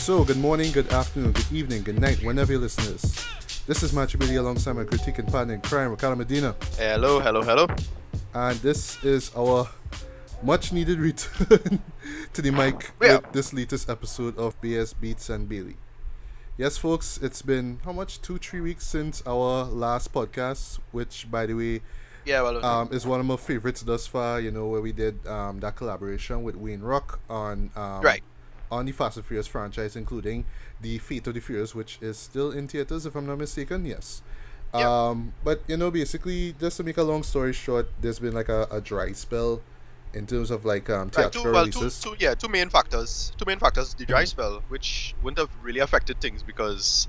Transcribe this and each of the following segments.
So, good morning, good afternoon, good evening, good night, whenever you listen to this. This is Machi Billy alongside my critique and partner in crime, Ricardo Medina. Hello. And this is our much needed return to the mic with this latest episode of BS Beats and Bailey. Yes, folks, it's been how much? 2-3 weeks since our last podcast, which, by the way, is one of my favorites thus far. You know, where we did that collaboration with Wayne Rock on the Fast and Furious franchise, including the Fate of the Furious, which is still in theaters, if I'm not mistaken. Yes. But you know, basically, just to make a long story short, there's been like a dry spell in terms of like theatrical releases. Two main factors. The dry spell, which wouldn't have really affected things because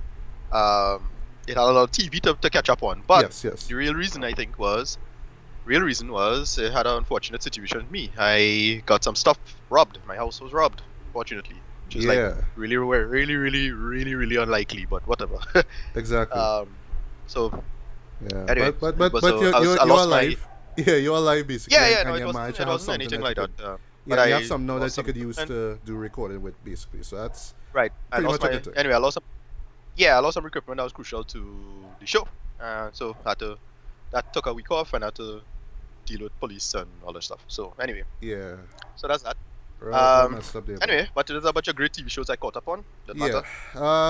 it had a lot of TV to catch up on. But yes. the real reason was it had an unfortunate situation with me. I got some stuff robbed. My house was robbed, fortunately. Which is like really unlikely, but whatever. Exactly. Anyway, but you're alive. You're alive basically. It wasn't anything like that. But you have some now that you could use to do recording with, basically. So that's right. I lost some equipment that was crucial to the show. So that took a week off, and I had to deal with police and all that stuff. So anyway. Yeah. So that's that. Anyway, but there's a bunch of great TV shows I caught up on.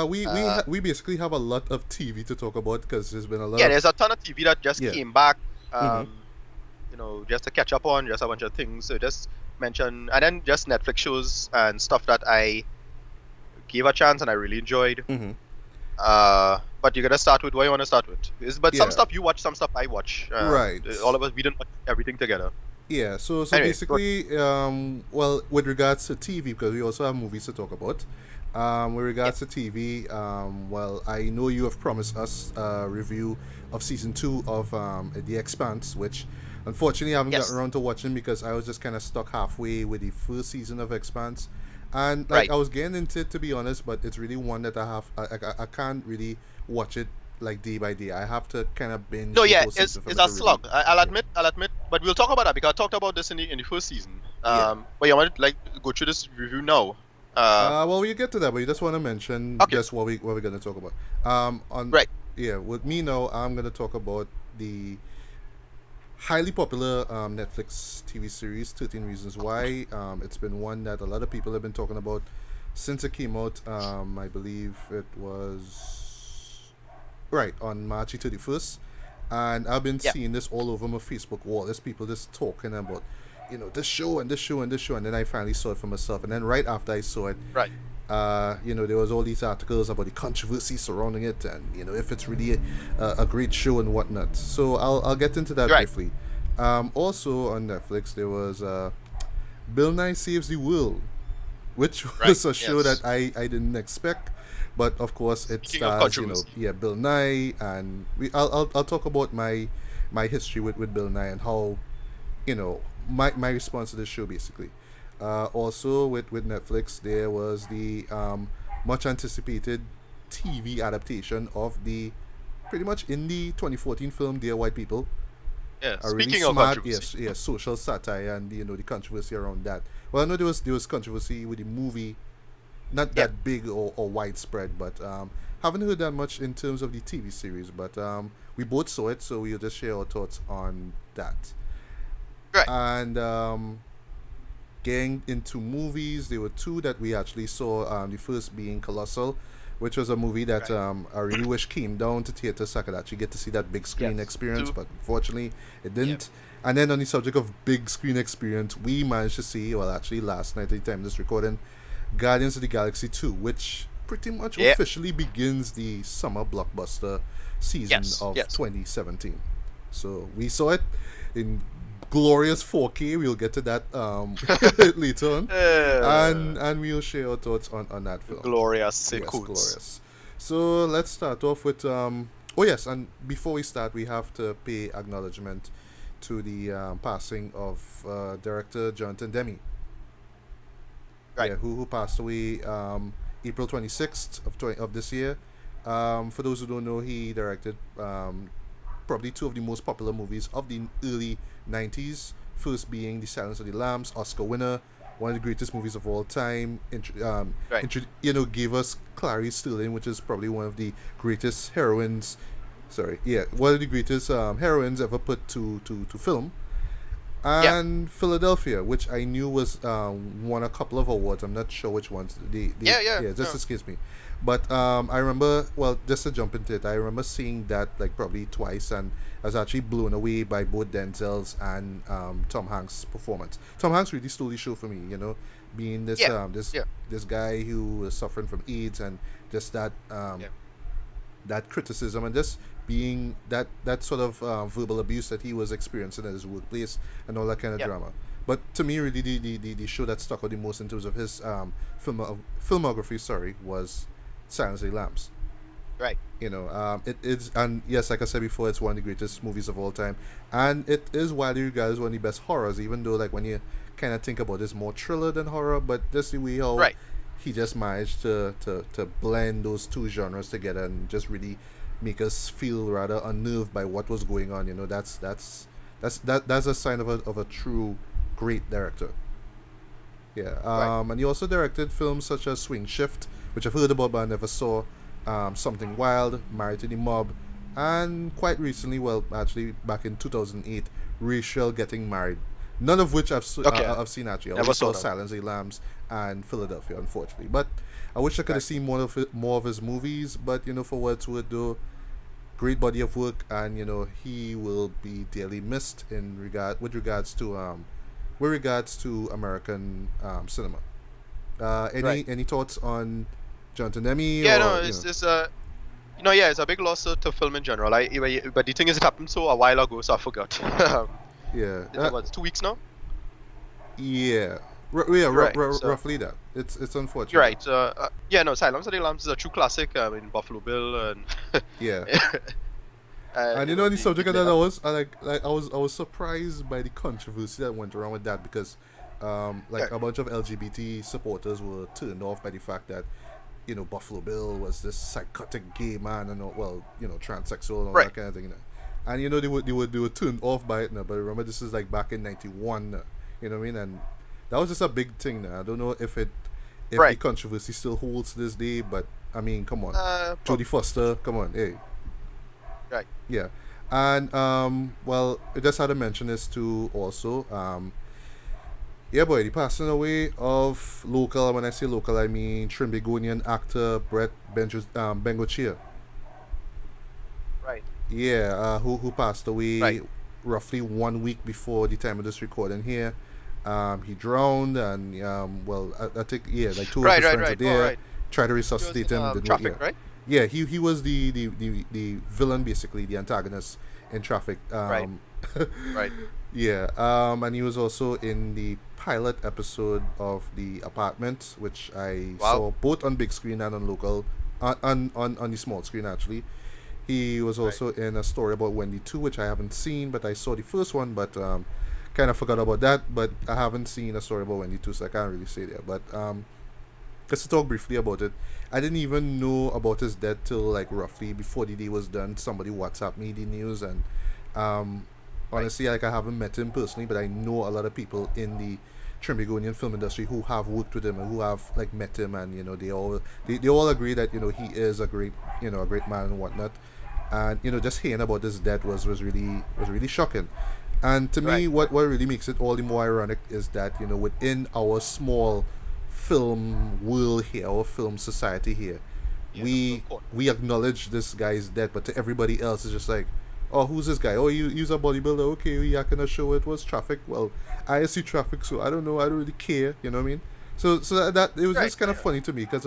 We basically have a lot of TV to talk about because there's been a lot. There's a ton of TV that just came back. You know, just to catch up on, just a bunch of things. So just mention, and then just Netflix shows and stuff that I gave a chance and I really enjoyed. But you gotta start with what you want to start with. Some stuff you watch, some stuff I watch. Right. All of us, we didn't watch everything together. Yeah, so anyway, basically, well, with regards to TV, because we also have movies to talk about. With regards to TV, well, I know you have promised us a review of season 2 of The Expanse, which unfortunately I haven't gotten around to watching because I was just kind of stuck halfway with the first season of Expanse. And I was getting into it, to be honest, but it's really one that I can't really watch it like day by day. I have to kind of binge. It's a slog. I'll admit. But we'll talk about that because I talked about this in the first season. But you want to go through this review now? Well, we get to that, but you just want to mention just what we're going to talk about. With me now, I'm going to talk about the highly popular Netflix TV series 13 Reasons Why. It's been one that a lot of people have been talking about since it came out. I believe it was on March 31st, and I've been seeing this all over my Facebook wall. There's people just talking about, you know, this show and this show and this show, and then I finally saw it for myself. And then right after I saw it, you know, there was all these articles about the controversy surrounding it, and you know, if it's really a great show and whatnot. So I'll get into that briefly. Also on Netflix there was Nye Saves the World, which was a show that I didn't expect, but of course it stars, you know, Bill Nye, and I'll talk about my history with Bill Nye and how, you know, my response to this show basically. Also with Netflix there was the much anticipated TV adaptation of the pretty much indie 2014 film Dear White People. Speaking of controversy. Social satire and, you know, the controversy around that. Well, I know there was controversy with the movie, not that big or widespread, but haven't heard that much in terms of the TV series. But we both saw it, so we'll just share our thoughts on that. And getting into movies, there were 2 that we actually saw. The first being Colossal, which was a movie that I really wish came down to theaters so I could actually get to see that big screen experience, but unfortunately it didn't. And then on the subject of big screen experience, we managed to see, well, actually last night at the time of this recording, Guardians of the Galaxy 2, which pretty much officially begins the summer blockbuster season of 2017. So we saw it in glorious 4K. We'll get to that later on, and we'll share our thoughts on that film. Glorious. So let's start off with and before we start, we have to pay acknowledgement to the passing of director Jonathan Demme, who passed away April 26th of this year. For those who don't know, he directed probably 2 of the most popular movies of the early 90s, first being The Silence of the Lambs, Oscar winner, one of the greatest movies of all time. Right. Gave us Clarice Sterling, which is probably one of the greatest heroines. One of the greatest heroines ever put to film. Yeah. And Philadelphia, which I knew was won a couple of awards. I'm not sure which ones. Just excuse me. But I remember, well, just to jump into it, I remember seeing that like probably twice, and I was actually blown away by both Denzel's and Tom Hanks' performance. Tom Hanks really stole the show for me, being this this guy who was suffering from AIDS, and just that that criticism, and just being that sort of verbal abuse that he was experiencing at his workplace and all that kind of drama. But to me, really, the show that stuck out the most in terms of his filmography, was Silence of the Lambs. Right. It is, and yes, like I said before, it's one of the greatest movies of all time, and it is widely regarded as one of the best horrors. Even though, like, when you kind of think about it, it's more thriller than horror, but just the way how he just managed to blend those two genres together and just really make us feel rather unnerved by what was going on. That's a sign of a true great director. And he also directed films such as Swing Shift, which I've heard about but I never saw, Something Wild, Married to the Mob, and quite recently, well, actually back in 2008, Rachel Getting Married. None of which I've seen actually. I only saw Silence of the Lambs and Philadelphia, unfortunately. But I wish I could have seen more of his movies. But for what it's worth, though, great body of work, and he will be dearly missed with regards to American cinema. Any thoughts on Jonathan Demme? It's it's a big loss to film in general. But the thing is, it happened a while ago, so I forgot. It's 2 weeks now. Roughly that. It's unfortunate. You're right. Silence of the Lambs is a true classic. Buffalo Bill and and the subject of that, I was surprised by the controversy that went around with that, because a bunch of LGBT supporters were turned off by the fact that Buffalo Bill was this psychotic gay man and transsexual and all that kind of thing. And they were turned off by it now. But remember, this is like back in '91. You know what I mean? And that was just a big thing. Now I don't know if the controversy still holds to this day. But I mean, come on, Jodie Foster, come on, hey. Right. Yeah. And well, I just had to mention this too. Also, the passing away of local. When I say local, I mean Trinbagonian actor Brett Bengochea. Right. Yeah, who passed away roughly 1 week before the time of this recording here. He drowned, and I think like two of his friends were there, tried to resuscitate him. Traffic, right? Yeah, he was the villain, basically the antagonist in Traffic. Right. Yeah, and he was also in the pilot episode of The Apartment, which I saw both on big screen and on local, on the small screen actually. He was also in a story about Wendy 2, which I haven't seen, but I saw the first one, but kind of forgot about that. But I haven't seen a story about Wendy 2, so I can't really say there. But just to talk briefly about it, I didn't even know about his death till like roughly before the day was done. Somebody WhatsApped me the news, and honestly, like, I haven't met him personally, but I know a lot of people in the Trinbagonian film industry who have worked with him and who have like met him, and they all agree that he is a great man and whatnot. And just hearing about his death was really shocking. And to me, what really makes it all the more ironic is that within our small film world here, our film society here, we acknowledge this guy's death, but to everybody else it's just like, oh, who's this guy? Oh, he's a bodybuilder. Okay, we are gonna show it was Traffic. Well, I see Traffic, so I don't know. I don't really care. You know what I mean? So that it was just kind of funny to me, because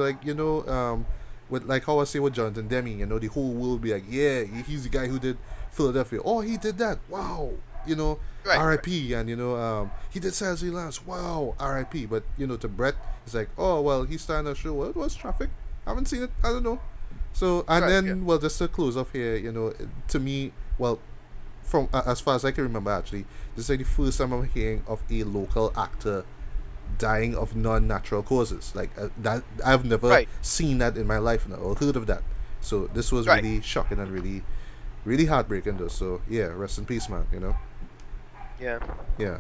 with like how I say with Jonathan Demme, the whole world be like, yeah, he's the guy who did Philadelphia. Oh, he did that. Wow. R.I.P. And he did Silence of the Lambs. Wow, R.I.P. But to Brett, it's like, oh well, he's starting a show. Well, it was Traffic. I haven't seen it. I don't know. So well, just to close off here, to me, well, from as far as I can remember, actually, this is like the first time I'm hearing of a local actor dying of non-natural causes. Like that, I've never seen that in my life now, or heard of that. So this was really shocking and really, really heartbreaking, though. So yeah, rest in peace, man. Yeah.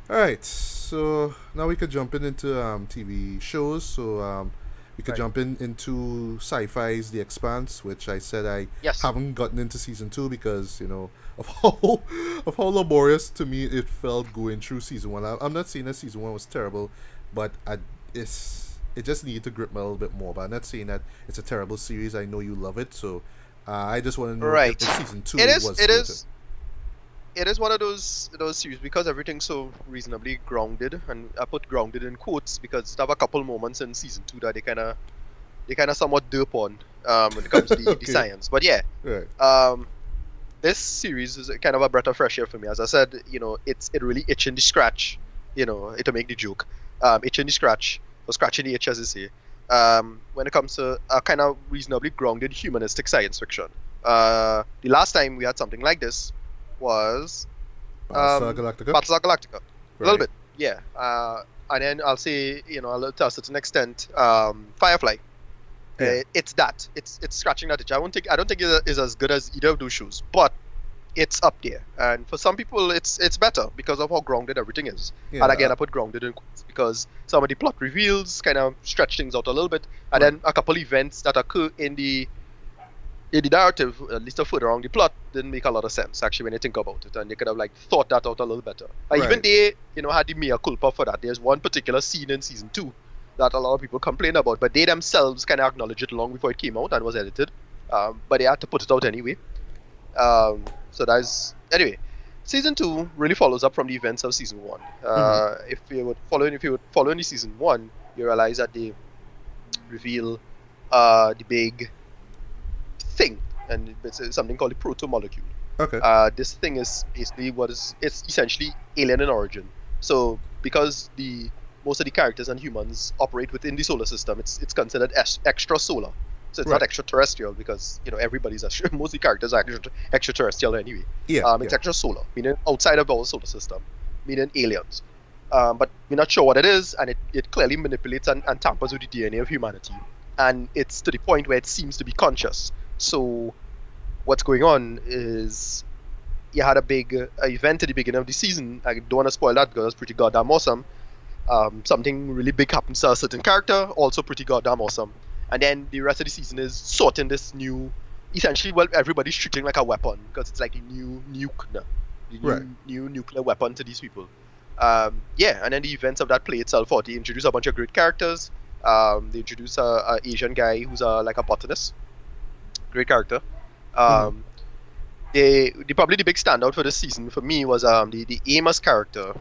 All right, so now we could jump into TV shows. So we could jump into sci-fi's The Expanse, which I said I haven't gotten into season 2 because of how laborious to me it felt going through season 1. I'm not saying that season 1 was terrible, but it just needed to grip me a little bit more. But I'm not saying that it's a terrible series. I know you love it, so I just want to know if season 2 was. It is one of those series because everything's so reasonably grounded, and I put grounded in quotes because there have a couple moments in season 2 that they kind of somewhat derp on when it comes to the science. But yeah, this series is kind of a breath of fresh air for me. As I said, it really itching the scratch, to make the joke, itching the scratch or scratching the itch, as they say. When it comes to a kind of reasonably grounded humanistic science fiction. The last time we had something like this was Battlestar Galactica. A little bit, yeah. And then I'll say, to a certain extent, Firefly. Yeah. It's scratching that itch. I don't think it's as good as either of those shows, but it's up there. And for some people, it's better because of how grounded everything is. Yeah. And again, I put grounded in quotes because some of the plot reveals kind of stretch things out a little bit, and then a couple events that occur in the narrative, at least further along the plot, didn't make a lot of sense actually when you think about it, and they could have thought that out a little better. Even they, had the mea culpa for that. There's one particular scene in season 2 that a lot of people complain about, but they themselves kind of acknowledged it long before it came out and was edited. But they had to put it out anyway. So that's anyway. Season 2 really follows up from the events of season 1. If you would follow in the season 1, you realize that they reveal the big thing, and it's something called the proto-molecule. Okay. This thing is basically it's essentially alien in origin. So because most of the characters and humans operate within the solar system, it's considered extra solar. So it's not extraterrestrial because everybody's most of the characters are extraterrestrial anyway. It's extra solar, meaning outside of our solar system, meaning aliens. But we're not sure what it is, and it clearly manipulates and tampers with the DNA of humanity, and it's to the point where it seems to be conscious. So what's going on is you had a big event at the beginning of the season. I don't want to spoil that because it's pretty goddamn awesome. Something really big happens to a certain character, also pretty goddamn awesome. And then the rest of the season is sorting this new, essentially, everybody's treating like a weapon because it's like the new nuke now. New nuclear weapon to these people. And then the events of that play itself out. They introduce a bunch of great characters. They introduce a Asian guy who's like a botanist. Great character. Probably the big standout for this season for me was the Amos character.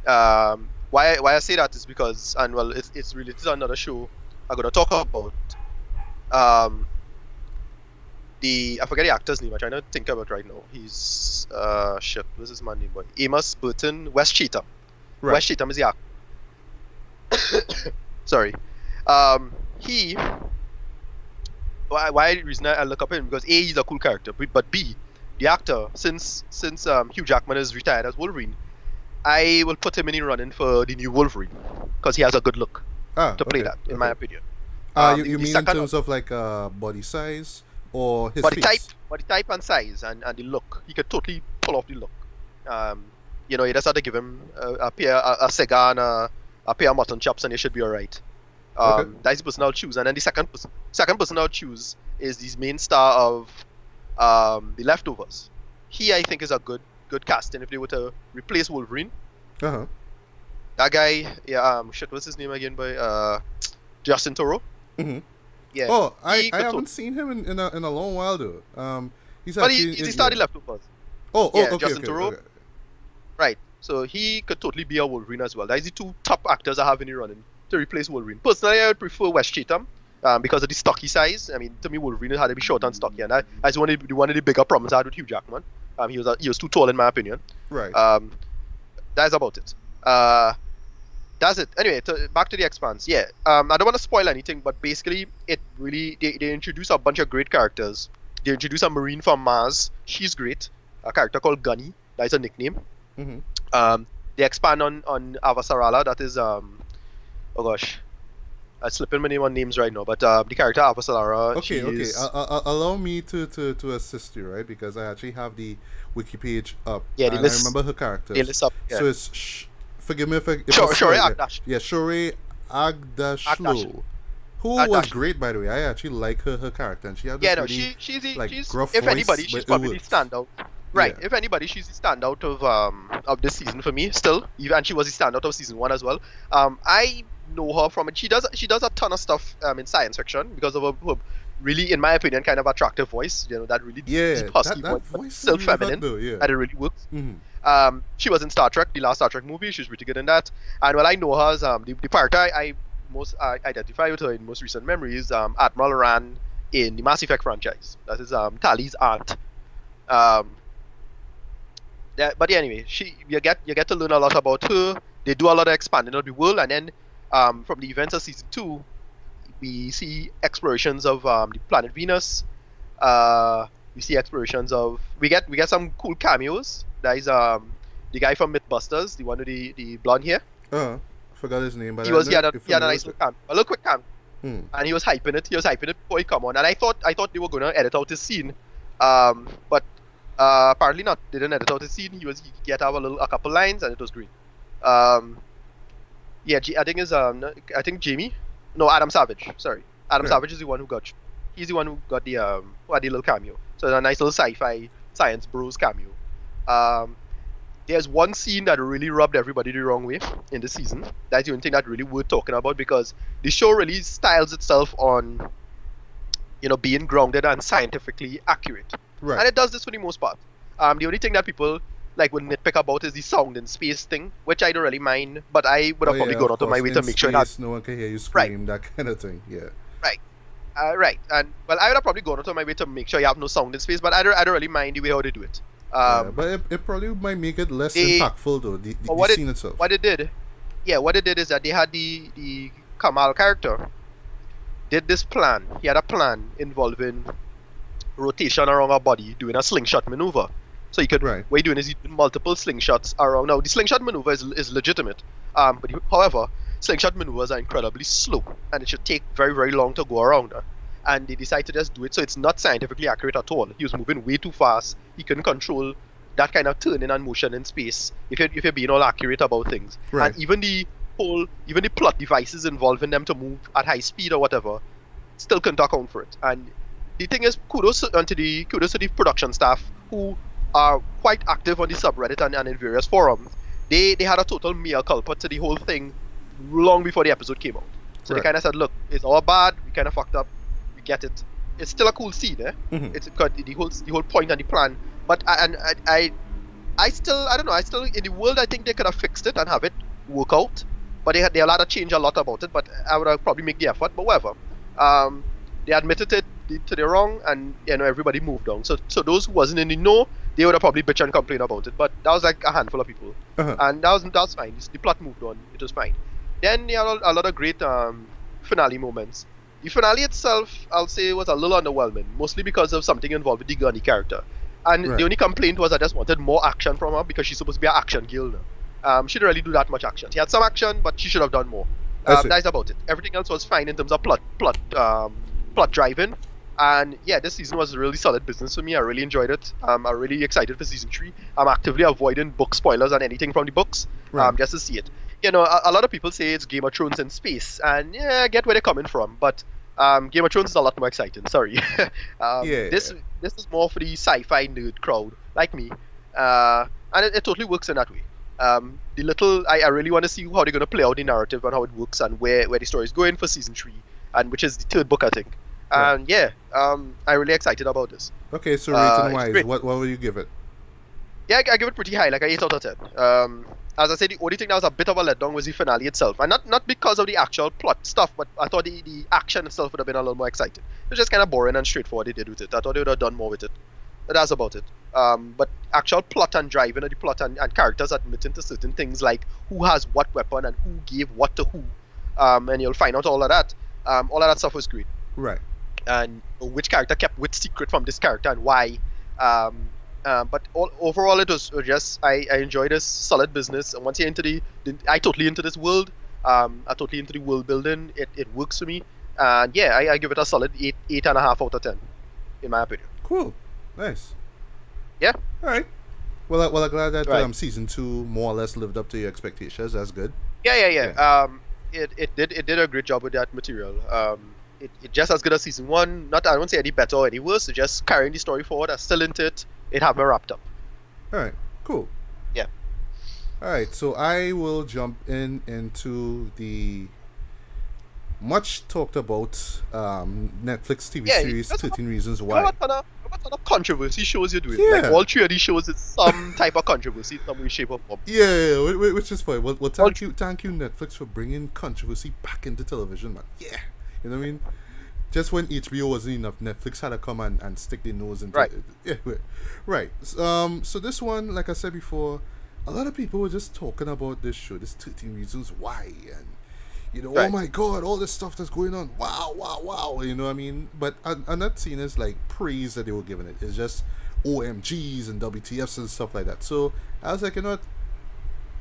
Why I say that is because, and well, it's related to another show I'm gonna talk about. I forget the actor's name. I'm trying to think about it right now. He's what's his man name? Boy, Amos Burton, West Cheatham. West Cheatham is the actor. Sorry. Why the reason I look up him because A, he's a cool character, but B, the actor, since Hugh Jackman is retired as Wolverine, I will put him in the running for the new Wolverine because he has a good look to play that, in my opinion. You mean in terms of body size or his face? Body type and size and the look. He could totally pull off the look. You just have to give him a cigar and a pair of mutton chops and he should be alright. That's the person I'll choose, and then the second person I'll choose is the main star of The Leftovers. He, I think, is a good casting if they were to replace Wolverine. That guy, what's his name again? By Justin Theroux. Yeah. Oh, I haven't seen him in a long while though. He's the star of The Leftovers. Okay, Justin Theroux. Okay. Right. So he could totally be a Wolverine as well. That's the two top actors I have in the running to replace Wolverine. Personally, I would prefer West Cheatham because of the stocky size. I mean, to me, Wolverine had to be short and stocky, and that's one of the bigger problems I had with Hugh Jackman. He was too tall in my opinion. Right. That's about it. That's it. Anyway, back to The Expanse. Yeah. I don't want to spoil anything, but basically, it really they introduce a bunch of great characters. They introduce a Marine from Mars. She's great. A character called Gunny. That is a nickname. They expand on Avasarala. That is oh gosh, I'm slipping my name on names right now, but the character Avasarala. Okay. Allow me to assist you, right? Because I actually have the wiki page up. Yeah, and I remember her characters. They list up. Yeah. So it's Forgive me if I Shorey Agdash. Yeah, Shorey Agdashlu. Who was great, by the way. I actually like her character, and she had this really, she's gruff if voice, anybody, she's probably the standout. Right. Yeah. If anybody, she's the standout of this season for me. Still, and she was the standout of season 1 as well. I know her from it. She does a ton of stuff in science fiction because of her really, in my opinion, kind of attractive voice. You know, that really deep husky voice, still really feminine, and it really works. Mm-hmm. She was in Star Trek, the last Star Trek movie. She was pretty good in that. And I know her as the character I most identify with her in most recent memories, Admiral Rand in the Mass Effect franchise. That is Tali's aunt. But anyway, you get to learn a lot about her. They do a lot of expanding of the world, and then from the events of season 2, we see explorations of the planet Venus. We see explorations of we get some cool cameos. That is the guy from Mythbusters, the one with the blonde hair. Forgot his name, but he had a nice little cameo, a little quick cameo, and he was hyping it. He was hyping it before he come on, and I thought they were gonna edit out his scene, but apparently not. They didn't edit out his scene. He get out a couple lines, and it was great. I think Jamie, no, Adam Savage. Sorry, Adam Savage is the one who got. He's the one who got the who had the little cameo. So it's a nice little sci-fi science bros cameo. There's one scene that really rubbed everybody the wrong way in the season. That's the only thing that really worth talking about because the show really styles itself on, being grounded and scientifically accurate. Right. And it does this for the most part. The only thing that people would nitpick about is the sound in space thing, which I don't really mind, but I would have probably gone out of my way to make sure that no one can hear you scream, that kind of thing. Yeah. Right. Right. And I would have probably gone out of my way to make sure you have no sound in space, but I don't really mind the way how they do it. But it probably might make it less impactful though. The scene itself. What it did is that they had the Kamal character did this plan. He had a plan involving rotation around our body, doing a slingshot maneuver. So he could. Right. What he's doing is he's doing multiple slingshots around. Now the slingshot maneuver is legitimate. However, slingshot maneuvers are incredibly slow, and it should take very very long to go around. And they decided to just do it, so it's not scientifically accurate at all. He was moving way too fast. He couldn't control that kind of turning and motion in space if you're being all accurate about things. Right. And even the plot devices involving them to move at high speed or whatever still couldn't account for it. And the thing is, kudos to the production staff who are quite active on the subreddit and in various forums. They had a total mea culpa to the whole thing long before the episode came out. So they kind of said, look, it's all bad, we kind of fucked up, we get it. It's still a cool scene, eh? Mm-hmm. It's got the whole point and the plan. But I still in the world I think they could have fixed it and have it work out. But they allowed to change a lot about it, but I would have probably make the effort, but whatever. They admitted it to their wrong, and everybody moved on. So those who wasn't in the know, they would have probably bitch and complain about it. But that was like a handful of people, and that was fine. The plot moved on; it was fine. Then they had a lot of great finale moments. The finale itself, I'll say, was a little underwhelming, mostly because of something involved with the Gunny character. And the only complaint was I just wanted more action from her because she's supposed to be an action girl now. She didn't really do that much action. She had some action, but she should have done more. That's about it. Everything else was fine in terms of plot driving. And yeah, this season was really solid business for me. I really enjoyed it. I'm really excited for season 3. I'm actively avoiding book spoilers and anything from the books, just to see it. A lot of people say it's Game of Thrones in space, and yeah, I get where they're coming from, but Game of Thrones is a lot more exciting. Sorry. This is more for the sci-fi nerd crowd like me, and it totally works in that way. I really want to see how they're going to play out the narrative and how it works and where the story is going for season 3, and which is the 3rd book, I think. And I'm really excited about this. Okay, so rating wise, what will you give it? Yeah, I give it pretty high, like an 8 out of 10. As I said, the only thing that was a bit of a letdown was the finale itself, and not because of the actual plot stuff, but I thought the action itself would have been a little more exciting. It was just kind of boring and straightforward they did with it. I thought they would have done more with it. But that's about it. But actual plot and driving of the plot and characters admitting to certain things like who has what weapon and who gave what to who, and you'll find out all of that. All of that stuff was great. Right. And which character kept which secret from this character and why. But overall, it was just I enjoyed this solid business. And once you're I totally into this world. I totally into the world building. It works for me. And yeah, I give it a solid 8.5 out of 10, in my opinion. Cool, nice. Yeah. All right. Well, I'm glad that Right. season 2 more or less lived up to your expectations. That's good. Yeah. It did a great job with that material. It just as good as season 1. Not I won't say any better or any worse. It's just carrying the story forward. I still into it. It haven't wrapped up. All right, cool. Yeah. All right, so I will jump into the much talked about Netflix TV Yeah. series That's 13 Reasons you know Why. what ton of controversy shows you're doing. Like Yeah, all three of these shows is some type of controversy, some way, shape, or form. yeah, which is fine. Well, All thank you, Netflix, for bringing controversy back into television, man. Yeah, you know what I mean. Just when HBO wasn't enough, Netflix had to come and stick their nose into right. it. Yeah, right. So this one, like I said before, a lot of people were just talking about this show, this 13 Reasons Why, and oh Right. my God, all this stuff that's going on. Wow, wow, wow. You know what I mean? But I'm not seeing it as like praise that they were giving it. It's just OMGs and WTFs and stuff like that. So I was like, you know what?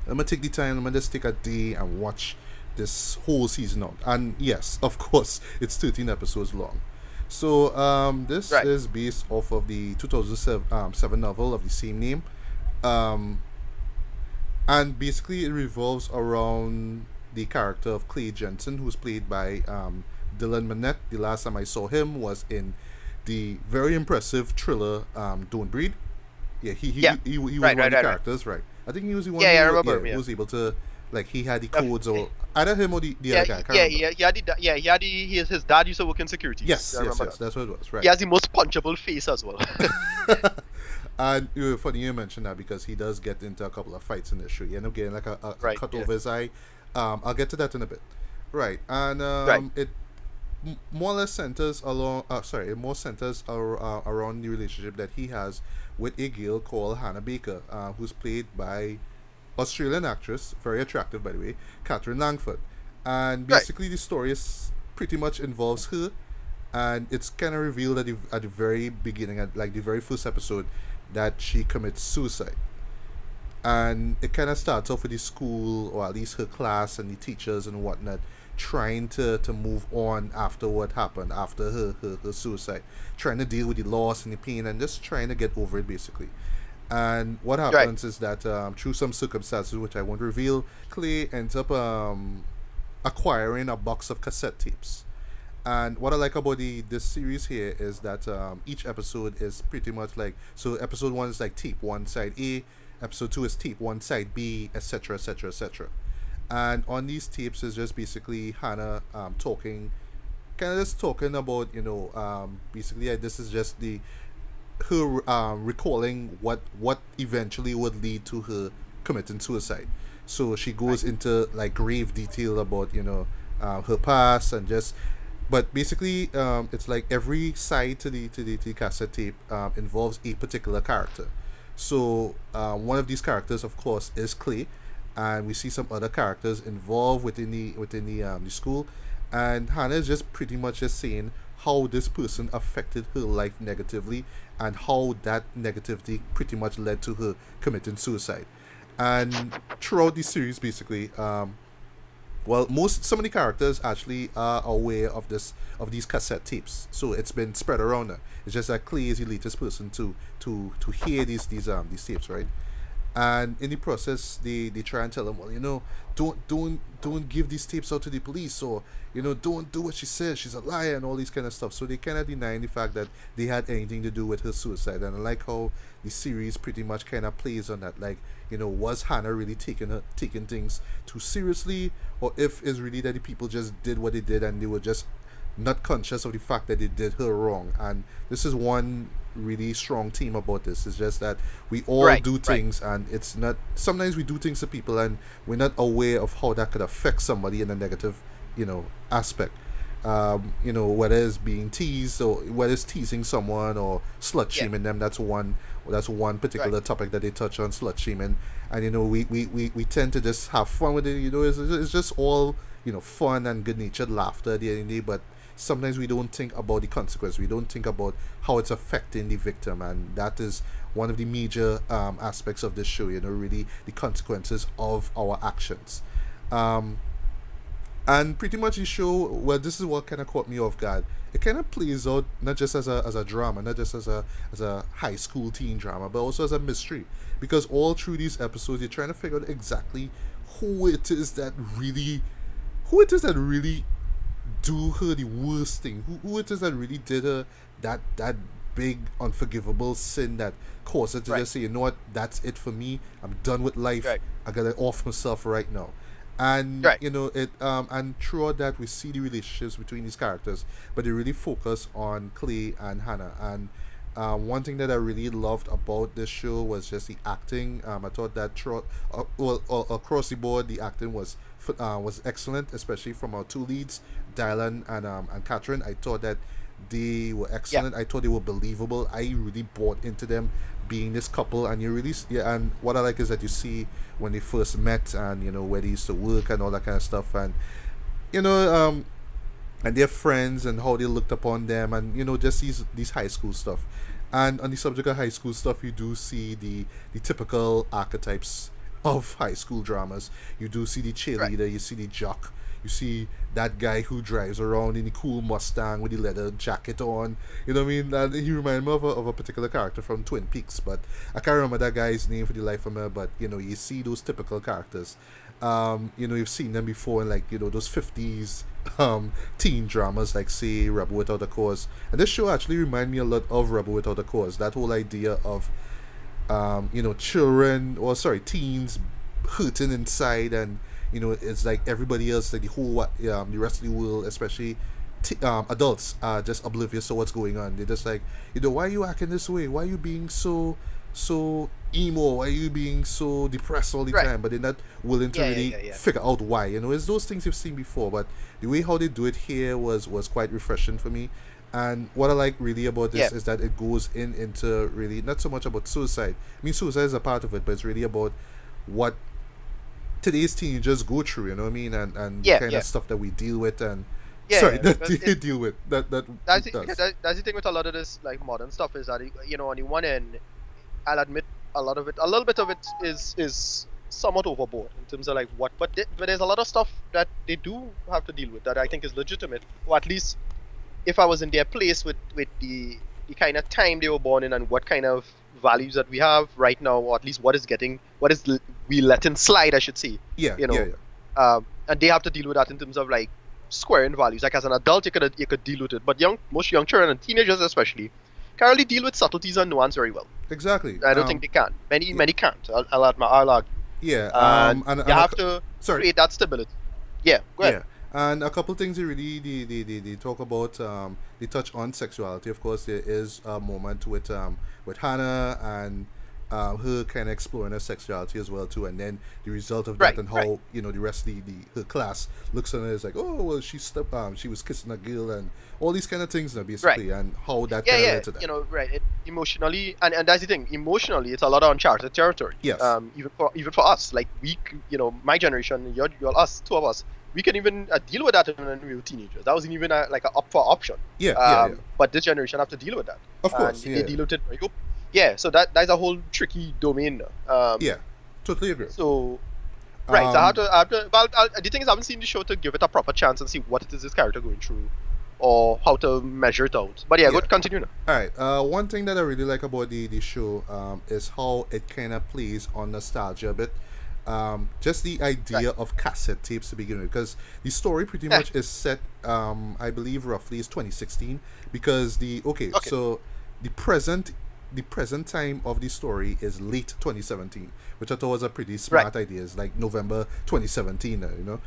I'm gonna take the time. I'm gonna just take a day and watch this whole season out. And yes, of course, it's 13 episodes long. So this Right. is based off of the 2007 novel of the same name. Um, and basically, it revolves around the character of Clay Jensen, who's played by Dylan Minnette. The last time I saw him was in the very impressive thriller Don't Breed. Yeah, Yeah. he was Right. one of Right. the Right. Right. characters, right? I think he was the one Yeah. Yeah. I who remember him. Yeah. was able to, like, he had the Uh, codes, or either him or the Yeah. other guy. I can't Yeah. remember. Yeah. He had the. Yeah. He had the. His dad used to work in securities. Yes, I yes, remember yes. that. That's what it was, He right? has the most punchable face as well. And funny you mentioned that, because he does get into a couple of fights in this show. He ended up getting like a Right. cut Yeah. over his eye. I'll get to that in a bit. Right, and Right. it more or less centers along. It more centers around the relationship that he has with a girl called Hannah Baker, who's played by Australian actress, very attractive by the way, Catherine Langford. And Right. basically, the story is pretty much involves her, and it's kind of revealed at the very beginning, at like the very first episode, that she commits suicide. And it kind of starts off with the school, or at least her class and the teachers and whatnot, trying to move on after what happened after her suicide, trying to deal with the loss and the pain, and just trying to get over it basically. And what Right. happens is that through some circumstances which I won't reveal, Clay ends up acquiring a box of cassette tapes. And what I like about this series here is that each episode is pretty much like, so episode 1 is like tape 1 side A, episode 2 is tape 1 side B, etc., etc., etc. And on these tapes is just basically Hannah talking, kind of just talking about, basically this is just the her recalling what eventually would lead to her committing suicide. So she Right. goes into like grave detail about her past, and just, but basically it's like every side to the cassette tape involves a particular character. So one of these characters, of course, is Clay, and we see some other characters involved within the school, and Hannah is just pretty much just saying how this person affected her life negatively, and how that negativity pretty much led to her committing suicide. And throughout the series, basically, well, some of the characters actually are aware of these cassette tapes, so it's been spread around her. It's just that Clay is the latest person to hear these tapes, right? And in the process, they try and tell him, well, don't give these tapes out to the police, or don't do what she says, she's a liar, and all these kind of stuff. So they kind of denying the fact that they had anything to do with her suicide. And I like how the series pretty much kind of plays on that, like, was Hannah really taking things too seriously, or if it's really that the people just did what they did and they were just not conscious of the fact that they did her wrong. And this is one really strong theme about this. It's just that we all Right. do Right. things, and it's not, sometimes we do things to people and we're not aware of how that could affect somebody in a negative aspect. Whether it's being teased, or whether it's teasing someone or slut Yeah. shaming them. That's one particular Right. topic that they touch on, slut shaming. And we tend to just have fun with it. It's just all fun and good natured laughter at the end of the day. But sometimes we don't think about the consequence. We don't think about how it's affecting the victim, and that is one of the major aspects of this show. Really, the consequences of our actions. Um, And pretty much the show, well, this is what kind of caught me off guard. It kind of plays out not just as a drama, not just as a high school teen drama, but also as a mystery. Because all through these episodes, you're trying to figure out exactly who it is that really, who it is that really do her the worst thing. Who it is that really did her that big unforgivable sin that caused her to just say, you know what, that's it for me. I'm done with life. I gotta off myself right now. And you know it and throughout that we see the relationships between these characters, but they really focus on Clay and Hannah. And one thing that I really loved about this show was just the acting. I thought that throughout, across the board, the acting was excellent, especially from our two leads, Dylan and Catherine. I thought that they were excellent. I thought they were believable. I really bought into them being this couple. And you really, yeah. And what I like is that you see when they first met, and you know where they used to work and all that kind of stuff, and you know and their friends and how they looked upon them, and you know just these high school stuff. And on the subject of high school stuff, you do see the typical archetypes of high school dramas. You do see the cheerleader, you see the jock, you see that guy who drives around in the cool Mustang with the leather jacket on. You know what I mean? And he reminded me of a particular character from Twin Peaks, but I can't remember that guy's name for the life of me. But you know, you see those typical characters. You know, you've seen them before in, like, you know, those 50s teen dramas, like say Rebel Without a Cause. And this show actually reminded me a lot of Rebel Without a Cause. That whole idea of you know, teens hurting inside, and you know, it's like everybody else, like the whole the rest of the world, especially adults, are just oblivious to what's going on. They're just like, you know, why are you acting this way? Why are you being so emo? Why are you being so depressed all the time? But they're not willing to really figure out why. You know, it's those things you've seen before, but the way how they do it here was quite refreshing for me. And what I like really about this is that it goes into really not so much about suicide. I mean, suicide is a part of it, but it's really about what today's teenagers go through. You know what I mean? And the kind of stuff that we deal with, and deal with. That's the thing with a lot of this like modern stuff, is that, you know, on the one end, I'll admit a little bit of it is somewhat overboard in terms of like but there's a lot of stuff that they do have to deal with that I think is legitimate, or at least if I was in their place with the kind of time they were born in, and what kind of values that we have right now, or at least what is we letting slide, I should say. You know, and they have to deal with that in terms of like squaring values. Like as an adult, you could deal with it, but most young children and teenagers especially can't really deal with subtleties and nuance very well. Exactly. I don't think they can. Many can't. I'll argue. Yeah. And you have to create that stability. Yeah. Go ahead. Yeah. And a couple things they talk about. They touch on sexuality. Of course, there is a moment with Hannah and her kind of exploring her sexuality as well too. And then the result of that, and how you know the rest of her class looks at her as like, oh well, she was kissing a girl and all these kind of things, basically, and how that kind of led to that. You know, emotionally, and that's the thing. Emotionally, it's a lot of uncharted territory. Yes. Even for us, like you know, my generation, you're us, two of us. We can even deal with that when we were teenagers. That wasn't even like an up for option. But this generation have to deal with that. Of course, they deal with it very open. Yeah, so that's a whole tricky domain. Totally agree. So, so I have to. Well, the thing is, I haven't seen the show to give it a proper chance and see what it is this character going through, or how to measure it out. But go continue now. All right. One thing that I really like about the show is how it kind of plays on nostalgia a bit. Just the idea of cassette tapes to begin with, because the story pretty much is set, I believe roughly is 2016, because so the present time of the story is late 2017, which I thought was a pretty smart idea. It's like November 2017 now, you know.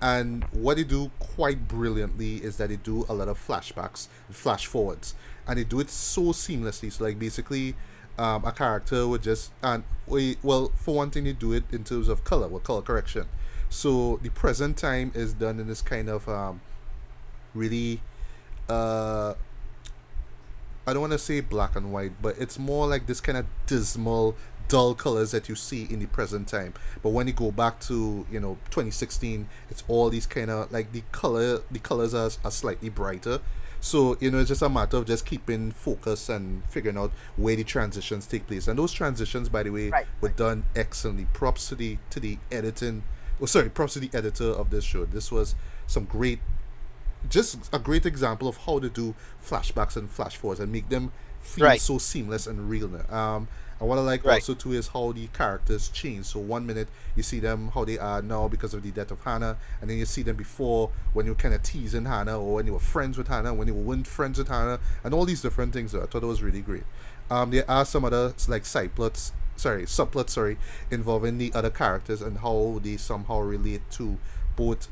And what they do quite brilliantly is that they do a lot of flashbacks, flash forwards, and they do it so seamlessly. So like basically, a character would just, for one thing, they do it in terms of color correction. So the present time is done in this kind of really I don't want to say black and white, but it's more like this kind of dismal, dull colors that you see in the present time. But when you go back to 2016, it's all these kind of like the colors are slightly brighter. So it's just a matter of just keeping focus and figuring out where the transitions take place. And those transitions, by the way, were done excellently. Props to the editing props to the editor of this show. This was some great, just a great example of how to do flashbacks and flash forwards and make them feel so seamless and real. And what I like also too is how the characters change. So one minute you see them how they are now because of the death of Hannah, and then you see them before when you were kind of teasing Hannah, or when you were friends with Hannah, when you weren't friends with Hannah, and all these different things. So I thought it was really great. There are some other like subplots, involving the other characters and how they somehow relate to both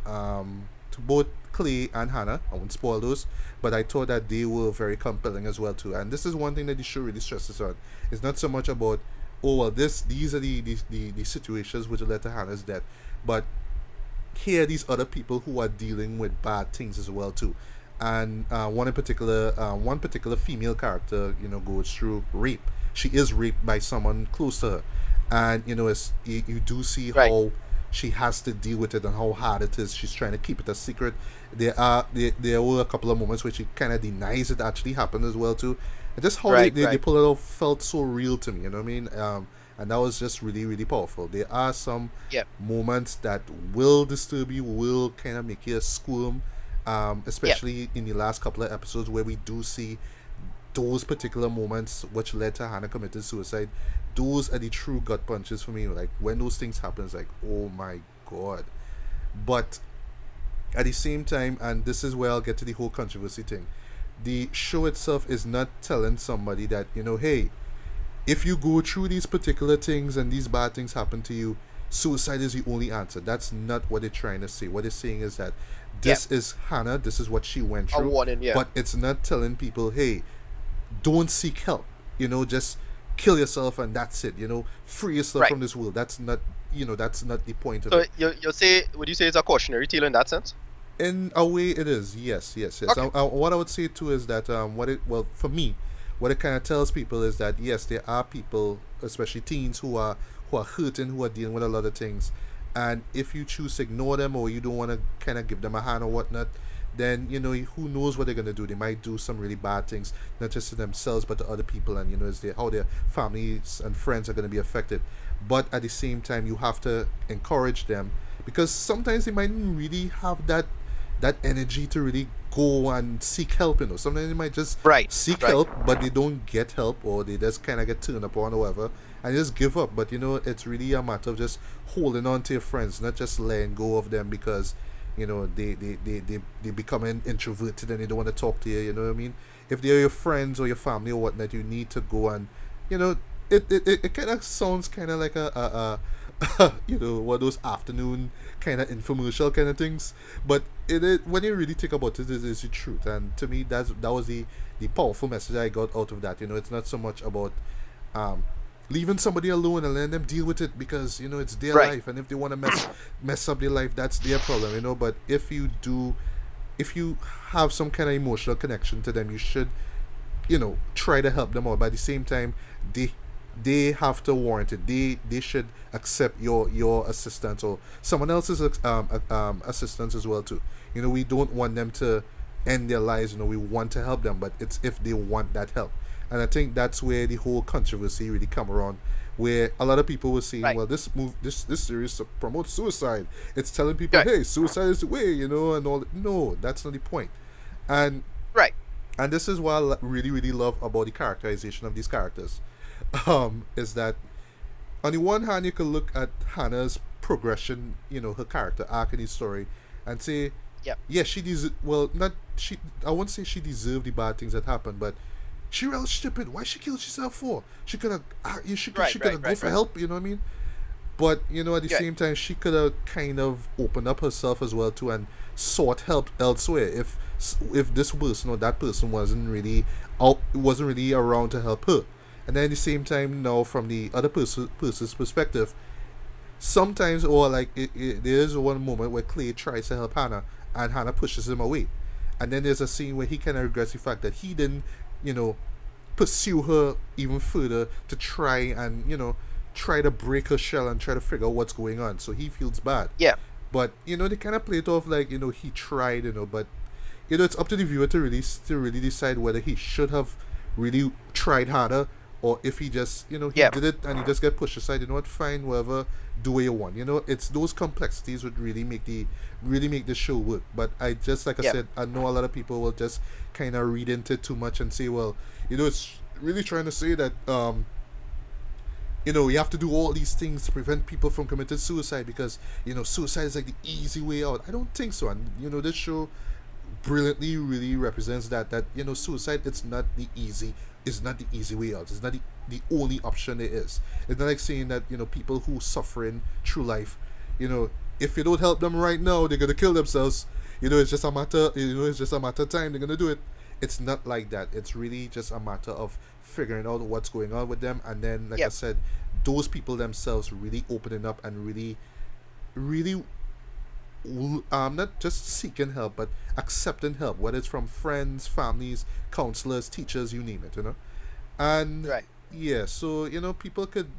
Clay and Hannah. I won't spoil those, but I thought that they were very compelling as well too. And this is one thing that the show really stresses on. It's not so much about, oh well, these are the situations which led to Hannah's death, but here are these other people who are dealing with bad things as well too. And one particular female character, goes through rape. She is raped by someone close to her, and you do see how she has to deal with it and how hard it is. She's trying to keep it a secret. There were a couple of moments where she kind of denies it actually happened as well too. And just how they pull it off felt so real to me. You know what I mean? And that was just really, really powerful. There are some moments that will disturb you, will kind of make you squirm, especially in the last couple of episodes where we do see those particular moments which led to Hannah committing suicide. Those are the true gut punches for me. Like when those things happen, it's like, oh my god. But at the same time, and this is where I'll get to the whole controversy thing, the show itself is not telling somebody that, hey, if you go through these particular things and these bad things happen to you, suicide is the only answer. That's not what they're trying to say. What they're saying is that this is Hannah, this is what she went through. But it's not telling people, hey, don't seek help. Just kill yourself and that's it. Free yourself from this world. That's not the point of it. So would you say it's a cautionary tale in that sense? In a way, it is. Yes. Okay. What I would say too is that for me, what it kind of tells people is that yes, there are people, especially teens, who are hurting, who are dealing with a lot of things, and if you choose to ignore them or you don't want to kind of give them a hand or whatnot, then who knows what they're gonna do. They might do some really bad things, not just to themselves but to other people, and how their families and friends are gonna be affected. But at the same time, you have to encourage them, because sometimes they might really have that energy to really go and seek help. Sometimes they might just seek help, but they don't get help, or they just kind of get turned upon or whatever and just give up. But it's really a matter of just holding on to your friends, not just letting go of them because they become introverted and they don't want to talk to you. You know what I mean? If they're your friends or your family or whatnot, you need to go and it kind of sounds kind of like a one of those afternoon kind of infomercial kind of things, but when you really think about it, is the truth. And to me, that was the powerful message I got out of that. It's not so much about leaving somebody alone and letting them deal with it, because it's their life, and if they want to mess up their life, that's their problem. But if you have some kind of emotional connection to them, you should try to help them out. But at the same time, they have to warrant it. They should accept your assistance or someone else's assistance as well too. We don't want them to end their lives. We want to help them, but it's if they want that help. And I think that's where the whole controversy really come around, where a lot of people were saying, well, this series promotes suicide. It's telling people, hey, suicide is the way, and all. No, that's not the point. And and this is what I really, really love about the characterization of these characters. Is that on the one hand, you can look at Hannah's progression, her character arc in the story, and say, I won't say she deserved the bad things that happened, but she real stupid. Why she killed herself for? She could have, she could have go for help. You know what I mean? But at the same time, she could have kind of opened up herself as well too, and sought help elsewhere. If this person or that person wasn't really around to help her. And then at the same time, now from the other person's perspective, sometimes, or like there's one moment where Clay tries to help Hannah, and Hannah pushes him away, and then there's a scene where he kind of regrets the fact that he didn't, pursue her even further to try and try to break her shell and try to figure out what's going on. So he feels bad. Yeah. But they kind of play it off like he tried, but it's up to the viewer to really decide whether he should have really tried harder, or if he just, he did it and he just get pushed aside. You know what? Fine, whatever. Do what you want. It's those complexities would really make the show work. But I just, like I said, I know a lot of people will just kind of read into it too much and say, well, it's really trying to say that you have to do all these things to prevent people from committing suicide because suicide is like the easy way out. I don't think so. And this show brilliantly really represents that suicide it's not the easy way out. It's not the only option there is. It's not like saying that people who suffering through life, if you don't help them right now, they're gonna kill themselves. It's just a matter of time. They're gonna do it. It's not like that. It's really just a matter of figuring out what's going on with them, and then, like I said, those people themselves really opening up and really not just seeking help, but accepting help, whether it's from friends, families, counselors, teachers, you name it, And so people could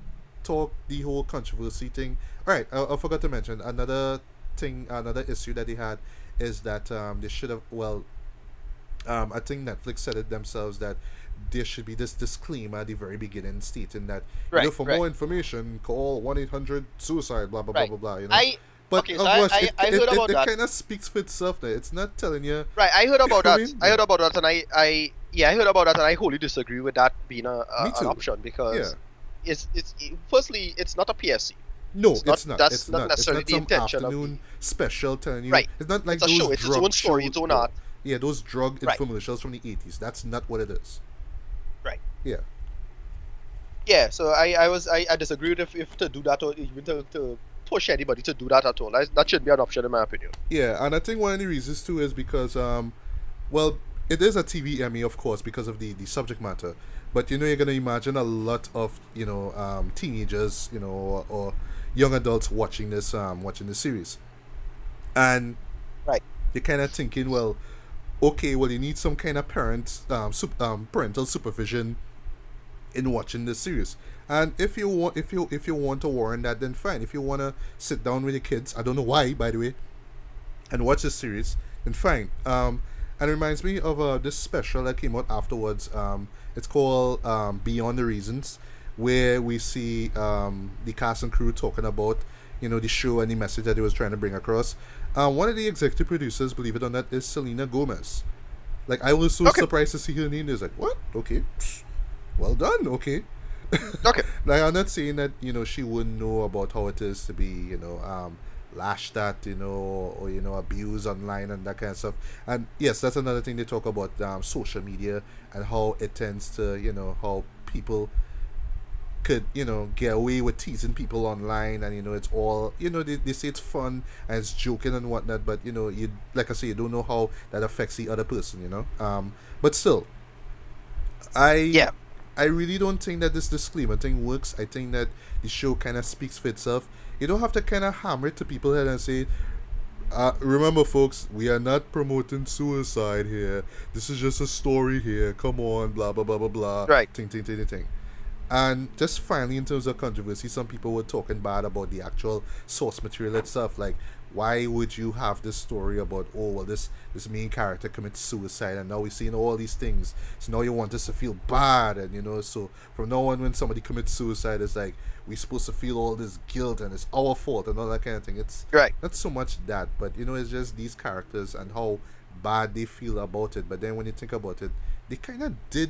talk the whole controversy thing. All right, I forgot to mention another issue that they had is that they should have I think Netflix said it themselves that there should be this disclaimer at the very beginning stating that for more information call 1-800-SUICIDE blah blah blah blah blah. But okay, so I heard about that. It kind of speaks for itself. There, it's not telling you. Right, I heard about that. I heard about that, and I heard about that, and I wholly disagree with that being an option because it's firstly it's not a PSC. No, it's not. That's not necessarily it's the not some intention afternoon special telling you. Right. It's not like it's a show. It's its own story, its own art. Yeah, those drug infomercials from the 80s. That's not what it is. Right. Yeah. Yeah. So I disagree with if to do that or even to push anybody to do that at all. That shouldn't be an option in my opinion. Yeah, and I think one of the reasons too is because it is a TV Emmy, of course, because of the subject matter. But you're gonna imagine a lot of teenagers, or young adults watching this series, and you're kind of thinking, well, okay, you need some kind of parental supervision in watching this series. And if you want to warrant that, then fine. If you want to sit down with your kids, I don't know why, by the way, and watch this series, then fine. And it reminds me of this special that came out afterwards. It's called Beyond the Reasons, where we see the cast and crew talking about the show and the message that it was trying to bring across. One of the executive producers, believe it or not, is Selena Gomez. Like, I was so surprised to see her name. It's like, what? Okay, well done. Okay. Okay. Like, I'm not saying that she wouldn't know about how it is to be lashed at or abused online and that kind of stuff. And yes, that's another thing they talk about, social media and how it tends to how people could get away with teasing people online, and it's all they say it's fun and it's joking and whatnot, but you, like I say, you don't know how that affects the other person. But still, I really don't think that this disclaimer thing works. I think that the show kind of speaks for itself. You don't have to kind of hammer it to people head and say, remember folks, we are not promoting suicide here. This is just a story here. Come on, blah blah blah blah blah. Right. Ting. And just finally, in terms of controversy, some people were talking bad about the actual source material itself. Like, why would you have this story about, this main character commits suicide, and now we're seeing all these things, so now you want us to feel bad, and so from now on when somebody commits suicide, it's like we're supposed to feel all this guilt and it's our fault and all that kind of thing. It's not so much that, but it's just these characters and how bad they feel about it. But then when you think about it, they kind of did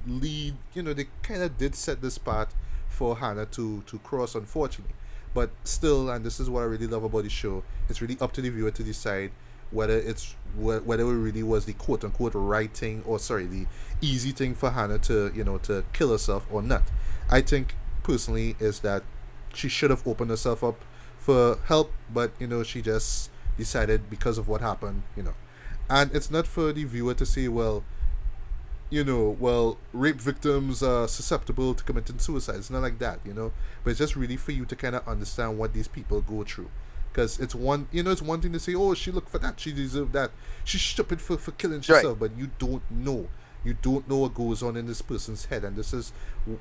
lead, they kind of did set this path for Hannah to cross, unfortunately. But still, and this is what I really love about the show, it's really up to the viewer to decide whether it really was the quote unquote right thing, or the easy thing for Hannah to to kill herself or not. I think personally is that she should have opened herself up for help, but she just decided because of what happened, and it's not for the viewer to say, well, rape victims are susceptible to committing suicide. It's not like that, but it's just really for you to kind of understand what these people go through. Because it's one thing to say, oh, she looked for that, she deserved that, she's stupid for killing herself, but you don't know what goes on in this person's head. And this is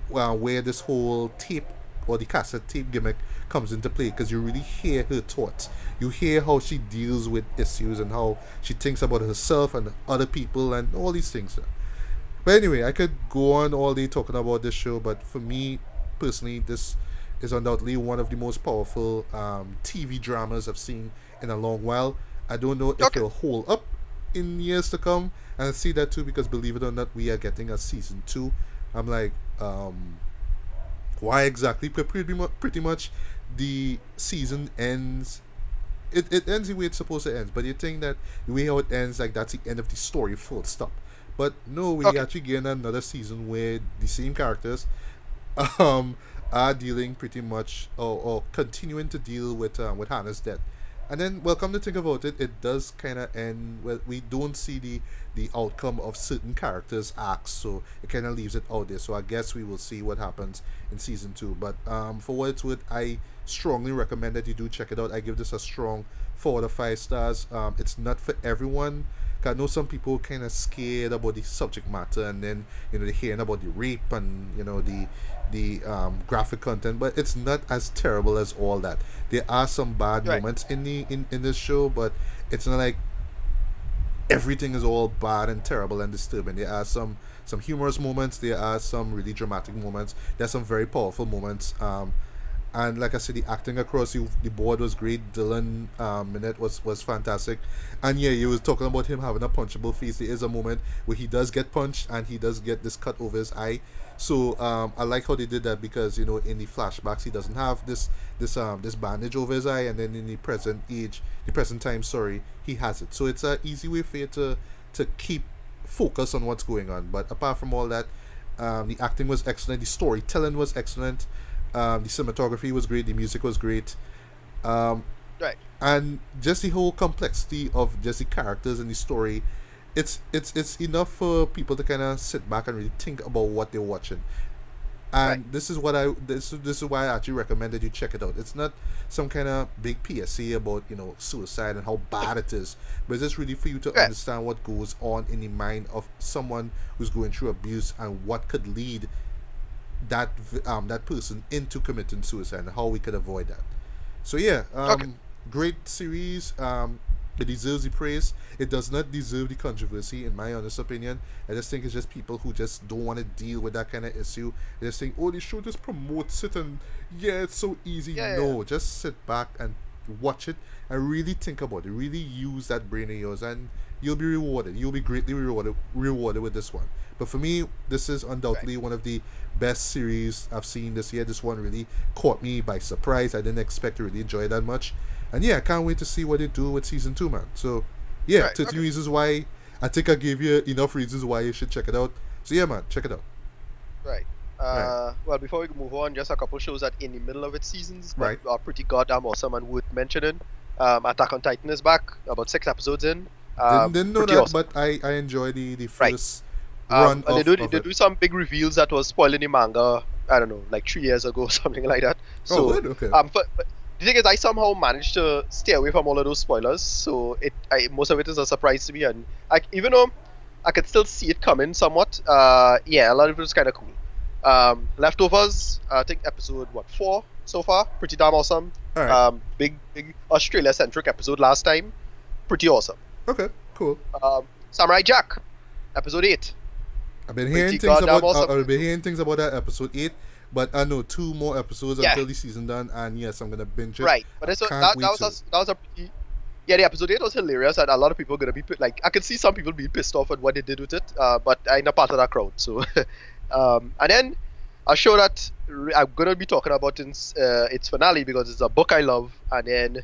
where this whole tape or the cassette tape gimmick comes into play, because you really hear her thoughts, you hear how she deals with issues and how she thinks about herself and other people and all these things. But anyway, I could go on all day talking about this show, but for me personally, this is undoubtedly one of the most powerful TV dramas I've seen in a long while. I don't know if Okay. it'll hold up in years to come, and I see that too because believe it or not, we are getting a season two. I'm like, why exactly? Pretty much, the season ends. It ends the way it's supposed to end, but you think that the way how it ends, like that's the end of the story, full stop. But no, we Okay. actually get another season where the same characters um, are dealing pretty much or continuing to deal with Hannah's death. And then, well, come to think about it, it does kind of end. Well, we don't see the outcome of certain characters' acts, so it kind of leaves it out there. So I guess we will see what happens in season two. But for what it's worth, I strongly recommend that you do check it out. I give this a strong 4 out of 5 stars. It's not for everyone. 'Cause I know some people kind of scared about the subject matter, and then they're hearing about the rape and the graphic content, but it's not as terrible as all that. There are some bad Right. moments in this show, but it's not like everything is all bad and terrible and disturbing. There are some humorous moments. There are some really dramatic moments. There are some very powerful moments. And like I said, the acting across the board was great. Dylan Minnette was fantastic, and yeah, you was talking about him having a punchable face. There is a moment where he does get punched and he does get this cut over his eye. So I like how they did that because in the flashbacks he doesn't have this bandage over his eye, and then in the present time, sorry, he has it. So it's a easy way for you to keep focus on what's going on. But apart from all that, the acting was excellent. The storytelling was excellent. The cinematography was great. The music was great. Um, Right. and just the whole complexity of just the characters and the story, it's enough for people to kind of sit back and really think about what they're watching. Right. And this is why I actually recommend that you check it out. It's not some kind of big PSA about suicide and how bad it is, but it's just really for you to Right. understand what goes on in the mind of someone who's going through abuse and what could lead that person into committing suicide and how we could avoid that. So yeah, Okay. great series. It deserves the praise. It does not deserve the controversy, in my honest opinion. I just think it's just people who just don't want to deal with that kind of issue. They just think, oh, the show just promotes it, and yeah, it's so easy. Yeah. Yeah. Yeah. No, just sit back and watch it and really think about it. Really use that brain of yours, and you'll be rewarded. You'll be greatly rewarded with this one. But for me, this is Right. undoubtedly one of the best series I've seen this year. This one really caught me by surprise. I didn't expect to really enjoy it that much. And yeah, I can't wait to see what they do with season two, man. So yeah, Right. 13 Okay. reasons why. I think I gave you enough reasons why you should check it out. So yeah, man, check it out. Right. Right, Well, before we move on, just a couple shows that in the middle of its seasons, but right. are pretty goddamn awesome and worth mentioning. Attack on Titan is back, about 6 episodes in. Didn't know Pretty that, awesome. but I enjoy the Right. first run And of they it. do some big reveals that was spoiling the manga. I don't know, like 3 years ago, or something like that. Oh, So, good. Okay. but the thing is, I somehow managed to stay away from all of those spoilers. So most of it is a surprise to me, and even though I could still see it coming somewhat, yeah, a lot of it was kind of cool. Leftovers, I think episode 4 so far, pretty damn awesome. All right. Big Australia centric episode last time, pretty awesome. Okay. Cool. Samurai Jack, episode 8. I've been Pretty hearing things goddamn about. awesome. I've been hearing things about that episode 8, but I know 2 more episodes Yeah. until the season done, and yes, I'm gonna binge it. Right, but this, Can't that, wait that was to. that was a pretty, yeah, the episode 8 was hilarious, and a lot of people are gonna be like, I can see some people being pissed off at what they did with it, but I'm not part of that crowd. So and then a show that I'm gonna be talking about in its finale because it's a book I love, and then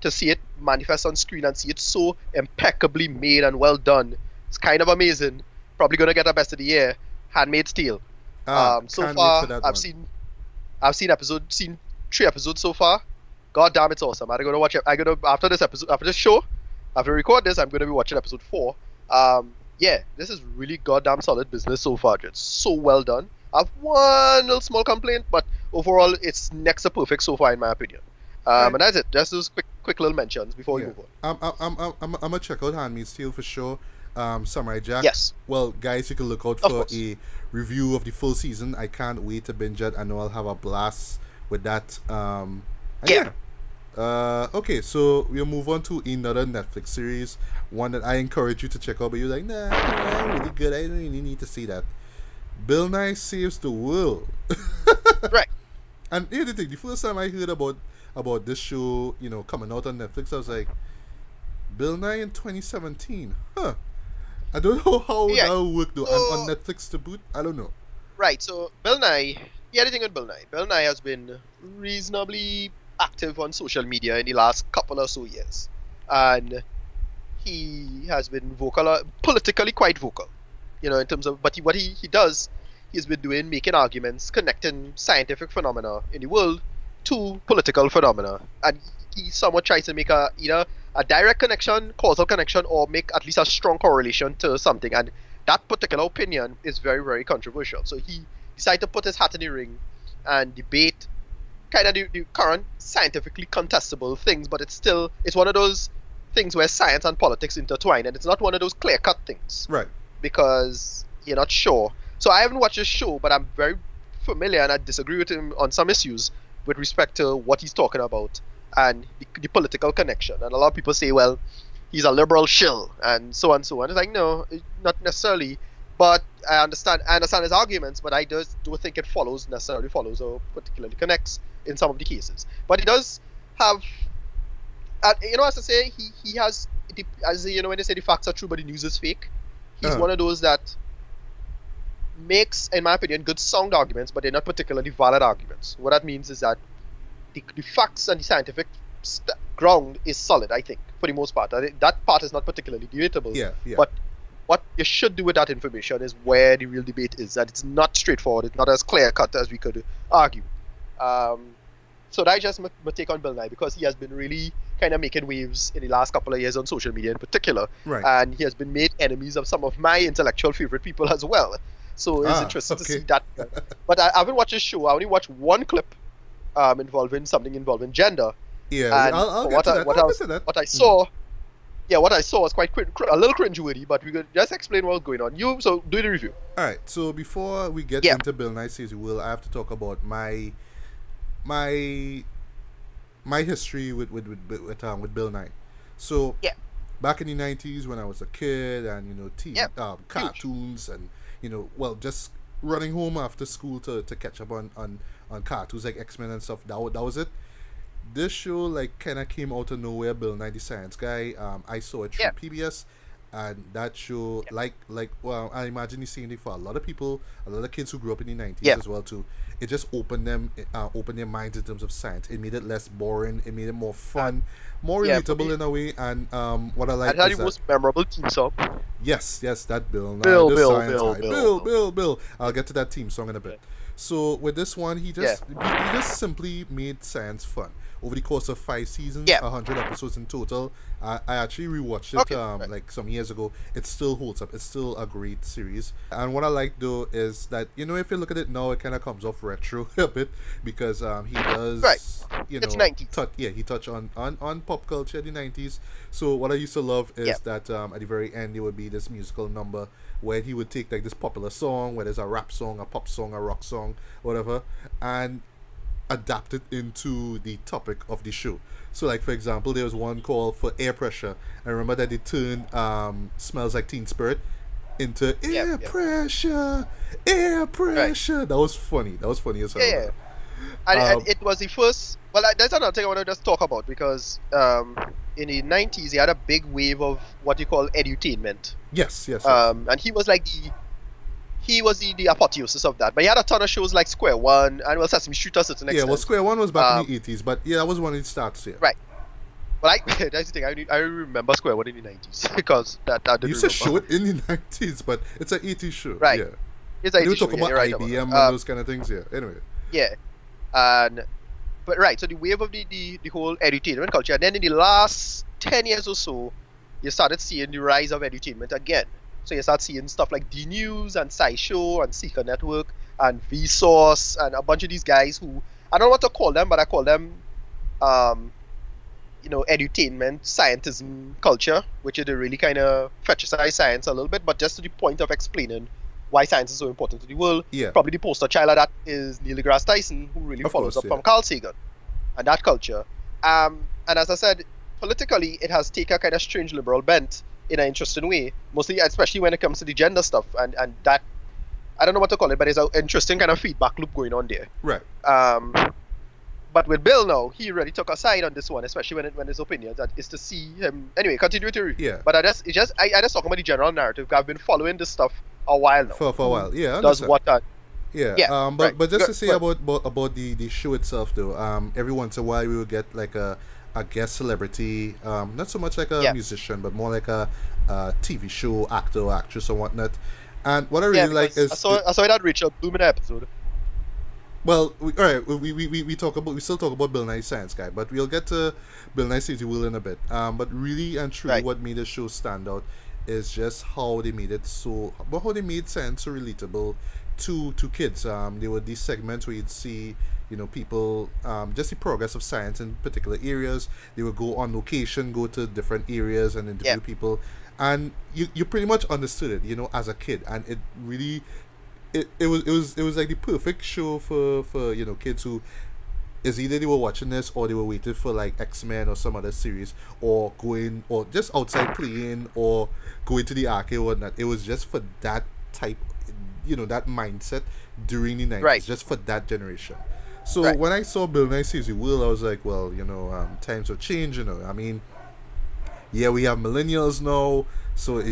to see it manifest on screen and see it so impeccably made and well done, it's kind of amazing. Probably gonna get a best of the year. Handmaid's Tale. So Can't wait far for that I've one. seen 3 episodes so far. God damn, it's awesome. I'm gonna watch it. After this show, after we record this, I'm gonna be watching episode 4. Yeah, this is really goddamn solid business so far. It's so well done. I've one little small complaint, but overall, it's next to perfect so far in my opinion. Right. And that's it. Just those quick little mentions before we Yeah. move on. I'm gonna check out Handmaid's Tale for sure. Samurai Jack. Yes, Well, guys, you can look out of for course. a review of the full season. I can't wait to binge it. I know I'll have a blast with that. And Yeah. Okay, so we'll move on to another Netflix series, one that I encourage you to check out, but you're like, nah, really good. I don't really need to see that. Bill Nye Saves the World. Right. And here's the thing: the first time I heard about this show, coming out on Netflix, I was like, Bill Nye in 2017, huh? I don't know how that worked though. On Netflix to boot, I don't know. Right. So Bill Nye, the other thing with Bill Nye, Bill Nye has been reasonably active on social media in the last couple or so years, and he has been politically quite vocal, in terms of. But what he does, he's been doing making arguments, connecting scientific phenomena in the world to political phenomena, and he somewhat tries to make either a direct connection, causal connection, or make at least a strong correlation to something. And that particular opinion is very, very controversial. So he decided to put his hat in the ring and debate kind of the current scientifically contestable things, but it's one of those things where science and politics intertwine, and it's not one of those clear-cut things. Right. Because you're not sure. So I haven't watched this show, but I'm very familiar, and I disagree with him on some issues with respect to what he's talking about and the political connection. And a lot of people say, well, he's a liberal shill and so on and so on. It's like, no, not necessarily. But I understand his arguments, but I just don't think it necessarily follows or particularly connects in some of the cases. But he does have, as I say, he has, when they say the facts are true but the news is fake, he's one of those that makes, in my opinion, good sound arguments, but they're not particularly valid arguments. What that means is that the facts and the scientific ground is solid, I think, for the most part. That part is not particularly debatable. Yeah. But what you should do with that information is where the real debate is, that it's not straightforward, it's not as clear-cut as we could argue. So that's just my take on Bill Nye, because he has been really kind of making waves in the last couple of years on social media in particular. Right. And he has been made enemies of some of my intellectual favorite people as well. So it's interesting to see that. But I haven't watched his show. I only watched one clip involving gender. Yeah, and I'll get to that. What I saw, what I saw was quite a little cringeworthy, but we could just explain what's going on. So do the review. All right. So before we get into Bill Nye Saves the World, I have to talk about my history with Bill Nye. So back in the 90s when I was a kid, and cartoons, and just running home after school to catch up on cartoons like X-Men and stuff. That was it. This show kind of came out of nowhere. Bill Nye the Science Guy. I saw it through PBS, and that show, I imagine the same thing for a lot of people, a lot of kids who grew up in the 90s as well too. It just opened their minds in terms of science. It made it less boring. It made it more fun, more relatable in a way. And what I like is the most memorable theme song. Yes, that Bill Nye, Bill. I'll get to that theme song in a bit. So with this one, he just simply made science fun. Over the course of 5 seasons, 100 episodes in total. I actually rewatched it some years ago. It still holds up. It's still a great series. And what I like though is that if you look at it now, it kind of comes off retro a bit, because he does it's 90s. He touched on pop culture in the 90s. So what I used to love is that at the very end there would be this musical number where he would take this popular song, whether it's a rap song, a pop song, a rock song, whatever, and adapt it into the topic of the show. So for example, there was one called for air pressure. I remember that they turned Smells Like Teen Spirit into air pressure. That was funny as hell. And it was the first. Well, that's another thing I want to just talk about, because in the 90s, he had a big wave of what you call edutainment. Yes. And he was the apotheosis of that. But he had a ton of shows like Square One and Sesame Street to a certain extent. Yeah, Square One was back in the 80s, but that was one of the starts here. Right. But that's the thing. I remember Square One in the 90s because that I didn't. You said show it in the 90s, but it's an 80s show. Right. Yeah. It's an 80s show. You talk about IBM and those kind of things. Yeah. Anyway. Yeah. So the wave of the whole edutainment culture, and then in the last 10 years or so, you started seeing the rise of edutainment again. So you start seeing stuff like D News and SciShow and Seeker Network and Vsauce and a bunch of these guys who, I don't know what to call them, but I call them edutainment scientism culture, which is they really kind of fetishize science a little bit, but just to the point of explaining why science is so important to the world. Yeah. Probably the poster child of that is Neil deGrasse Tyson, who really follows up from Carl Sagan and that culture. And as I said, politically, it has taken a kind of strange liberal bent in an interesting way, mostly, especially when it comes to the gender stuff, and that, I don't know what to call it, but there's an interesting kind of feedback loop going on there. Right. But with Bill now, he really took a side on this one, especially when his opinion that is to see him. Anyway, continue to review. Yeah. But I just talking about the general narrative. I've been following this stuff a while now. For a while, yeah. Does what that. Yeah. But just to say about the show itself, though, every once in a while we will get like a guest celebrity, not so much like a musician, but more like a TV show actor or actress or whatnot. And what I really like is I saw that Rachel Bloom in the episode. Well, we still talk about Bill Nye Science Guy, but we'll get to Bill Nye Saves the World in a bit. But really and truly, what made the show stand out is just how they made it how they made science so relatable to kids. There were these segments where you'd see, people, just the progress of science in particular areas. They would go on location, go to different areas and interview people, and you pretty much understood it, as a kid, and it really. It was like the perfect show for kids who is either they were watching this or they were waiting for like X-Men or some other series, or going or just outside playing or going to the arcade or whatnot. It was just for that type, that mindset during the 90s, just for that generation. So when I saw Bill Nye Saves the World, I was like, well, times have changed. I mean, yeah, we have millennials now. So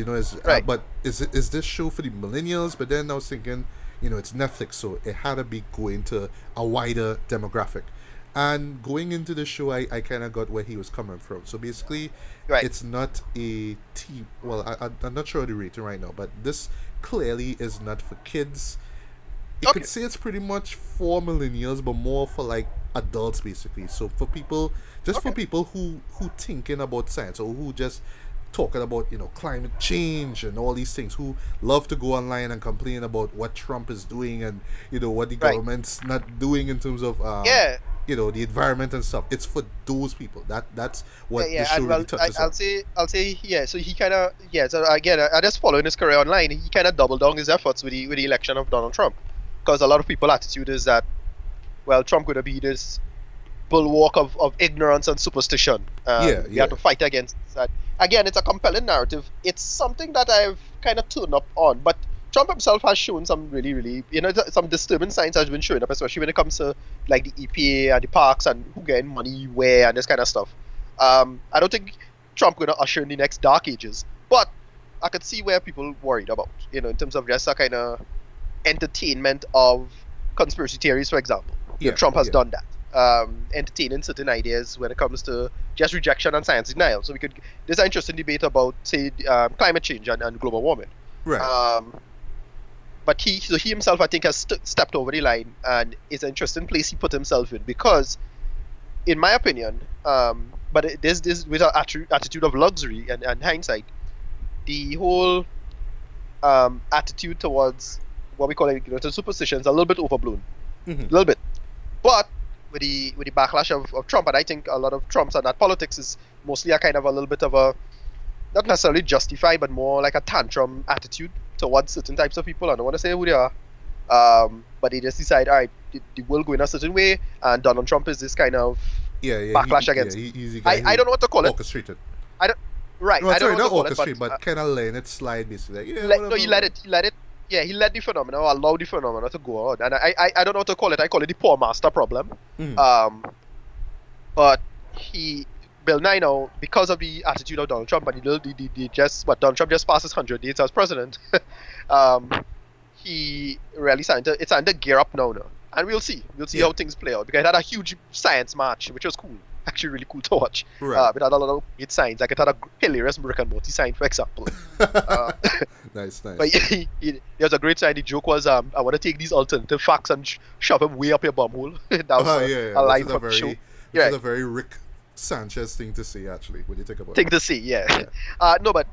but is this show for the millennials? But then I was thinking, it's Netflix, so it had to be going to a wider demographic. And going into the show, I kind of got where he was coming from. So basically, it's not a well, I'm not sure the rating right now, but this clearly is not for kids. You could say it's pretty much for millennials, but more for like adults, basically. So for people, for people who thinking about science or who just talking about climate change and all these things, who love to go online and complain about what Trump is doing and what the government's not doing in terms of the environment and stuff. It's for those people. That's what the show really touches on. I'll say so he kind of so again, I just following his career online. He kind of doubled down his efforts with the election of Donald Trump, because a lot of people's attitude is that, well, Trump going to be this bulwark of ignorance and superstition. You have to fight against that. Again, it's a compelling narrative. It's something that I've kind of turned up on, but Trump himself has shown some really, really, some disturbing signs has been showing up, especially when it comes to like the EPA and the parks and who getting money where and this kind of stuff. I don't think Trump going to usher in the next dark ages, but I could see where people worried about, in terms of just a kind of entertainment of conspiracy theories, for example. Trump has done that. Entertaining certain ideas when it comes to just rejection and science denial. So there's an interesting debate about, say, climate change and global warming. Right. But he himself, I think, has stepped over the line, and it's an interesting place he put himself in, because, in my opinion, but there's this with an attitude of luxury and hindsight, the whole attitude towards what we call to superstitions a little bit overblown, a little bit, but with the backlash of Trump, and I think a lot of Trump's and that politics is mostly a kind of a little bit of a, not necessarily justified, but more like a tantrum attitude towards certain types of people. I don't want to say who they are, but they just decide, all right, the world go in a certain way, and Donald Trump is this kind of backlash against. I don't know what to call it. Orchestrated. I don't. Right. No, I don't know what to call it, but kind of letting it slide, basically. He let it. Yeah, he let the phenomena, or allowed the phenomena to go on, and I don't know what to call it. I call it the poor master problem. But Bill Nye now, because of the attitude of Donald Trump, and Donald Trump just passed his 100 days as president, he really it's starting to gear up now, and we'll see how things play out, because it had a huge science march, which was cool. Actually really cool to watch. Right. It had a lot of great signs. Like it had a hilarious Rick and Morty sign, for example. Nice. But there was a great sign. The joke was, I want to take these alternative facts and shove them way up your bumhole. That was a line from the show. It's a very Rick Sanchez thing to see, actually, when you think about it. Thing to see, no, but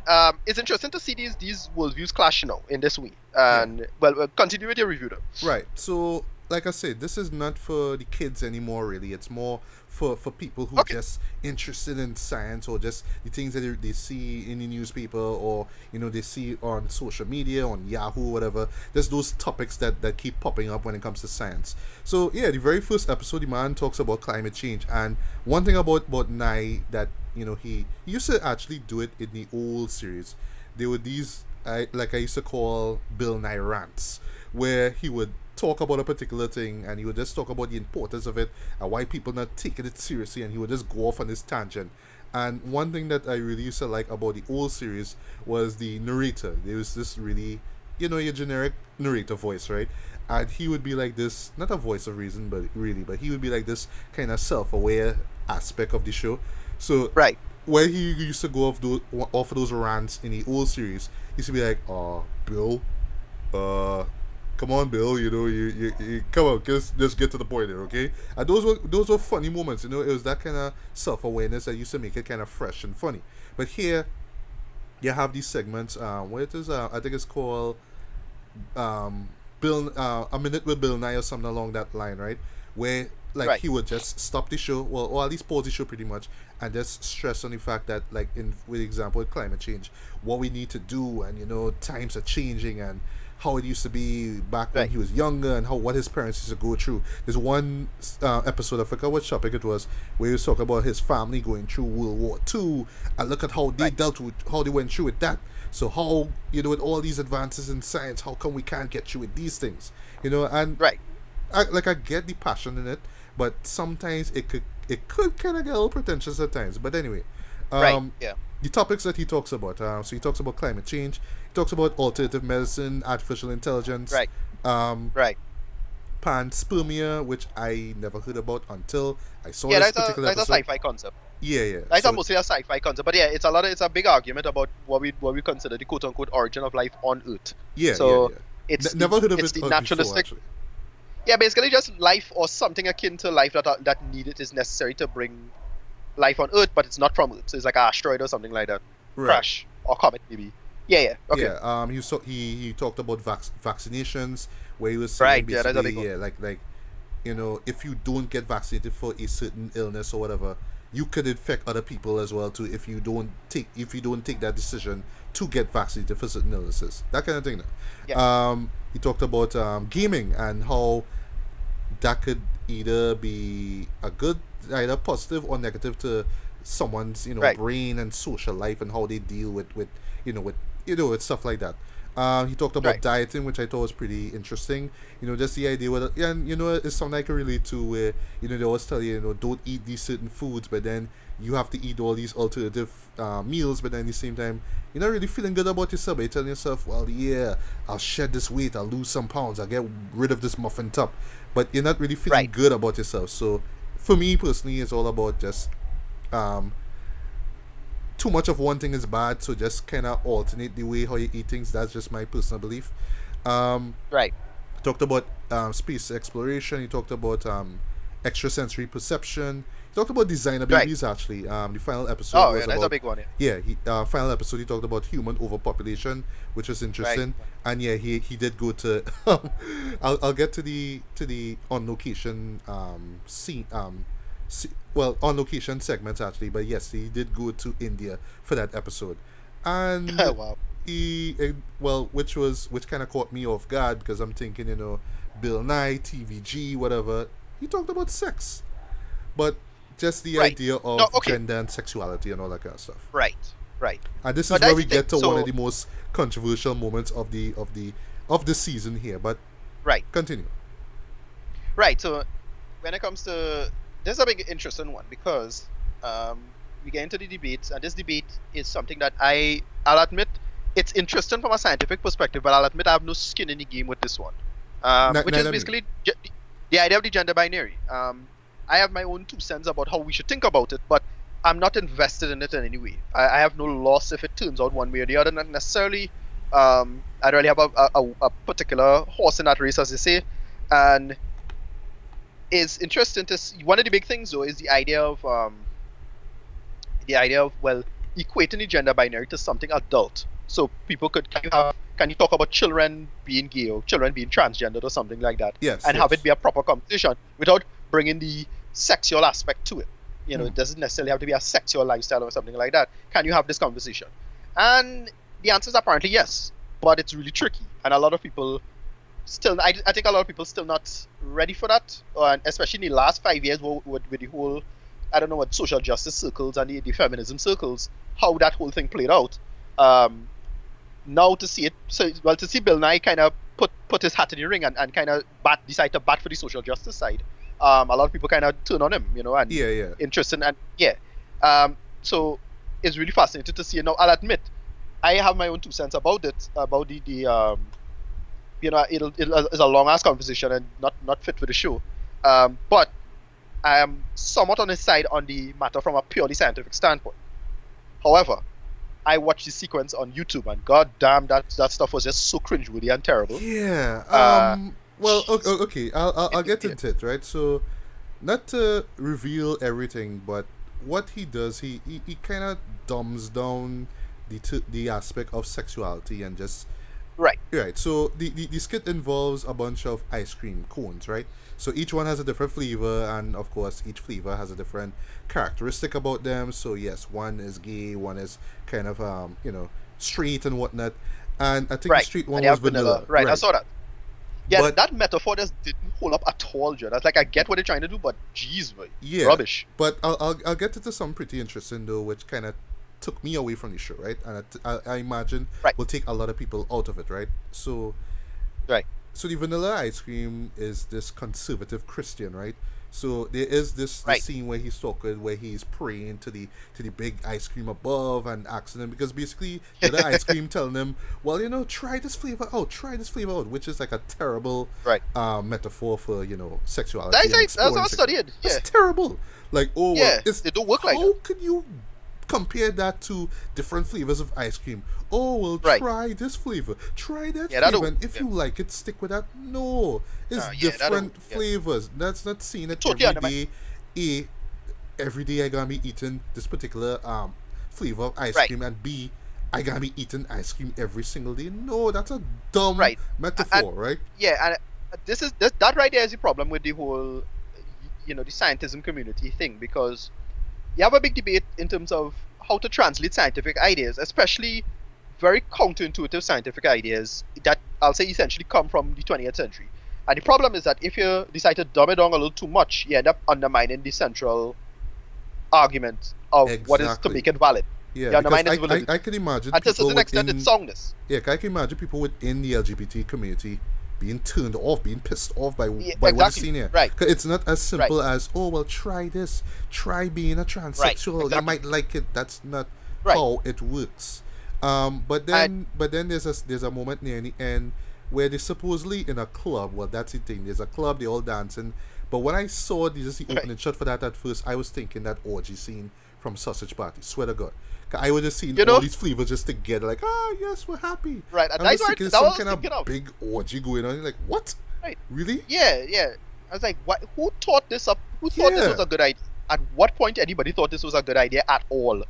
it's interesting to see these worldviews clash now in this way. And, well, continue with your review, though. Right. So, like I said, this is not for the kids anymore. Really, it's more for people who just interested in science, or just the things that they see in the newspaper, or they see on social media, on Yahoo, whatever. There's those topics that keep popping up when it comes to science. So yeah, the very first episode, the man talks about climate change, and one thing about Nye that he used to actually do it in the old series. There were these I used to call Bill Nye rants, where he would talk about a particular thing and he would just talk about the importance of it and why people not taking it seriously, and he would just go off on this tangent. And one thing that I really used to like about the old series was the narrator. There was this really, your generic narrator voice, right? And he would be like this, not a voice of reason, but he would be like this kind of self-aware aspect of the show. So right, where he used to go off those rants in the old series, he used to be like, Bill, come on, Bill, you come on, just get to the point here, okay? And those were funny moments, it was that kind of self-awareness that used to make it kind of fresh and funny. But here, you have these segments, where it is, I think it's called, A Minute with Bill Nye or something along that line, right? Where he would just stop the show, or at least pause the show pretty much, and just stress on the fact that, like, with example with climate change, what we need to do, and times are changing, and how it used to be back when he was younger, and what his parents used to go through. There's one episode, I forgot what topic it was, where he was talking about his family going through World War II, and look at how they dealt with, how they went through with that. So how, with all these advances in science, how come we can't get through with these things? And I get the passion in it, but sometimes it could kind of get a little pretentious at times. But anyway, the topics that he talks about. So he talks about climate change. He talks about alternative medicine, artificial intelligence. Panspermia, which I never heard about until I saw this particular episode. That's a sci-fi concept. Yeah. That's mostly a sci-fi concept, but yeah, it's a big argument about what we consider the quote-unquote origin of life on Earth. It's never heard of it the naturalistic. Before, yeah, basically just life or something akin to life that needed is necessary to bring life on Earth, but it's not from Earth. So it's like an asteroid or something like that, crash or comet maybe. Yeah. Okay. Yeah. He talked about vaccinations, where he was saying that's a big one. if you don't get vaccinated for a certain illness or whatever, you could infect other people as well too if you don't take that decision to get vaccinated for certain illnesses, that kind of thing. He talked about gaming and how that could either be either positive or negative to someone's brain and social life, and how they deal with stuff like that. He talked about dieting, which I thought was pretty interesting. Just the idea it's something I can relate to, where they always tell you don't eat these certain foods, but then you have to eat all these alternative meals, but then at the same time you're not really feeling good about yourself. You're telling yourself, well, yeah, I'll shed this weight, I'll lose some pounds, I'll get rid of this muffin top, but you're not really feeling good about yourself. So for me personally, it's all about just too much of one thing is bad, so just kind of alternate the way how you eat things. That's just my personal belief. Talked about space exploration. He talked about extrasensory perception. He talked about designer babies, actually. The final episode was that's about, a big one. Final episode he talked about human overpopulation, which was interesting. And he did go to I'll get to the on location scene on location segments actually, but yes, he did go to India for that episode, and which kind of caught me off guard, because I'm thinking, Bill Nye, TVG, whatever. He talked about sex, but just the idea of gender and sexuality and all that kind of stuff. Right. And this is where we get to one of the most controversial moments of the season here. But continue. Right. So when it comes to this, is a big interesting one, because we get into the debates, and this debate is something that I'll admit it's interesting from a scientific perspective, but I'll admit I have no skin in the game with this one, which is basically the idea of the gender binary. I have my own 2 cents about how we should think about it, but I'm not invested in it in any way. I have no loss if it turns out one way or the other, not necessarily. I don't really have a particular horse in that race, as they say, and is interesting to see. One of the big things though is the idea of equating the gender binary to something adult. So people can you talk about children being gay or children being transgendered or something like that? Yes. And have it be a proper conversation without bringing the sexual aspect to it. It doesn't necessarily have to be a sexual lifestyle or something like that. Can you have this conversation? And the answer is apparently yes, but it's really tricky. And a lot of people still, I think a lot of people still not ready for that, and especially in the last 5 years with the whole, I don't know what, social justice circles and the feminism circles, how that whole thing played out. Now to see to see Bill Nye kind of put his hat in the ring and kind of decide to bat for the social justice side. A lot of people kind of turn on him, and interested, and so it's really fascinating to see. Now, I'll admit, I have my own 2 cents about it, about the it's a long ass conversation and not fit for the show, but I am somewhat on his side on the matter from a purely scientific standpoint. However, I watched the sequence on YouTube, and god damn, that stuff was just so cringeworthy and terrible. Yeah. Well, okay. I'll get into it, right? So, not to reveal everything, but what he does, he kind of dumbs down the aspect of sexuality and just right. So the skit involves a bunch of ice cream cones, right? So each one has a different flavor, and of course each flavor has a different characteristic about them. So yes, one is gay, one is kind of straight and whatnot, and I think the street one was vanilla. Right, I saw that. Yeah, but that metaphor just didn't hold up at all, Joe. That's like, I get what they're trying to do, but jeez, rubbish. But I'll get into some pretty interesting though, which kind of took me away from the show, right? And I imagine will take a lot of people out of it, right? So, So the vanilla ice cream is this conservative Christian, right? So there is this scene where he's talking, where he's praying to the big ice cream above and asking him, because basically the ice cream telling him, well, try this flavor out, which is like a terrible metaphor for sexuality. That's what I studied. Yeah. It's terrible. Like, it don't work like that. How could you compare that to different flavors of ice cream? Try this flavor, try that flavor, and if you like it, stick with that. No, it's different flavors. That's not seeing it every day. Every day I gotta be eating this particular flavor of ice cream, and B, I gotta be eating ice cream every single day. No, that's a dumb metaphor, right? Yeah, and that right there is the problem with the whole the scientism community thing, because you have a big debate in terms of how to translate scientific ideas, especially very counterintuitive scientific ideas that I'll say essentially come from the 20th century. And the problem is that if you decide to dumb it down a little too much, you end up undermining the central argument of what is to make it valid. Yeah, because I can imagine and to a certain extent it's soundness. Yeah, I can imagine people within the LGBT community being turned off, being pissed off by what is seen here. Right. Because it's not as simple as, try this, try being a transsexual, you might like it. That's not how it works. But then there's a moment near the end where they're supposedly in a club. Well, that's the thing. There's a club, they're all dancing. But when I saw the opening shot for that at first, I was thinking that orgy scene from Sausage Party. Swear to God. I would have seen all these flavors just together, like, yes, we're happy. Right, and I was thinking some kind of big orgy going on. You're like, what? Right. Really? Yeah. I was like, what? Who thought this up? Who thought this was a good idea? At what point anybody thought this was a good idea at all?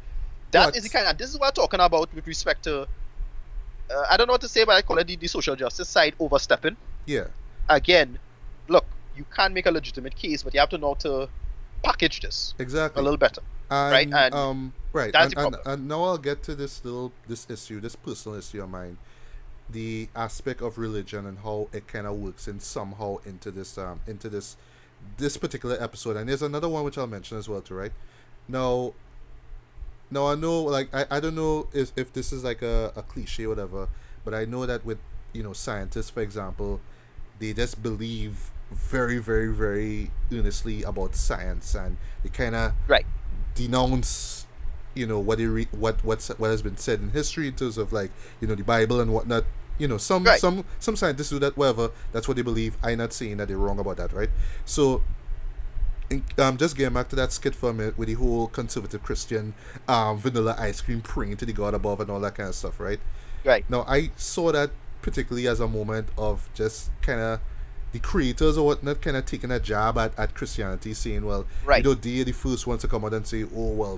That is the kind, and this is what I'm talking about with respect to, I don't know what to say, but I call it the social justice side overstepping. Yeah. Again, look, you can't make a legitimate case, but you have to know how to package this a little better. That's the problem. And now I'll get to this personal issue of mine, the aspect of religion and how it kind of works in somehow into this particular episode. And there's another one which I'll mention as well too, right? Now I know, like, I don't know if this is like a cliche or whatever, but I know that with scientists, for example, they just believe very, very, very earnestly about science, and they kind of denounce what has been said in history in terms of, like, the Bible and whatnot. Some scientists do that, whatever. That's what they believe. I'm not saying that they're wrong about that, right? So just getting back to that skit for a minute with the whole conservative Christian vanilla ice cream praying to the God above and all that kind of stuff, right? Now, I saw that particularly as a moment of just kind of the creators or whatnot kind of taking a jab at Christianity, saying, well, they're the first ones to come out and say,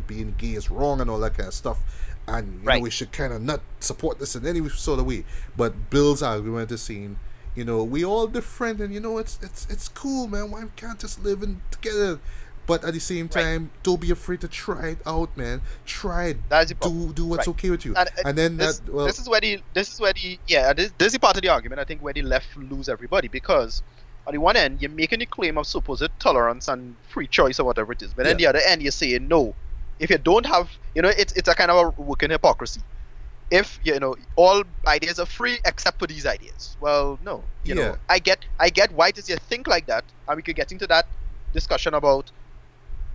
being gay is wrong and all that kind of stuff. and we should kind of not support this in any sort of way. But Bill's argument is saying, we all different, and it's cool, man. Why we can't just live in together? But at the same time, don't be afraid to try it out, man. Try it. Do what's okay with you. And then this is where the part of the argument, I think, where the left lose everybody, because on the one end you're making the claim of supposed tolerance and free choice or whatever it is, but on the other end you're saying no. If you don't have, it's a kind of a working hypocrisy. If all ideas are free except for these ideas, well, no. I get why does you think like that, and we could get into that discussion about.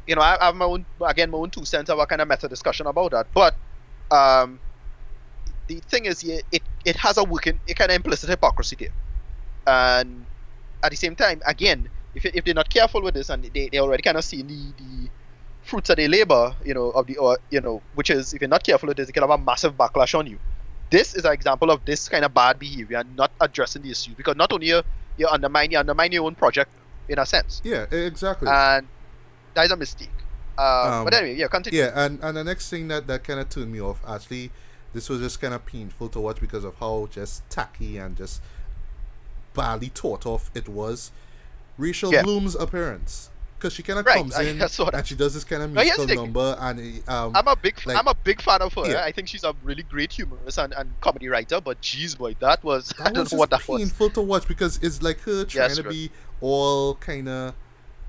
I have my own 2 cents of a kind of meta discussion about that. But the thing is, it has a working, a kind of implicit hypocrisy there. And at the same time, again, if they're not careful with this, and they already kind of see the fruits of their labor, which is, if you're not careful with this, it can have a massive backlash on you. This is an example of this kind of bad behavior and not addressing the issue, because not only you undermine your own project in a sense. Yeah, exactly. And that is a mistake. But anyway, continue. Yeah, and the next thing that kind of turned me off, actually, this was just kind of painful to watch because of how just tacky and just badly thought of it was. Rachel Bloom's appearance, because she kind of comes in and she does this kind of musical number, and I'm a big fan of her. Yeah. I think she's a really great humorist and comedy writer. But geez, boy, that was I don't know what that was. Painful to watch, because it's like her trying to be all kind of.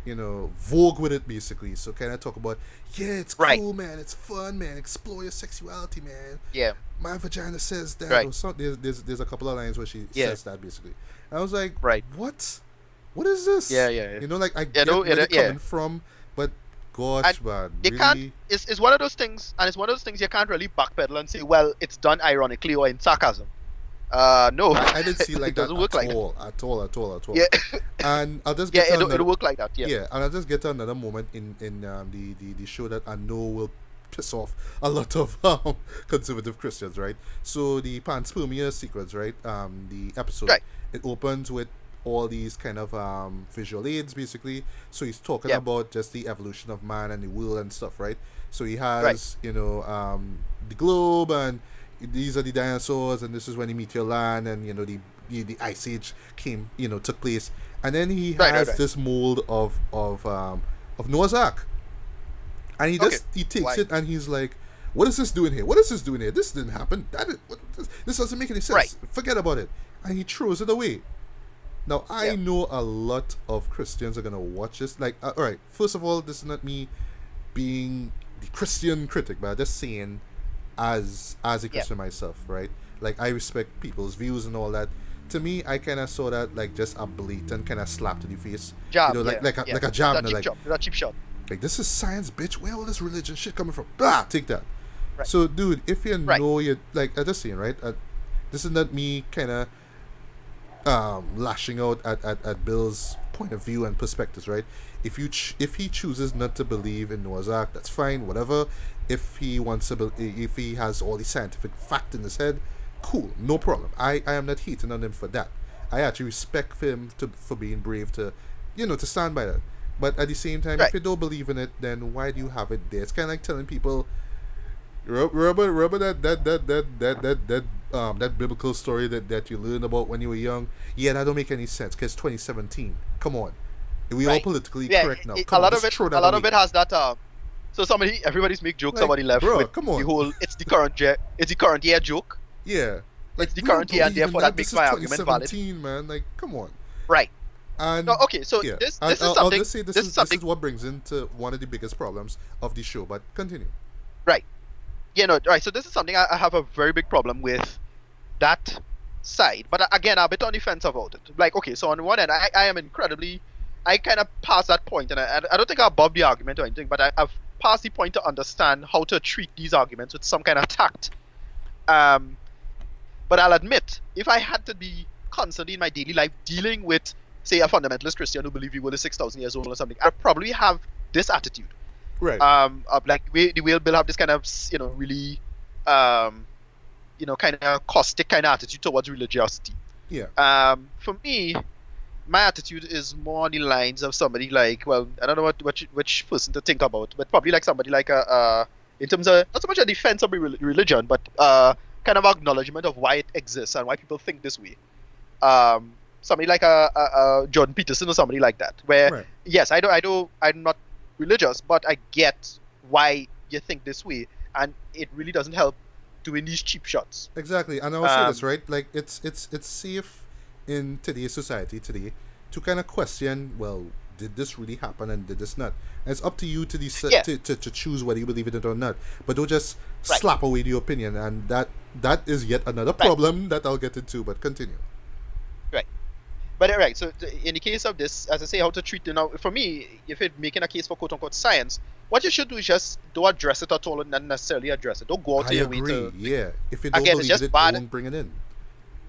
Vogue with it, basically. So kind of talk about, it's cool, man, it's fun, man, explore your sexuality, man. Yeah. My vagina says that. Or something. There's a couple of lines where she says that, basically. And I was like, what? What is this? Yeah. I get where they're coming from, but gosh, man, you can't. It's one of those things, and it's one of those things you can't really backpedal and say, well, it's done ironically or in sarcasm. No, I didn't see like that at all. Yeah, and I'll just get it'll work like that. Yeah, and I'll just get to another moment in the show that I know will piss off a lot of conservative Christians, right? So the panspermia sequence, right? The episode, it opens with all these kind of visual aids, basically. So he's talking about just the evolution of man and the world and stuff, right? So he has the globe, and these are the dinosaurs, and this is when the meteor land, and the ice age took place, and then he has this mold of Noah's Ark, and he takes it and he's like, what is this doing here? This didn't happen. This doesn't make any sense. Forget about it. And he throws it away. Now I know a lot of Christians are gonna watch this. Like, all right, first of all, this is not me being the Christian critic, but I'm just saying, as a Christian myself, right? Like, I respect people's views and all that. To me, I kind of saw that like just a blatant kind of slap to the face. Jab, like a jab. That cheap shot. Like, this is science, bitch. Where all this religion shit coming from? Blah, take that. Right. So, dude, if you know you're like, I'm just saying, right? This is not me kind of lashing out at Bill's point of view and perspectives, right? If he chooses not to believe in Noah's Ark, that's fine, whatever. If he wants to, if he has all the scientific fact in his head, cool, no problem. I am not hating on him for that. I actually respect him for being brave to stand by that. But at the same time, if you don't believe in it, then why do you have it there? It's kind of like telling people, remember that biblical story that you learned about when you were young? Yeah, that don't make any sense because 2017. Come on, we all politically correct now. A lot of it has that. So everybody's make jokes about the left. Bro, with come on. The whole it's the current year joke. Yeah, like it's the current year, and therefore that makes my argument valid. Man, like, come on. Right. And no, okay, so this is something. I'll just say this is what brings into one of the biggest problems of the show. But continue. Right. Right. So this is something I have a very big problem with, that side. But again, I'm a bit on the fence about it. Like, okay, so on one end, I kind of passed that point, and I don't think I'm above the argument or anything, but I've passed the point to understand how to treat these arguments with some kind of tact. But I'll admit, if I had to be constantly in my daily life dealing with, say, a fundamentalist Christian who believe the world is 6,000 years old or something, I'd probably have this attitude. Right. Of like the way Bill have this kind of, really, kind of caustic kind of attitude towards religiosity. Yeah. For me, my attitude is more on the lines of somebody like, well, I don't know which person to think about, but probably like somebody like in terms of not so much a defense of religion, but kind of acknowledgement of why it exists and why people think this way. Somebody like a Jordan Peterson or somebody like that, where yes, I'm not religious, but I get why you think this way, and it really doesn't help doing these cheap shots. Exactly, and I will say this, right? Like it's safe in today's society today to kind of question, well, did this really happen and did this not? And it's up to you to decide to choose whether you believe it or not. But don't just slap away your opinion, and that is yet another problem that I'll get into. But continue. Right. But so in the case of this, as I say, how to treat it now, for me, if it's making a case for quote unquote science, what you should do is just don't address it at all and not necessarily address it. Don't go out to your way to. Yeah. If you don't believe it, don't bring it in.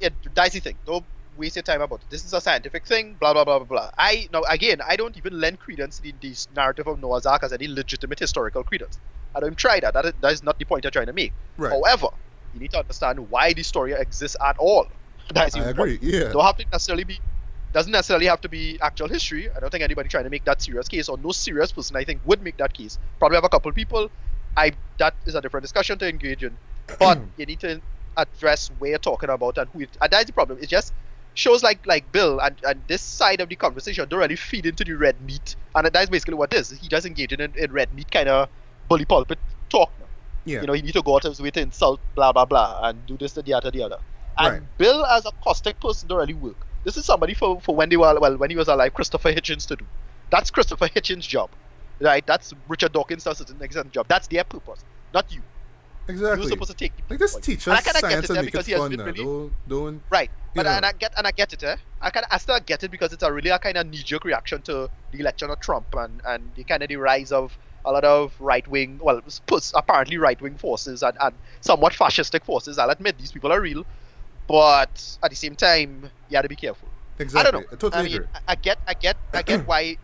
Yeah, dicey thing. Don't waste your time about it. This is a scientific thing, blah blah blah blah blah. I don't even lend credence to this narrative of Noah's Ark as any legitimate historical credence. I don't try that. That is not the point I'm trying to make. Right. However, you need to understand why the story exists at all. That's I agree. Yeah. Doesn't necessarily have to be actual history. I don't think anybody trying to make that serious case, or no serious person I think would make that case. Probably have a couple people. That is a different discussion to engage in. But you need to address where you're talking about and who. And that's the problem. It just shows like Bill and this side of the conversation don't really feed into the red meat, and that's basically what it is. He does engage in red meat kind of bully pulpit talk. Yeah. You know, he need to go out of his way to insult blah blah blah and do this to the other. And Bill as a caustic person don't really work. This is somebody for when he was alive, Christopher Hitchens to do. That's Christopher Hitchens' job, right? That's Richard Dawkins' to a certain extent job. That's their purpose, not you. Exactly. You're supposed to take like this teacher science and make it fun now. Really, don't. Right, but and I get it. I still get it because it's a really a kind of knee-jerk reaction to the election of Trump and the kind of the rise of a lot of right-wing, apparently right-wing forces and somewhat fascistic forces. I'll admit these people are real. But at the same time, you have to be careful. Exactly. I don't know. I totally agree. I get why.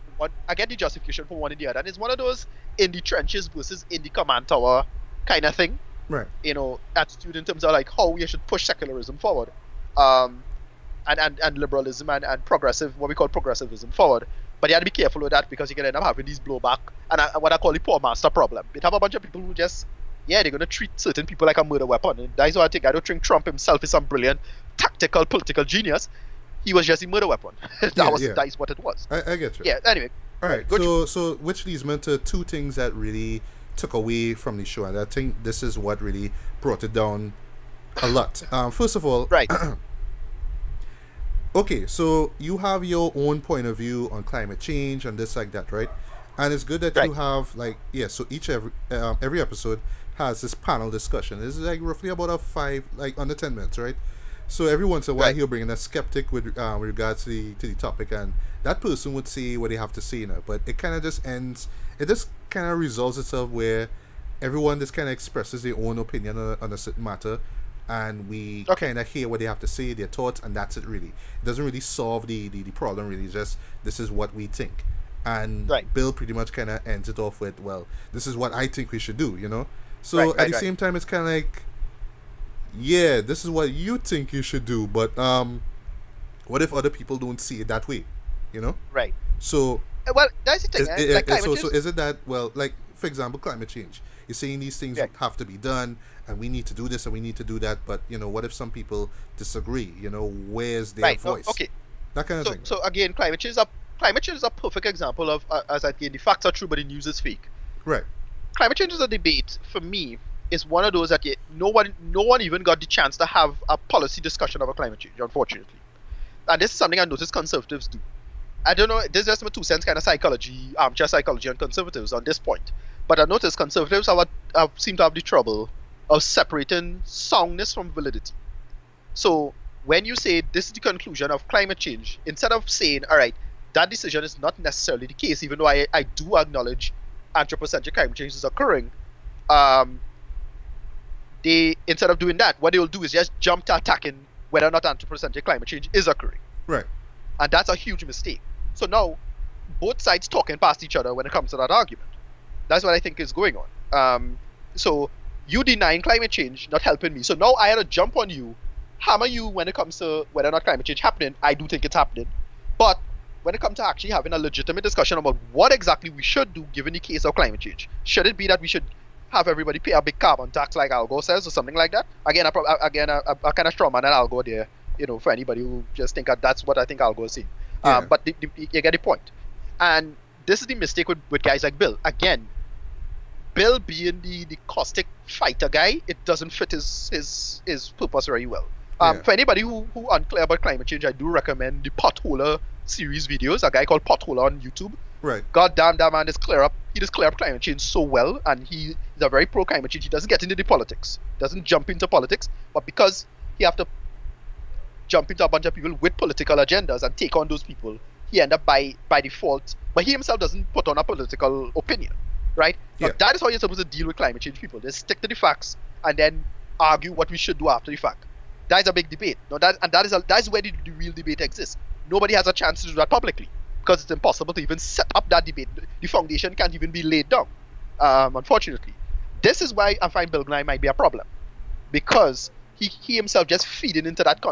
I get the justification for one and the other. And it's one of those in the trenches versus in the command tower kind of thing. Right. You know, attitude in terms of like how we should push secularism forward, and liberalism and progressive, what we call progressivism forward. But you have to be careful with that because you can end up having these blowback and what I call the poor master problem. You have a bunch of people who just. Yeah, they're going to treat certain people like a murder weapon. And that's what I think. I don't think Trump himself is some brilliant tactical political genius. He was just a murder weapon. That is what it was. I get you. Yeah, anyway. All right, so which leads me to two things that really took away from the show. And I think this is what really brought it down a lot. First of all, right. Okay, so you have your own point of view on climate change and this like that, right? And it's good that you have so every episode has this panel discussion. This is like roughly about under 10 minutes, right? So every once in a while he'll bring in a skeptic with regards to the topic, and that person would say what they have to say now. But it kind of just ends. It just kind of resolves itself where everyone just kind of expresses their own opinion on a certain matter, and we kind of hear what they have to say, their thoughts, and that's it. Really, it doesn't really solve the problem. Really, just this is what we think. And Bill pretty much kind of ends it off with, well, this is what I think we should do, you know? So at the same time, it's kind of like, yeah, this is what you think you should do, but what if other people don't see it that way, you know? Right. So... Well, that's the thing. So is it that, well, like, for example, climate change. You're saying these things have to be done, and we need to do this, and we need to do that, but, you know, what if some people disagree? You know, where's their voice? That kind of thing. So again, climate change is a perfect example of, as again, the facts are true, but the news is fake. Right. Climate change is a debate, for me, is one of those that no one even got the chance to have a policy discussion about climate change, unfortunately. And this is something I noticed conservatives do. I don't know, this is just my 2 cents kind of psychology, armchair psychology on conservatives on this point. But I noticed conservatives seem to have the trouble of separating soundness from validity. So when you say this is the conclusion of climate change, instead of saying, all right, that decision is not necessarily the case, even though I do acknowledge anthropocentric climate change is occurring, they, instead of doing that, what they will do is just jump to attacking whether or not anthropocentric climate change is occurring. Right. And that's a huge mistake. So now, both sides talking past each other when it comes to that argument. That's what I think is going on. So you denying climate change, not helping me. So now I had to jump on you, hammer you when it comes to whether or not climate change happening. I do think it's happening. But when it comes to actually having a legitimate discussion about what exactly we should do given the case of climate change, should it be that we should have everybody pay a big carbon tax like Al Gore says or something like that. Again, I kind of strong man that Al Gore there, for anybody who just think that's what I think Al Gore is saying. Yeah. But you get the point. And this is the mistake with guys like Bill. Again, Bill being the caustic fighter guy, it doesn't fit his purpose very well. For anybody who unclear about climate change, I do recommend the Potholer series videos. A guy called Potholer on YouTube. Right. God damn, that man just clear up climate change so well, and he's a very pro climate change. He doesn't get into the politics, doesn't jump into politics, but because he have to jump into a bunch of people with political agendas and take on those people, he end up by default. But he himself doesn't put on a political opinion, right? Yeah. But that is how you're supposed to deal with climate change people. Just stick to the facts and then argue what we should do after the fact. That is a big debate. No, that's where the real debate exists. Nobody has a chance to do that publicly, because it's impossible to even set up that debate. The foundation can't even be laid down, unfortunately. This is why I find Bill Nye might be a problem, because he himself just feeding into that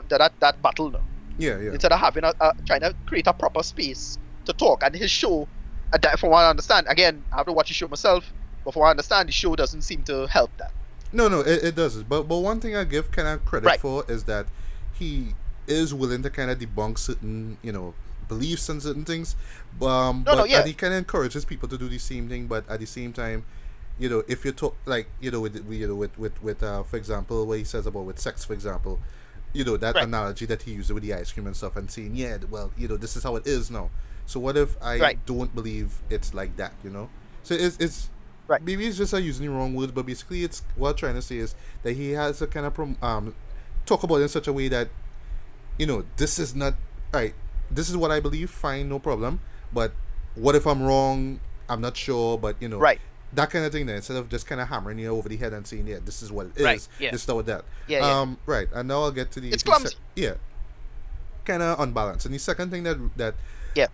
battle now. Yeah. Instead of having trying to create a proper space to talk. And his show, from what I understand, again, I have to watch the show myself, but from what I understand, the show doesn't seem to help that. No, it doesn't. But one thing I give kind of credit for is that he is willing to kind of debunk certain, beliefs and certain things. And he kind of encourages people to do the same thing. But at the same time, if you talk like with for example, what he says about with sex, for example, that analogy that he used with the ice cream and stuff, and saying, this is how it is now. So what if I don't believe it's like that? So it's right. Maybe it's just using the wrong words, but basically it's what I'm trying to say is that he has a kind of talk about it in such a way that this is not right. This is what I believe. Fine, no problem. But what if I'm wrong? I'm not sure. But right. That kind of thing. Then instead of just kind of hammering you over the head and saying, this is what it is. Right. Yeah. This is what that. Yeah. Right. And now I'll get to the. It's clumsy. Kind of unbalanced. And the second thing that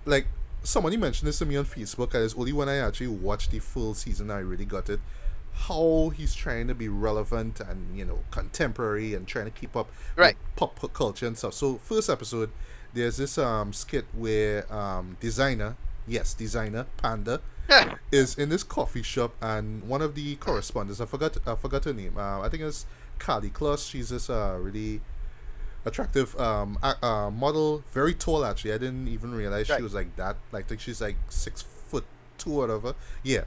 like somebody mentioned this to me on Facebook, and it's only when I actually watched the full season I really got it. How he's trying to be relevant and contemporary and trying to keep up with pop culture and stuff. So first episode, there's this skit where designer Panda is in this coffee shop, and one of the correspondents, I forgot her name. I think it's Carly Kloss. She's this really attractive model, very tall actually. I didn't even realize she was like that. Like I think she's like 6'2" or whatever. Yeah.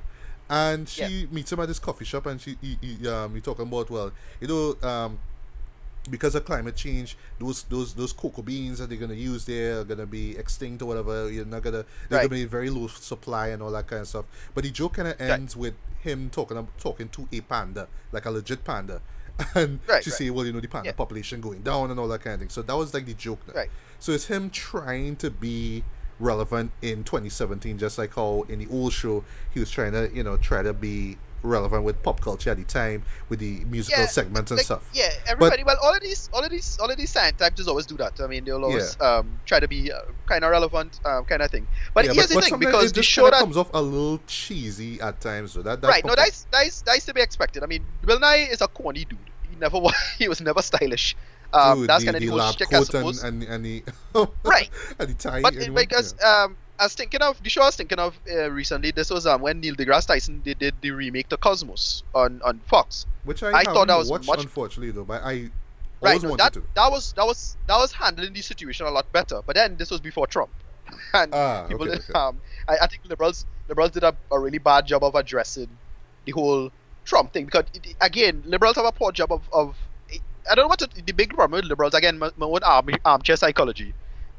And she meets him at this coffee shop, and we talking about because of climate change, those cocoa beans that they're gonna use there are gonna be extinct or whatever. They're gonna be very low supply and all that kind of stuff. But the joke kind of ends with him talking to a panda, like a legit panda, and she say, well, the panda population going down and all that kind of thing. So that was like the joke now. So it's him trying to be relevant in 2017, just like how in the old show he was trying to be relevant with pop culture at the time with the musical segments and stuff. Yeah, everybody. Well, all of these science types always do that. I mean, they'll always try to be kind of relevant, kind of thing. But here's the thing, because the show that comes off a little cheesy at times. So that's right. No, that's to be expected. I mean, Bill Nye is a corny dude. He was never stylish. That's kind of the whole shtick, I suppose. And the right. And the tie. But because I was thinking of the show I was thinking of recently. This was when Neil deGrasse Tyson did the remake to Cosmos on Fox, which I thought that was watched, unfortunately though. But I wanted to. That was handling the situation a lot better. But then this was before Trump, and people did. I think liberals did a really bad job of addressing the whole Trump thing, because again, liberals have a poor job of I don't know what the big problem with liberals, again, my own armchair psychology.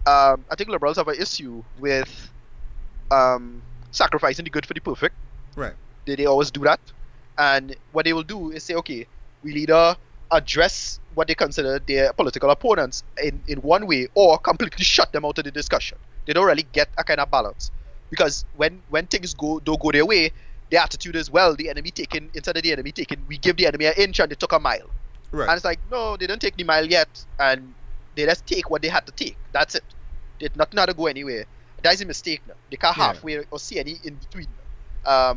I think liberals have an issue with sacrificing the good for the perfect. Right. They always do that. And what they will do is say, okay, we'll either address what they consider their political opponents in one way, or completely shut them out of the discussion. They don't really get a kind of balance. Because when things don't go their way, the attitude is, well, the enemy taken, instead of the enemy taken, we give the enemy an inch and they took a mile. Right. And it's like, no, they didn't take the mile yet, and they just take what they had to take. That's it. Nothing had to go anywhere. That's a mistake now. They can't halfway or see any in between. A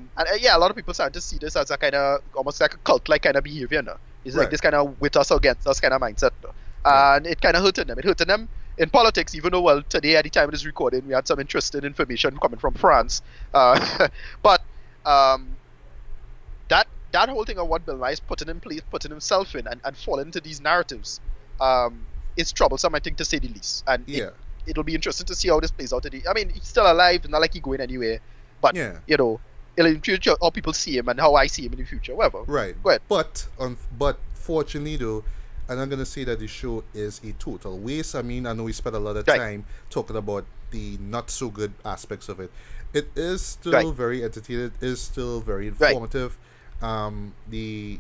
lot of people starting to see this as a kind of almost like a cult-like kind of behavior now. It's like this kind of with us or against us kind of mindset now. And it kind of hurting them. It hurting them in politics, even though, well, today at the time of this recording, we had some interesting information coming from France. But that that whole thing of what Bill Nye is putting in place, putting himself in, and falling into these narratives, is troublesome, I think, to say the least. And it'll be interesting to see how this plays out today. I mean, he's still alive, not like he's going anywhere. But you know, in the future, how people see him and how I see him in the future, whatever. Right. But fortunately, though, and I'm gonna say that the show is a total waste. I mean, I know we spent a lot of time talking about the not so good aspects of it. It is still very entertaining. It is still very informative. The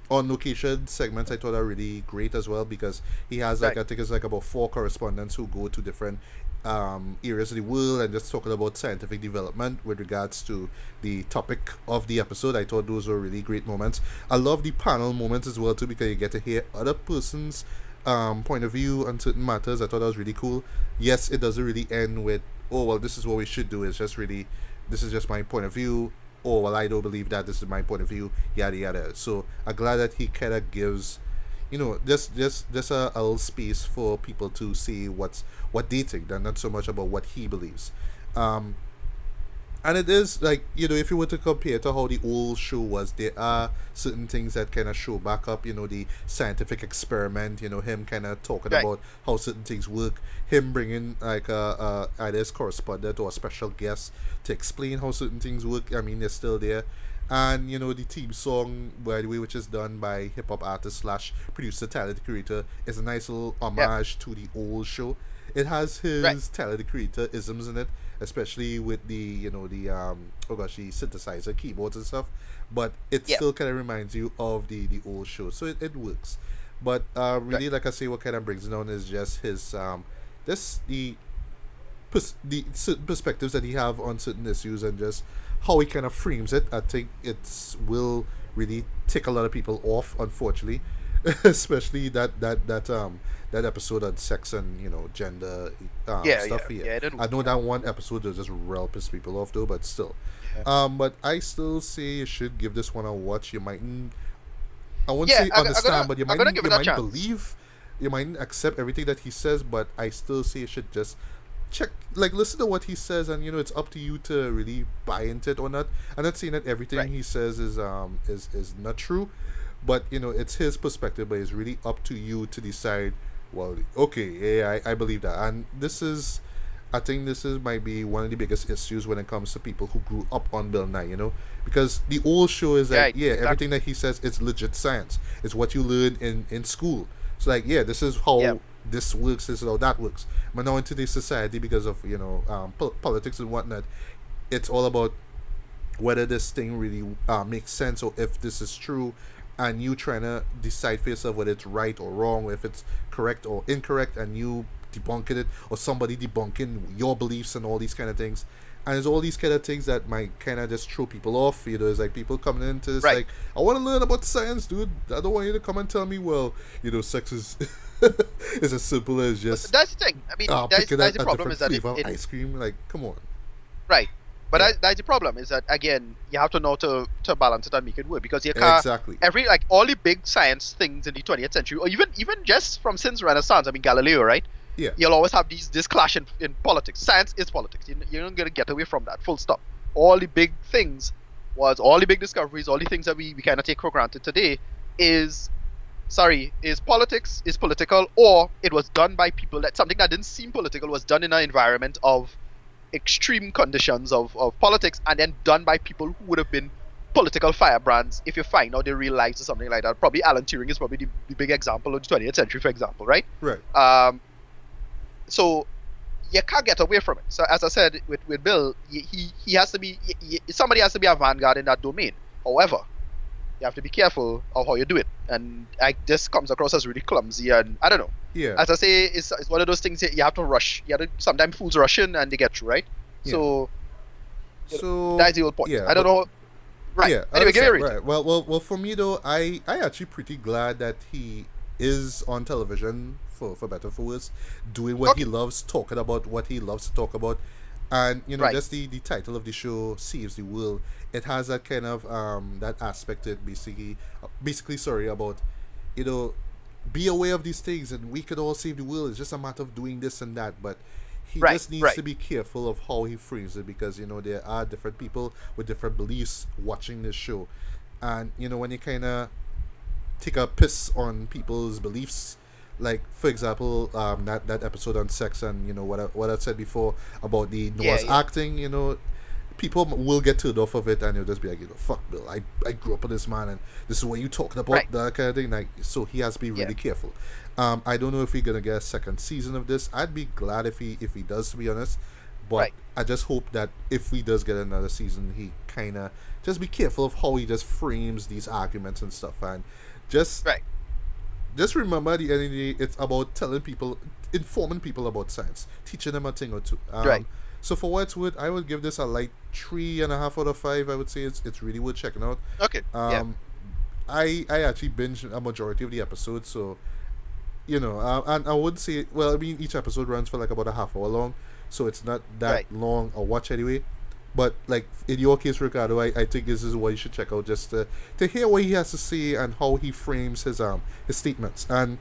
on location segments I thought are really great as well, because he has like I think it's like about 4 correspondents who go to different areas of the world and just talking about scientific development with regards to the topic of the episode. I thought those were really great moments. I love the panel moments as well too, because you get to hear other person's point of view on certain matters. I thought that was really cool. Yes, it doesn't really end with, oh well, this is what we should do. It's just really, this is just my point of view. Oh well, I don't believe that, this is my point of view, yada yada. So I'm glad that he kind of gives, you know, just a little space for people to see what they think, and not so much about what he believes. And it is like, you know, if you were to compare to how the old show was, there are certain things that kind of show back up. You know, the scientific experiment. You know, him kind of talking about how certain things work. Him bringing like either his correspondent or a special guest to explain how certain things work. I mean, they're still there. And you know, the theme song, by the way, which is done by hip hop artist / producer Tyler the Creator, is a nice little homage to the old show. It has his Tyler the Creator isms in it, especially with the, you know, the the synthesizer keyboards and stuff. But it still kind of reminds you of the old show, so it works. But really, like I say, what kind of brings it on is just his the certain perspectives that he have on certain issues, and just how he kind of frames it. I think it will really tick a lot of people off, unfortunately. Especially that episode on sex and, you know, gender stuff. I know that one episode that just real piss people off though, but still. But I still say you should give this one a watch. You mightn't, I won't say understand, but you might believe, you might accept everything that he says, but I still say you should just check, like, listen to what he says, and you know, it's up to you to really buy into it or not. I'm not saying that everything he says is not true, but you know, it's his perspective, but it's really up to you to decide, well, okay, yeah, I believe that. And I think this might be one of the biggest issues when it comes to people who grew up on Bill Nye, you know, because the old show is like, everything that he says is legit science. It's what you learn in school. It's like, this is how this works, this is how that works. But now in today's society, because of, you know, politics and whatnot, it's all about whether this thing really makes sense, or if this is true, and you trying to decide for yourself whether it's right or wrong, or if it's correct or incorrect, and you debunking it, or somebody debunking your beliefs and all these kind of things. And there's all these kind of things that might kind of just throw people off. You know, it's like people coming into this like, I want to learn about science, dude. I don't want you to come and tell me, well, you know, sex is is as simple as just, but that's the thing. I mean, that's the problem, is that ice cream. Like, come on. Right. But that's the problem, is that, again, you have to know to balance it and make it work, because you can't, all the big science things in the 20th century, or even just from since Renaissance, I mean, Galileo, right? Yeah. You'll always have this clash in politics. Science is politics. You're not going to get away from that, full stop. All the big things all the big discoveries, all the things that we kind of take for granted today is politics, is political, or it was done by people that something that didn't seem political was done in an environment of extreme conditions of politics, and then done by people who would have been political firebrands if you find out their real lives or something like that. Probably Alan Turing is probably the big example of the 20th century, for example, right? Right. So you can't get away from it. So as I said with Bill, he has to be, somebody has to be a vanguard in that domain. However, you have to be careful of how you do it, and this comes across as really clumsy, and I don't know. Yeah. As I say, it's one of those things that you have to rush. Sometimes fools rush in and they get through, right? Yeah. So that's the whole point. Yeah, I don't know. Right. Yeah. Anyway, give it. Right. Well, for me though, I actually pretty glad that he is on television, for better for worse, doing what he loves, talking about what he loves to talk about. And you know, just the title of the show, Saves the World, it has that kind of that aspect to it, basically about, you know, be aware of these things and we could all save the world. It's just a matter of doing this and that. But he just needs to be careful of how he frames it, because you know, there are different people with different beliefs watching this show. and when you kind of take a piss on people's beliefs, like for example, that episode on sex, and what I said before about the Noah's acting, people will get turned off of it, and they'll just be like, fuck Bill, I grew up with this man, and this is what you talking about, that kind of thing. Like, so he has to be really careful. I don't know if we're gonna get a second season of this. I'd be glad if he does, to be honest. But I just hope that if he does get another season, he kind of just be careful of how he just frames these arguments and stuff, and just remember at the end of the day, it's about telling people, informing people about science, teaching them a thing or two. So for what it's worth, I would give this a light 3.5 out of 5. I would say it's really worth checking out. Okay. I actually binged a majority of the episodes, so and I would say, well, I mean, each episode runs for like about a half hour long, so it's not that long a watch anyway. But like in your case, Ricardo, I think this is what you should check out, just to hear what he has to say and how he frames his statements. And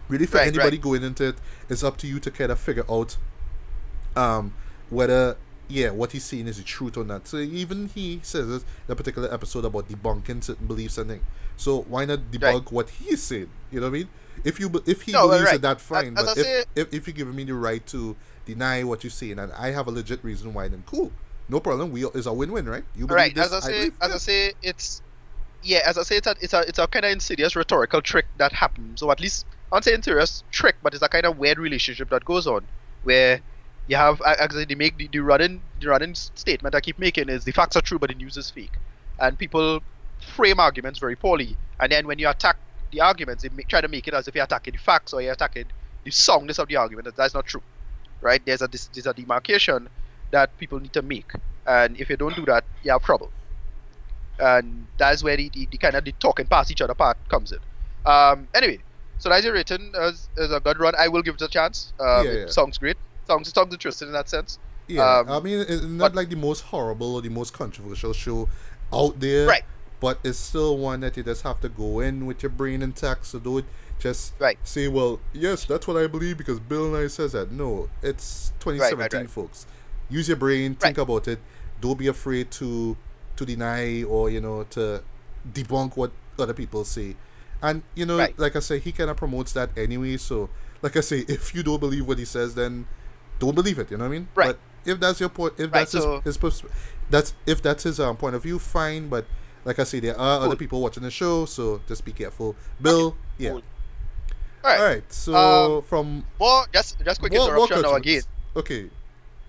really, for anybody going into it, it's up to you to kind of figure out whether what he's saying is the truth or not. So even he says this in a particular episode about debunking certain beliefs and things. So why not debunk what he's saying? You know what I mean? If he believes it, that's fine. But if you're giving me the right to deny what you're saying, and I have a legit reason why, then cool. No problem. It's a win-win, right? You believe this, as I say, it's a kind of insidious rhetorical trick that happens. So at least I won't say insidious trick, but it's a kind of weird relationship that goes on where you have actually they make the running statement I keep making is the facts are true, but the news is fake, and people frame arguments very poorly, and then when you attack the arguments, they try to make it as if you're attacking the facts or you're attacking the soundness of the argument. That's not true, right? There's a demarcation that people need to make, and if you don't do that, you have trouble, and that's where the kind of the talking past each other part comes in. Anyway, so that's your rating as a good run. I will give it a chance. It sounds great. Sounds interesting in that sense. I mean, it's not like the most horrible or the most controversial show out there, but it's still one that you just have to go in with your brain intact. So don't just say, well, yes, that's what I believe because Bill Nye says that. No, it's 2017, folks. Use your brain, think about it. Don't be afraid to deny or to debunk what other people say. And like I say, he kind of promotes that anyway. So like I say, if you don't believe what he says, then don't believe it. You know what I mean? But if that's your point, if that's if that's his point of view, fine. but like I say, there are other people watching the show, so just be careful. Bill, Cool. All right. So from just quick interruption now again. Okay.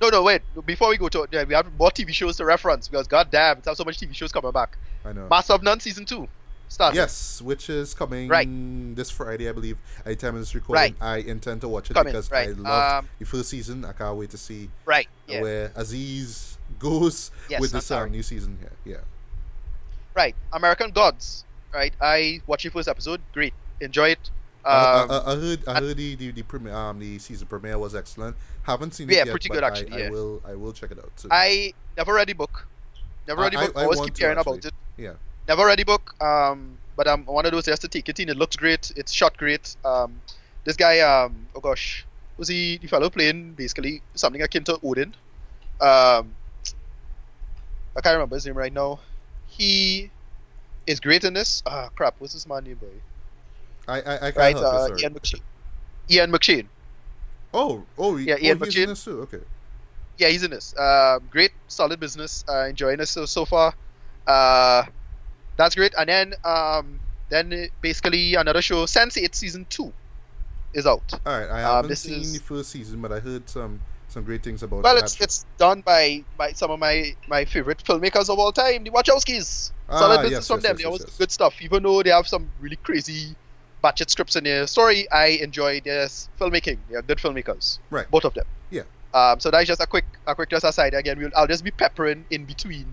No, wait. Before we go to we have more TV shows to reference because goddamn, it's have so much TV shows coming back. I know. Master of None season 2 started. Yes, which is coming this Friday, I believe. At the time of this recording, I intend to watch it because I loved the first season. I can't wait to see where Aziz goes with this new season here. Yeah. Right, American Gods. Right, I watched the first episode. Great, enjoy it. I heard the premiere, the season premiere was excellent. Haven't seen it yet, pretty but good actually. I will check it out soon. I never read the book. I always keep hearing about it. Yeah. Never read the book. But I'm one of those just to take it in. It looks great. It's shot great. This guy, was he the fellow playing basically something akin to Odin? I can't remember his name right now. He is great in this. Crap, what's this man's name, boy? I can't help it, Ian McShane. Ian McShane. He's in this too. Okay. Yeah, he's in this. Great, solid business. Enjoying this so far. That's great. And then basically another show, Sense8 season 2 is out. All right, I haven't seen the first season, but I heard some great things about. Well, it's done by some of my favorite filmmakers of all time, the Wachowskis. Solid business from them. They always do good stuff, even though they have some really crazy batshit scripts in their story. I enjoy their filmmaking. They are good filmmakers, right? Both of them. Yeah. So that's just a quick just aside. Again, I'll just be peppering in between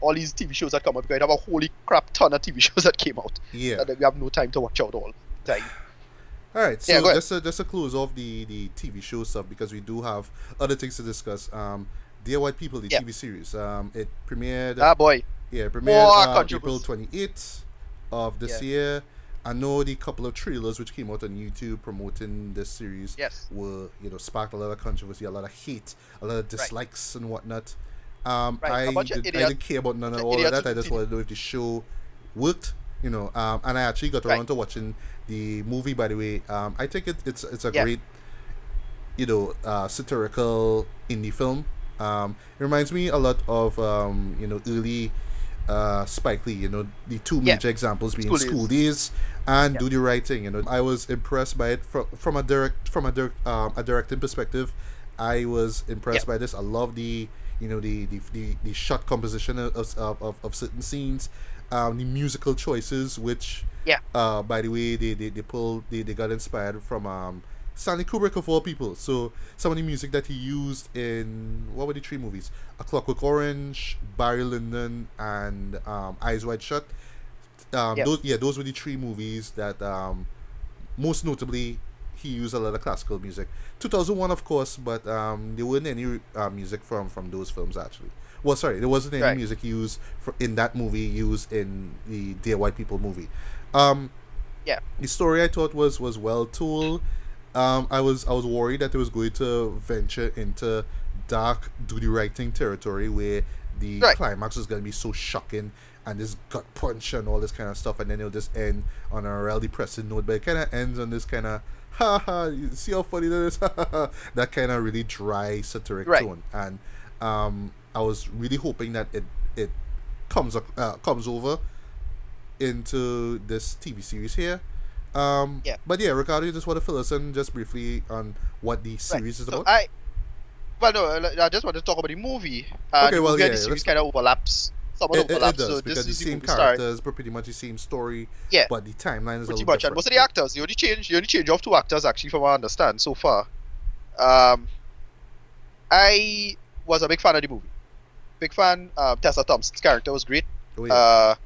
all these TV shows that come out. Because I have a holy crap ton of TV shows that came out. Yeah. That we have no time to watch out all the time. All right, so just to close off the TV show stuff, because we do have other things to discuss. Dear White People, the TV series. It premiered. It premiered April 28th of this year. I know the couple of trailers which came out on YouTube promoting this series were, sparked a lot of controversy, a lot of hate, a lot of dislikes and whatnot. I didn't care about none of all of that. I just wanted to know if the show worked, you know. And I actually got around to watching the movie. By the way, I think it's a great, you know, satirical indie film. It reminds me a lot of you know, early Spike Lee. You know, the two major examples being School Days and Do the Right Thing. You know, I was impressed by it from a directing perspective. I was impressed by this. I love the, you know, the shot composition of certain scenes, the musical choices, which by the way they got inspired from Stanley Kubrick of all people. So some of the music that he used in, what were the three movies? A Clockwork Orange, Barry Lyndon, and Eyes Wide Shut. Those were the three movies that most notably he used a lot of classical music. 2001, of course, but there weren't any music from those films actually. Well, sorry, there wasn't any music used in that movie used in the Dear White People movie. The story I thought was well told. I was worried that it was going to venture into dark Do the Right Thing territory where the climax was going to be so shocking and this gut punch and all this kind of stuff, and then it'll just end on a real depressing note. But it kind of ends on this kind of you see how funny that is, that kind of really dry satiric tone. And I was really hoping that it comes over into this TV series here. But yeah, Ricardo, you just want to fill us in just briefly on what the series is about? I just want to talk about the movie. The series kind of overlaps. It does, because the same characters, but pretty much the same story. Yeah, but the timeline is pretty a little much. different. And most of the actors, you only change off two actors actually, from what I understand so far. I was a big fan of the movie. Big fan. Tessa Thompson's character was great. Oh, yeah.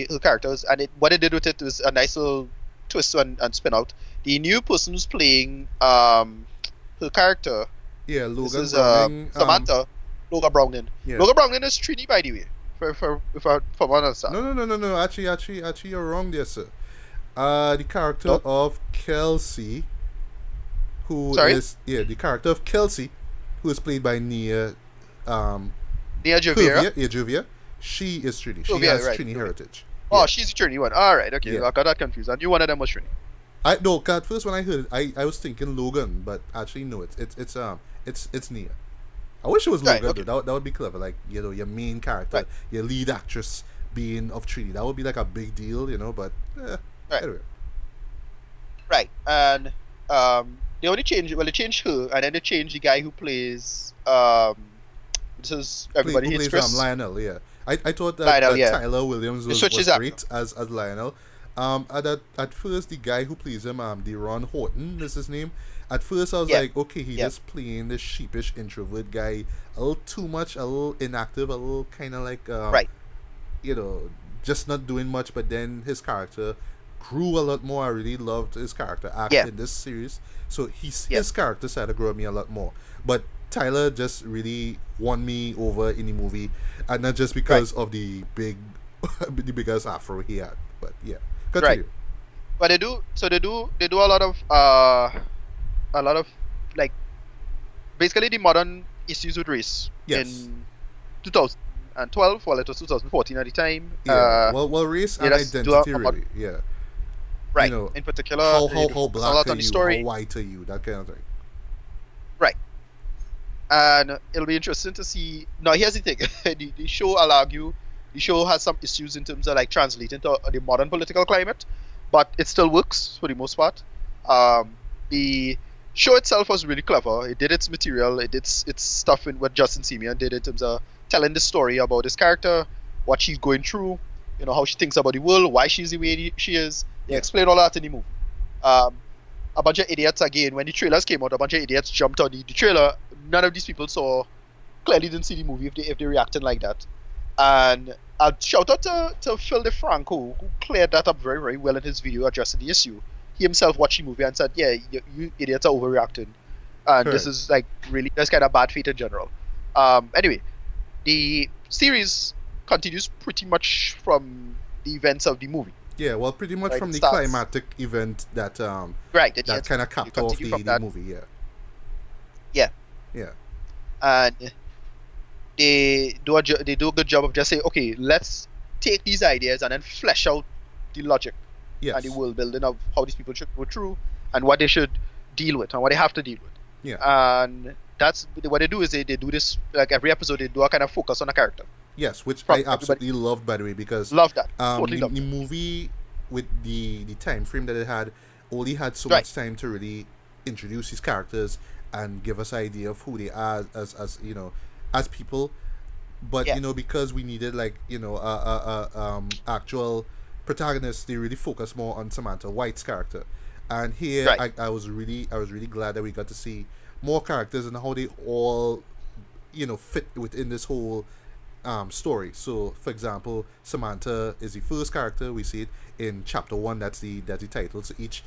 Her characters, and what they did with it was a nice little twist and spin out. The new person who's playing her character, Logan Browning, Samantha, Logan Browning. Logan Browning is Trini, by the way. From what I understand. No. Actually, you're wrong there, sir. The character of Kelsey, the character of Kelsey, who is played by Nia Juvia. She is Trini. She has Trini heritage. Oh, she's the Trini one. All right, okay. I got that confused. I knew one of them was Trini. At first when I heard it, I was thinking Logan, but actually no, it's Nia. I wish it was Logan. Okay. That would be clever. Like, you know, your main character, your lead actress being of Trini. That would be like a big deal, you know. But anyway. Right, and they only changed. Well, they changed her, and then they changed the guy who plays. This is everybody hates Chris. Lionel. Yeah. I thought that Tyler Williams was great as Lionel. At first, the guy who plays him, Deron Horton is his name. At first, I was like, okay, he's just playing this sheepish introvert guy, a little too much, a little inactive, a little kind of like, you know, just not doing much. But then his character grew a lot more. I really loved his character act in this series. So his character started to grow me a lot more. But Tyler just really won me over in the movie, and not just because of the the biggest afro he had, but continue. But they do a lot of like basically the modern issues with race in 2012. Well, it was 2014 at the time. Race and identity, really. Right. You know, in particular, how black are you? How white are you? That kind of thing. Right. And it'll be interesting to see. Now, here's the thing: the show, I'll argue, the show has some issues in terms of like translating to the modern political climate, but it still works for the most part. The show itself was really clever. It did its material. It did its stuff in what Justin Simeon did in terms of telling the story about this character, what she's going through, you know, how she thinks about the world, why she's the way she is. They explain all that in the movie. A bunch of idiots, again, when the trailers came out, a bunch of idiots jumped on the trailer. None of these people clearly didn't see the movie if they reacted like that. And I'll shout out to Phil DeFranco, who cleared that up very, very well in his video addressing the issue. He himself watched the movie and said, yeah, you idiots are overreacting. And this is like really, that's kind of bad faith in general. Anyway, the series continues pretty much from the events of the movie. Yeah, well, pretty much from the climactic event that that kind of capped off the movie. Yeah. And they do a good job of just saying, okay, let's take these ideas and then flesh out the logic and the Yes. world building of how these people should go through and what they should deal with and what they have to deal with. Yeah. And that's what they do is they do this, like every episode they do a kind of focus on a character. Yes, which From I everybody. absolutely loved, by the way, because Love that. Totally love the that. movie with the time frame that it had only had so Right. much time to really introduce these characters and give us an idea of who they are as you know, as people. But Yeah. you know, because we needed like, you know, actual protagonists, they really focused more on Samantha White's character. And here Right. I was really glad that we got to see more characters and how they all, you know, fit within this whole story. So, for example, Samantha is the first character we see it in chapter 1. That's the title. So each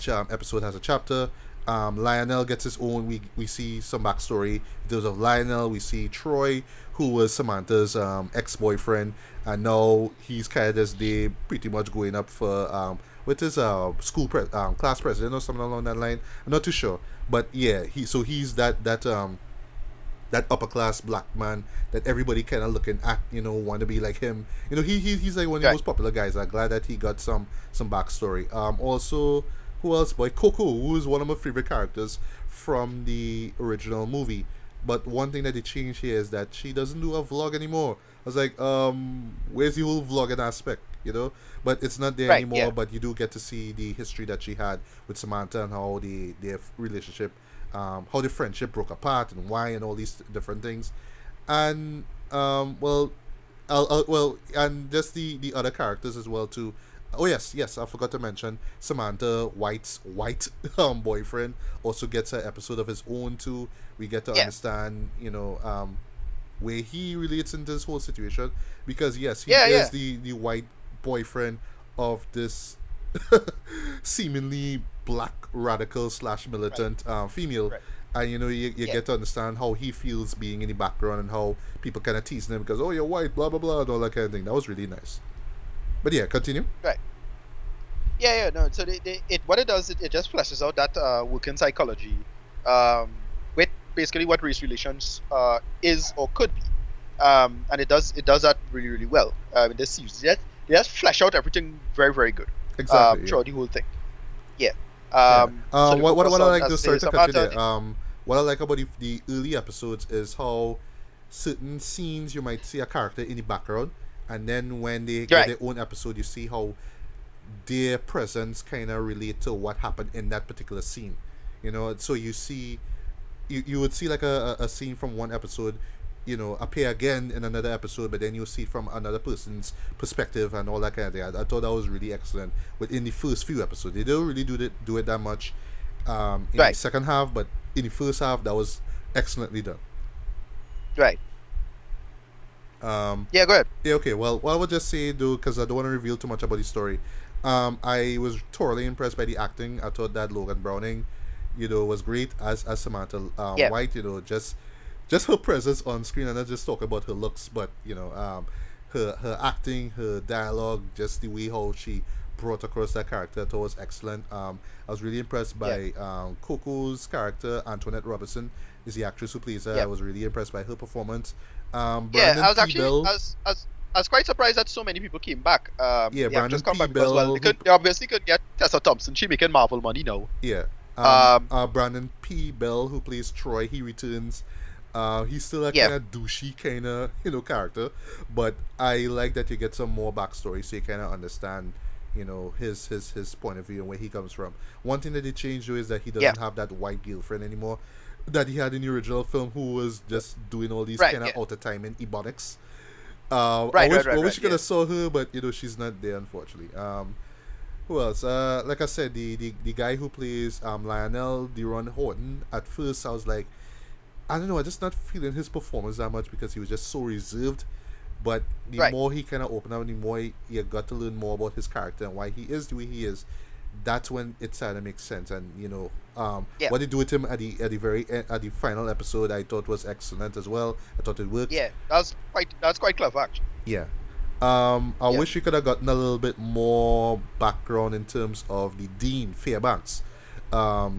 episode has a chapter. Lionel gets his own. We see some backstory. In terms of Lionel, we see Troy, who was Samantha's ex-boyfriend, and now he's kind of this day pretty much going up for with his class president or something along that line. I'm not too sure, but yeah, he's that upper class black man that everybody kind of looking at, you know, want to be like him. You know, he's like one of the most popular guys. I'm glad that he got some backstory. Also, who else? Boy, Coco, who is one of my favorite characters from the original movie. But one thing that they changed here is that she doesn't do a vlog anymore. I was like, where's the whole vlogging aspect, you know? But it's not there anymore. Yeah. But you do get to see the history that she had with Samantha and how their relationship, how the friendship broke apart and why and all these different things. And and just the other characters as well too. Oh yes, I forgot to mention Samantha White's boyfriend also gets an episode of his own too. We get to understand, you know, where he relates into this whole situation, because yes, he is the white boyfriend of this seemingly black radical / militant female. Right. And you know, you get to understand how he feels being in the background and how people kind of teasing him because, oh, you're white, blah blah blah, and all that kind of thing. That was really nice. But yeah, continue. Right. Yeah, no. So what it does, it just fleshes out that working psychology, with basically what race relations is or could be, and it does that really, really well. In this series, they just flesh out everything very, very good. Exactly. Throughout the whole thing. Yeah. So what I like to sorry to cut you there. Samantha, What I like about the early episodes is how certain scenes you might see a character in the background, and then when they get their own episode, you see how their presence kind of relate to what happened in that particular scene. You know, so you see, you would see like a scene from one episode, you know, appear again in another episode, but then you'll see from another person's perspective and all that kind of thing. I thought that was really excellent within the first few episodes. They don't really do it that much in the second half, but in the first half, that was excellently done. Right. Yeah, go ahead. Yeah, okay. Well, I would just say, though, because I don't want to reveal too much about the story, I was thoroughly impressed by the acting. I thought that Logan Browning, you know, was great as Samantha White. You know, just her presence on screen, and not just talk about her looks, but you know, her acting, her dialogue, just the way how she brought across that character, I thought was excellent. I was really impressed by Coco's character. Antoinette Robinson is the actress who plays her. I was really impressed by her performance. Brandon I was P. actually Bell, I was quite surprised that so many people came back. Brandon just come P. back because, Bell, they obviously could get Tessa Thompson. She making Marvel money now. Yeah. Brandon P. Bell, who plays Troy, he returns. He's still a kind of douchey kind of, you know, character, but I like that you get some more backstory so you kind of understand, you know, his point of view and where he comes from. One thing that they changed though is that he doesn't have that white girlfriend anymore that he had in the original film, who was just doing all these kind of out of time and ebonics. I wish you could have saw her, but you know, she's not there, unfortunately. Who else? Like I said, the guy who plays Lionel Deron Horton. At first, I was like, I don't know, I just not feeling his performance that much because he was just so reserved. But the more he kind of opened up, the more you got to learn more about his character and why he is the way he is. That's when it started to make sense. And you know, what they do with him at the very end, at the final episode, I thought was excellent as well. I thought it worked. Yeah, that's quite clever actually. Yeah. I wish we could have gotten a little bit more background in terms of the Dean Fairbanks,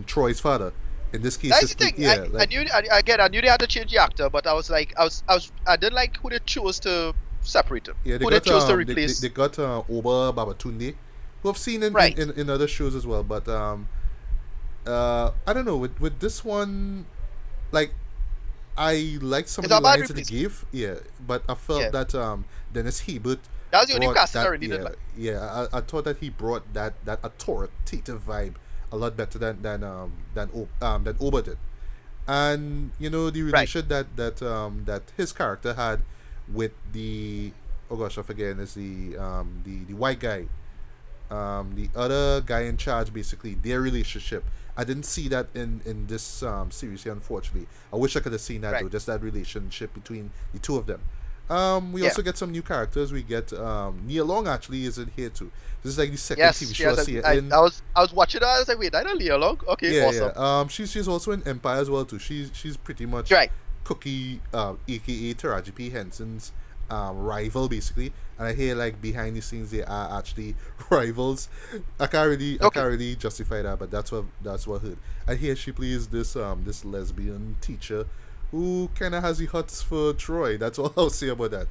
Troy's father. In this case, that's the thing. I knew they had to change the actor, but I was like, I didn't like who they chose to separate them. Yeah, Who they chose to replace. They got Oba Babatunde, who I've seen in other shows as well. But I don't know with this one, like I like some of the lines that they gave. Yeah, but I felt that Dennis Hebert. That was the only casting I really didn't like. Yeah, I thought that he brought that authoritative vibe a lot better than Oba did. And you know the relation that his character had with the I forget is the white guy, the other guy in charge, basically their relationship. I didn't see that in this series here, unfortunately. I wish I could have seen that though, just that relationship between the two of them. We also get some new characters. We get Nia Long actually is in here too. This is like the second TV show I see her in. I was watching her. I was like, wait, I know Nia Long. Okay, awesome. Yeah. She's also in Empire as well too. She's pretty much Cookie, aka Taraji P Henson's rival basically. And I hear like behind the scenes they are actually rivals. I can't really justify that, but that's what I heard. I hear she plays this lesbian teacher who kind of has the hots for Troy. That's all I'll say about that.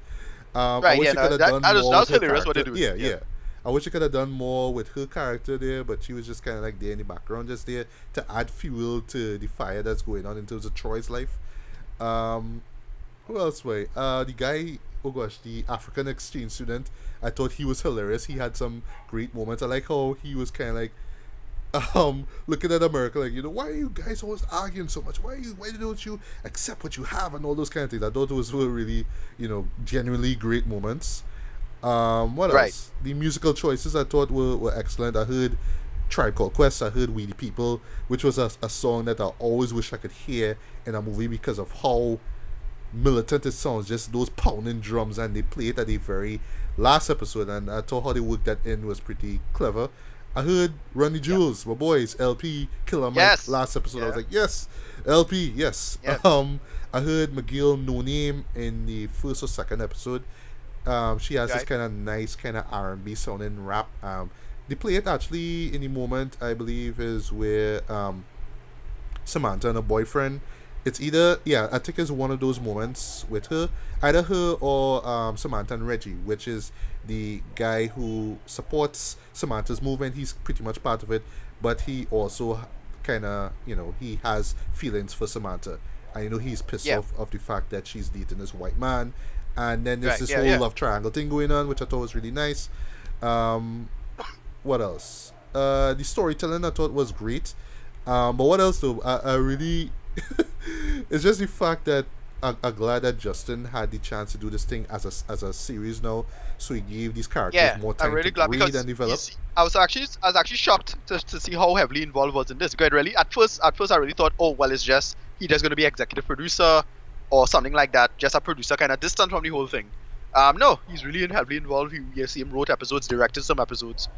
I wish she could have done more with her character. Yeah. I wish she could have done more with her character there, but she was just kind of like there in the background, just there to add fuel to the fire that's going on in terms of Troy's life. Who else? The guy, the African exchange student, I thought he was hilarious. He had some great moments. I like how he was kind of like, looking at America like, why are you guys always arguing so much? Why don't you accept what you have and all those kind of things? I thought those were really, genuinely great moments. What else? The musical choices I thought were excellent. I heard Tribe Called Quest. I heard We the People, which was a song that I always wish I could hear in a movie because of how militant it sounds. Just those pounding drums, and they play it at the very last episode, and I thought how they worked that in was pretty clever. I heard Run the Jewels, my boys, LP, Killer Mike, last episode. I was like, yes, LP, yes. I heard McGill No Name in the first or second episode. She has this kind of nice kind of R&B sounding rap. They play it actually in the moment, I believe, is where Samantha and her boyfriend. It's either, I think it's one of those moments with her. Either her or Samantha and Reggie, which is the guy who supports Samantha's movement. He's pretty much part of it, but he also kind of, he has feelings for Samantha. And, he's pissed off of the fact that she's dating this white man. And then there's this whole love triangle thing going on, which I thought was really nice. What else? The storytelling I thought was great. But what else though? I really... it's just the fact that I'm glad that Justin had the chance to do this thing as a series now, so he gave these characters more time to breathe and develop. I was actually shocked to see how heavily involved was in this. Because really, at first I really thought, oh well, it's just he's just going to be executive producer or something like that, just a producer kind of distant from the whole thing. No, he's really heavily involved. You see him wrote episodes, directed some episodes.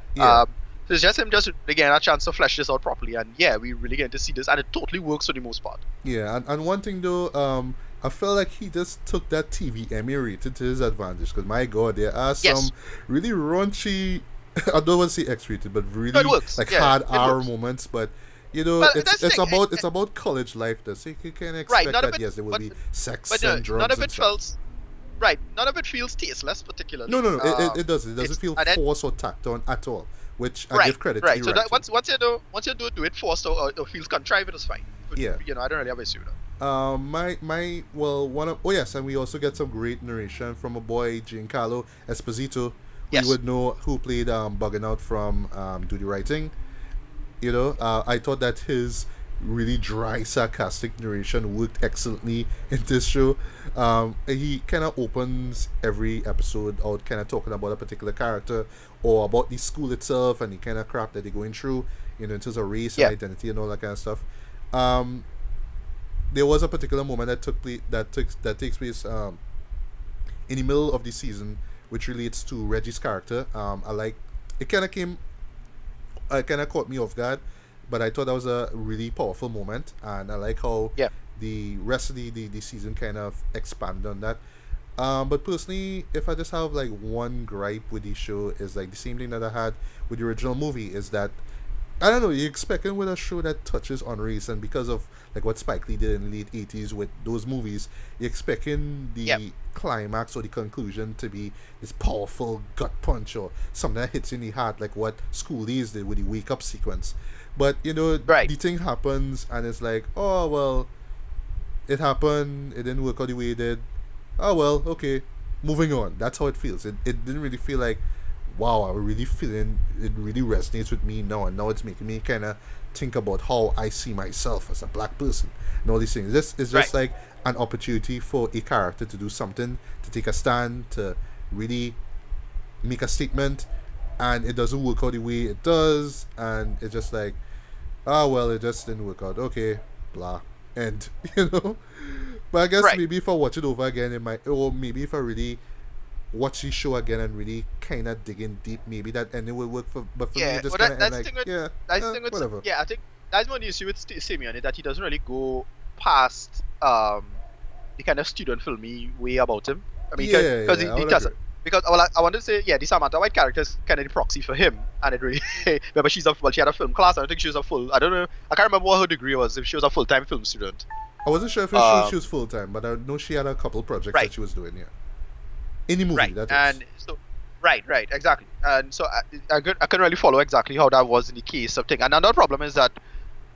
So it's just him again a chance to flesh this out properly, and we really get to see this, and it totally works for the most part. Yeah, and one thing though, I felt like he just took that TV Emmy rating to his advantage, because my God, there are some really raunchy, I don't want to say X-rated, but really hard R moments, but it's about college life though, so you can expect that there will be sex and drugs none of it and stuff. None of it feels tasteless particularly. No, it doesn't. It doesn't feel forced or tacked on at all. Which I give credit to. Right. So that once you do it forced or feels contrived, it's fine. But, I don't really have an issue with that. And we also get some great narration from a boy Giancarlo Esposito. You would know who played Bugging Out from Do the Right Thing. I thought that his really dry, sarcastic narration worked excellently in this show. He kind of opens every episode out kind of talking about a particular character or about the school itself and the kind of crap that they're going through, in terms of race and identity and all that kind of stuff. There was a particular moment that takes place in the middle of the season, which relates to Reggie's character. It kind of caught me off guard, but I thought that was a really powerful moment, and I like how the rest of the season kind of expanded on that. But personally, if I just have like one gripe with the show, is like the same thing that I had with the original movie, is that I don't know. You're expecting with a show that touches on race, and because of like what Spike Lee did in the late '80s with those movies, you're expecting the climax or the conclusion to be this powerful gut punch or something that hits you in the heart, like what School Days did with the wake up sequence. But the thing happens, and it's like, oh well, it happened. It didn't work out the way it did. Oh well, okay, moving on. That's how it feels. It didn't really feel like, wow, I'm really feeling it really resonates with me now, and now it's making me kind of think about how I see myself as a black person and all these things. This is just like an opportunity for a character to do something, to take a stand, to really make a statement, and it doesn't work out the way it does, and it's just like, oh well, it just didn't work out. Okay, blah, and But I guess maybe if I watch it over again, it might, or maybe if I really watch the show again and really kind of dig in deep, maybe that ending will work for. But for me, it just kind of end like, whatever. Yeah, I think that's one issue with Simeon, is that he doesn't really go past the kind of student filmy way about him. I mean, because he doesn't. Because I wanted to say, the Samantha White character is kind of the proxy for him, and it really. Remember, she had a film class. I don't think she was I don't know. I can't remember what her degree was. If she was a full-time film student. I wasn't sure if she was full-time, but I know she had a couple projects that she was doing. Yeah. In the movie, that is. And so, right, exactly. And so I couldn't really follow exactly how that was in the case of thing. And another problem is that,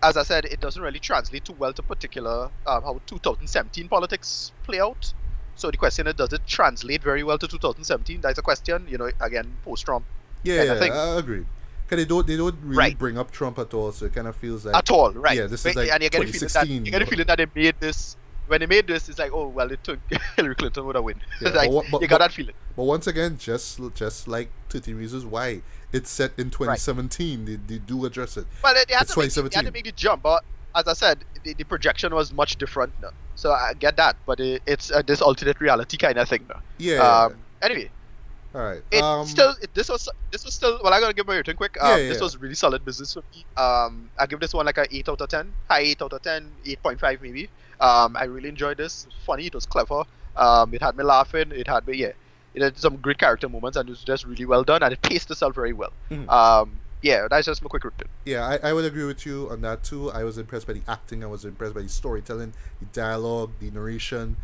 as I said, it doesn't really translate too well to particular how 2017 politics play out. So the question is, does it translate very well to 2017? That's a question, again, post-Trump. Yeah, I agree. Because they don't really bring up Trump at all, so it kind of feels like... At all, right. Yeah, this is like and you get 2016. You get the feeling that they made this... When they made this, it's like, oh, well, it took Hillary Clinton would have win. Yeah, you got that feeling. But once again, just like 30 Reasons Why, it's set in 2017. They do address it. Well, they had to make the jump, but as I said, the projection was much different now. So I get that, but it's this alternate reality kind of thing now. Yeah. Anyway. All right. This was still. Well, I gotta give my rating quick. This was really solid business for me. I give this one like a 8 out of 10, high 8 out of 10, 8.5 maybe. I really enjoyed this. It was funny. It was clever. It had me laughing. It had some great character moments, and it was just really well done, and it paced itself very well. That's just my quick rating. Yeah, I would agree with you on that too. I was impressed by the acting. I was impressed by the storytelling, the dialogue, the narration.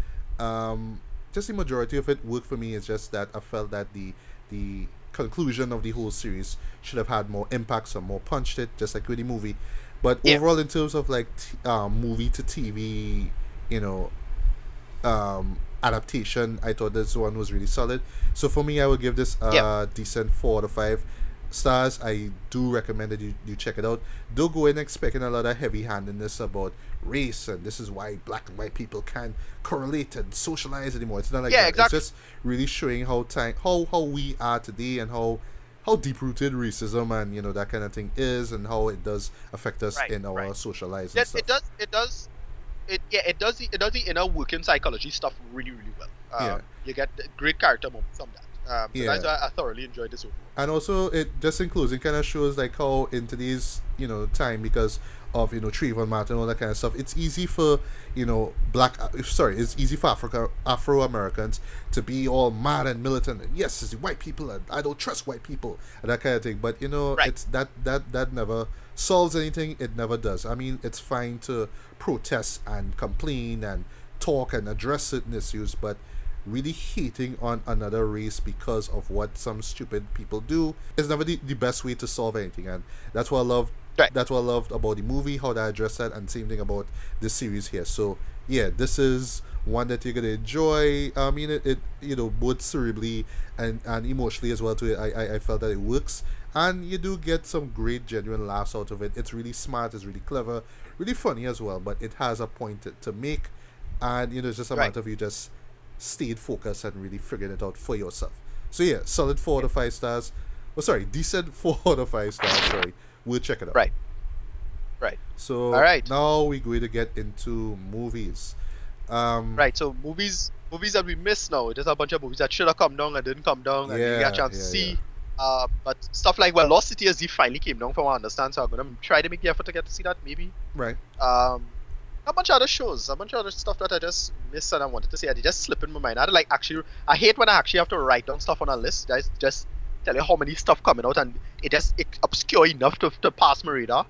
Just the majority of it worked for me. It's just that I felt that the conclusion of the whole series should have had more impact, some more punch to it, just like with the movie. But overall, in terms of like movie to TV, adaptation, I thought this one was really solid. So for me, I would give this a decent 4 out of 5 stars. I do recommend that you check it out. Don't go in expecting a lot of heavy-handedness about race and this is why black and white people can't correlate and socialize anymore. It's not like that. Exactly. It's just really showing how we are today and how deep-rooted racism and that kind of thing is, and how it does affect us in our social lives and stuff. It does the inner working psychology stuff really, really well. You get great character moments from that. That's why I thoroughly enjoyed this one. And also, it just in closing kind of shows like how in today's time, because of Trayvon Martin and all that kind of stuff, it's easy for it's easy for Afro Americans to be all mad and militant. And yes, it's the white people, and I don't trust white people and that kind of thing. But it's that never solves anything. It never does. I mean, it's fine to protest and complain and talk and address certain issues, but really hating on another race because of what some stupid people do is never the best way to solve anything. And that's what I love. That's what I loved about the movie, how they address that, and same thing about this series here. So yeah, this is one that you're gonna enjoy. I mean, it both cerebrally and emotionally as well too. I felt that it works, and you do get some great genuine laughs out of it. It's really smart, it's really clever, really funny as well. But it has a point to make, and it's just a matter of you just stayed focused and really figured it out for yourself. So yeah, solid 4 out of 5 stars. Oh, sorry, decent 4 out of 5 stars. Sorry, we'll check it out. Right. So now we're going to get into movies. So movies that we missed now. There's a bunch of movies that should have come down and didn't come down, and we got a chance to see. But stuff like Lost City as finally came down, from what I understand. So I'm gonna try to make the effort to get to see that, maybe. Right. A bunch of other shows, a bunch of other stuff that I just missed and I wanted to see. They just slip in my mind. I hate when I actually have to write down stuff on a list. Just tell you how many stuff coming out, and it obscure enough to pass my radar.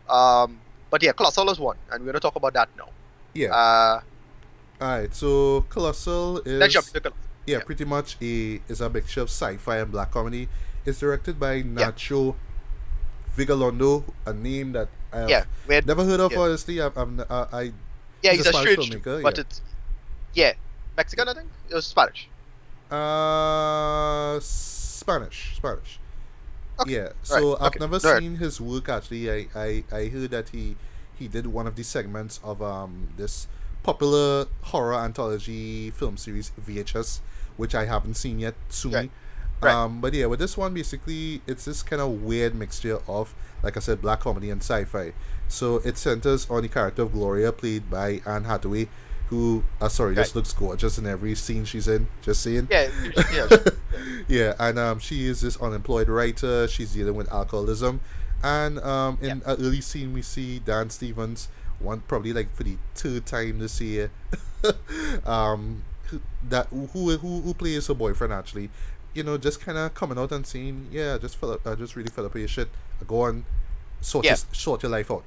But yeah, Colossal is one, and we're gonna talk about that now. Yeah. Alright, so Colossal is let's jump into Colossal. Yeah, pretty much is a mixture of sci-fi and black comedy. It's directed by Nacho Vigalondo, a name that I have never heard of. Honestly, he's a strange filmmaker, but it's Mexican, I think. It was Spanish. Spanish. Okay. Yeah. So I've never seen his work actually. I heard that he did one of the segments of this popular horror anthology film series VHS, which I haven't seen yet. Soon. Right. But yeah, with this one, basically, it's this kind of weird mixture of, like I said, black comedy and sci-fi. So it centers on the character of Gloria, played by Anne Hathaway, who, just looks gorgeous in every scene she's in. Just saying. Yeah, and she is this unemployed writer. She's dealing with alcoholism, and in an early scene we see Dan Stevens, probably like for the third time this year, who plays her boyfriend actually. Just kind of coming out and saying, just really fell up with your shit. Go on, sort your life out.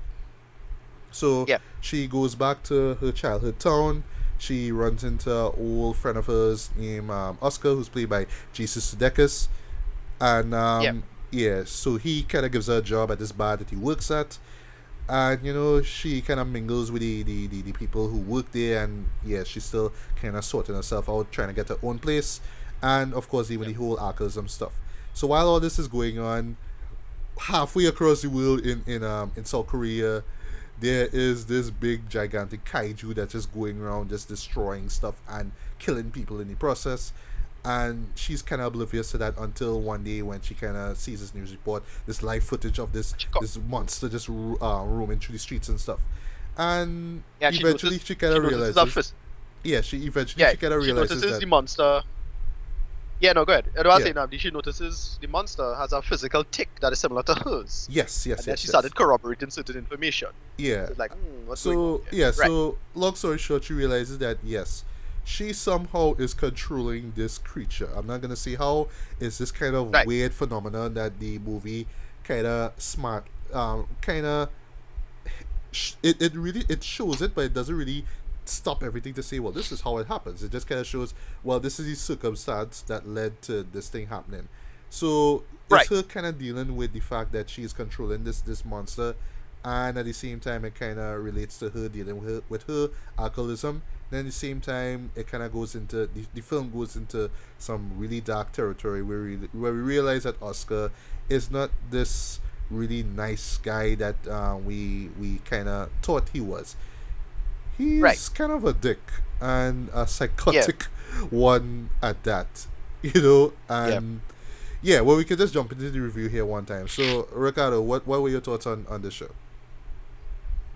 So she goes back to her childhood town. She runs into an old friend of hers named Oscar, who's played by Jesus Sudeikis. And so he kind of gives her a job at this bar that he works at. And she kind of mingles with the people who work there, and she's still kind of sorting herself out, trying to get her own place. And of course, even the whole alcoholism stuff. So while all this is going on, halfway across the world in South Korea, there is this big gigantic kaiju that's just going around, just destroying stuff and killing people in the process. And she's kind of oblivious to that until one day when she kind of sees this news report, this live footage of this monster just roaming through the streets and stuff. And eventually she kind of realizes. She kind of realizes that the monster. Yeah, no, go ahead. I was saying she notices the monster has a physical tick that is similar to hers. Yes. And then she started corroborating certain information. Yeah. It's like, what's going on? So long story short, she realizes that she somehow is controlling this creature. I'm not gonna say how. It's this kind of weird phenomenon that the movie kind of it shows it, but it doesn't really stop everything to say, well, this is how it happens. It just kind of shows, well, this is the circumstance that led to this thing happening. So it's her kind of dealing with the fact that she's controlling this monster, and at the same time it kind of relates to her dealing with her alcoholism. Then at the same time it kind of goes into the film goes into some really dark territory where we realize that Oscar is not this really nice guy that we kind of thought he was. He's kind of a dick, and a psychotic one at that, and well, we could just jump into the review here one time. So Ricardo, what were your thoughts on this show?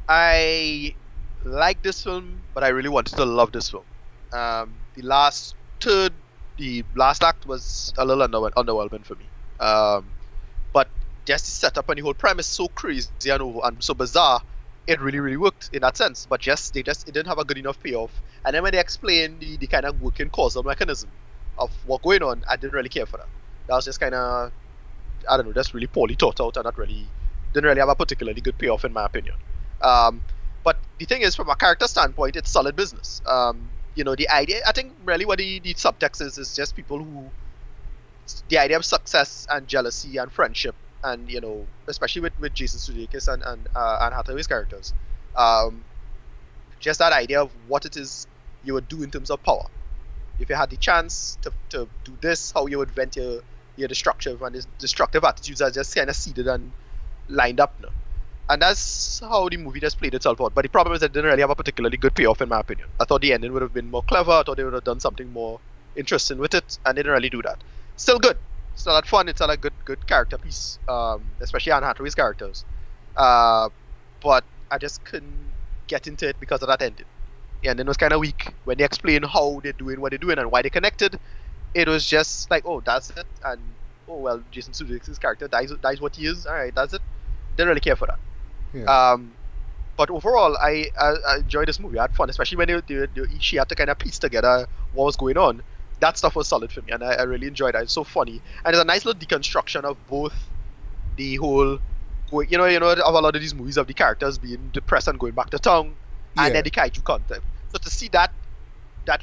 I like this film, but I really wanted to love this film. The last act was a little underwhelming for me, but just the setup and the whole premise so crazy and so bizarre. It really, really worked in that sense, but it didn't have a good enough payoff. And then when they explained the kind of working causal mechanism of what's going on, I didn't really care for that. That was just kind of, I don't know, just really poorly thought out, and didn't really have a particularly good payoff in my opinion. But the thing is, from a character standpoint, it's solid business. The idea, I think really what the subtext is just people who, the idea of success and jealousy and friendship, and especially with Jason Sudeikis and Anne Hathaway's characters, just that idea of what it is you would do in terms of power. If you had the chance to do this, how you would vent your destructive attitudes are just kind of seeded and lined up now. And that's how the movie just played itself out. But the problem is that it didn't really have a particularly good payoff in my opinion. I thought the ending would have been more clever. I thought they would have done something more interesting with it, and they didn't really do that. Still good. Still had fun. It's still a good character piece, especially Anne Hathaway's characters. But I just couldn't get into it because of that ending. The ending was kind of weak. When they explain how they're doing what they're doing and why they're connected, it was just like, oh, that's it. And, oh, well, Jason Sudeikis' character dies what he is. All right, that's it. Didn't really care for that. Yeah. But overall, I enjoyed this movie. I had fun, especially when she had to kind of piece together what was going on. That stuff was solid for me, and I really enjoyed it. It's so funny, and it's a nice little deconstruction of both the whole, you know, of a lot of these movies of the characters being depressed and going back to town, and then the kaiju concept. So to see that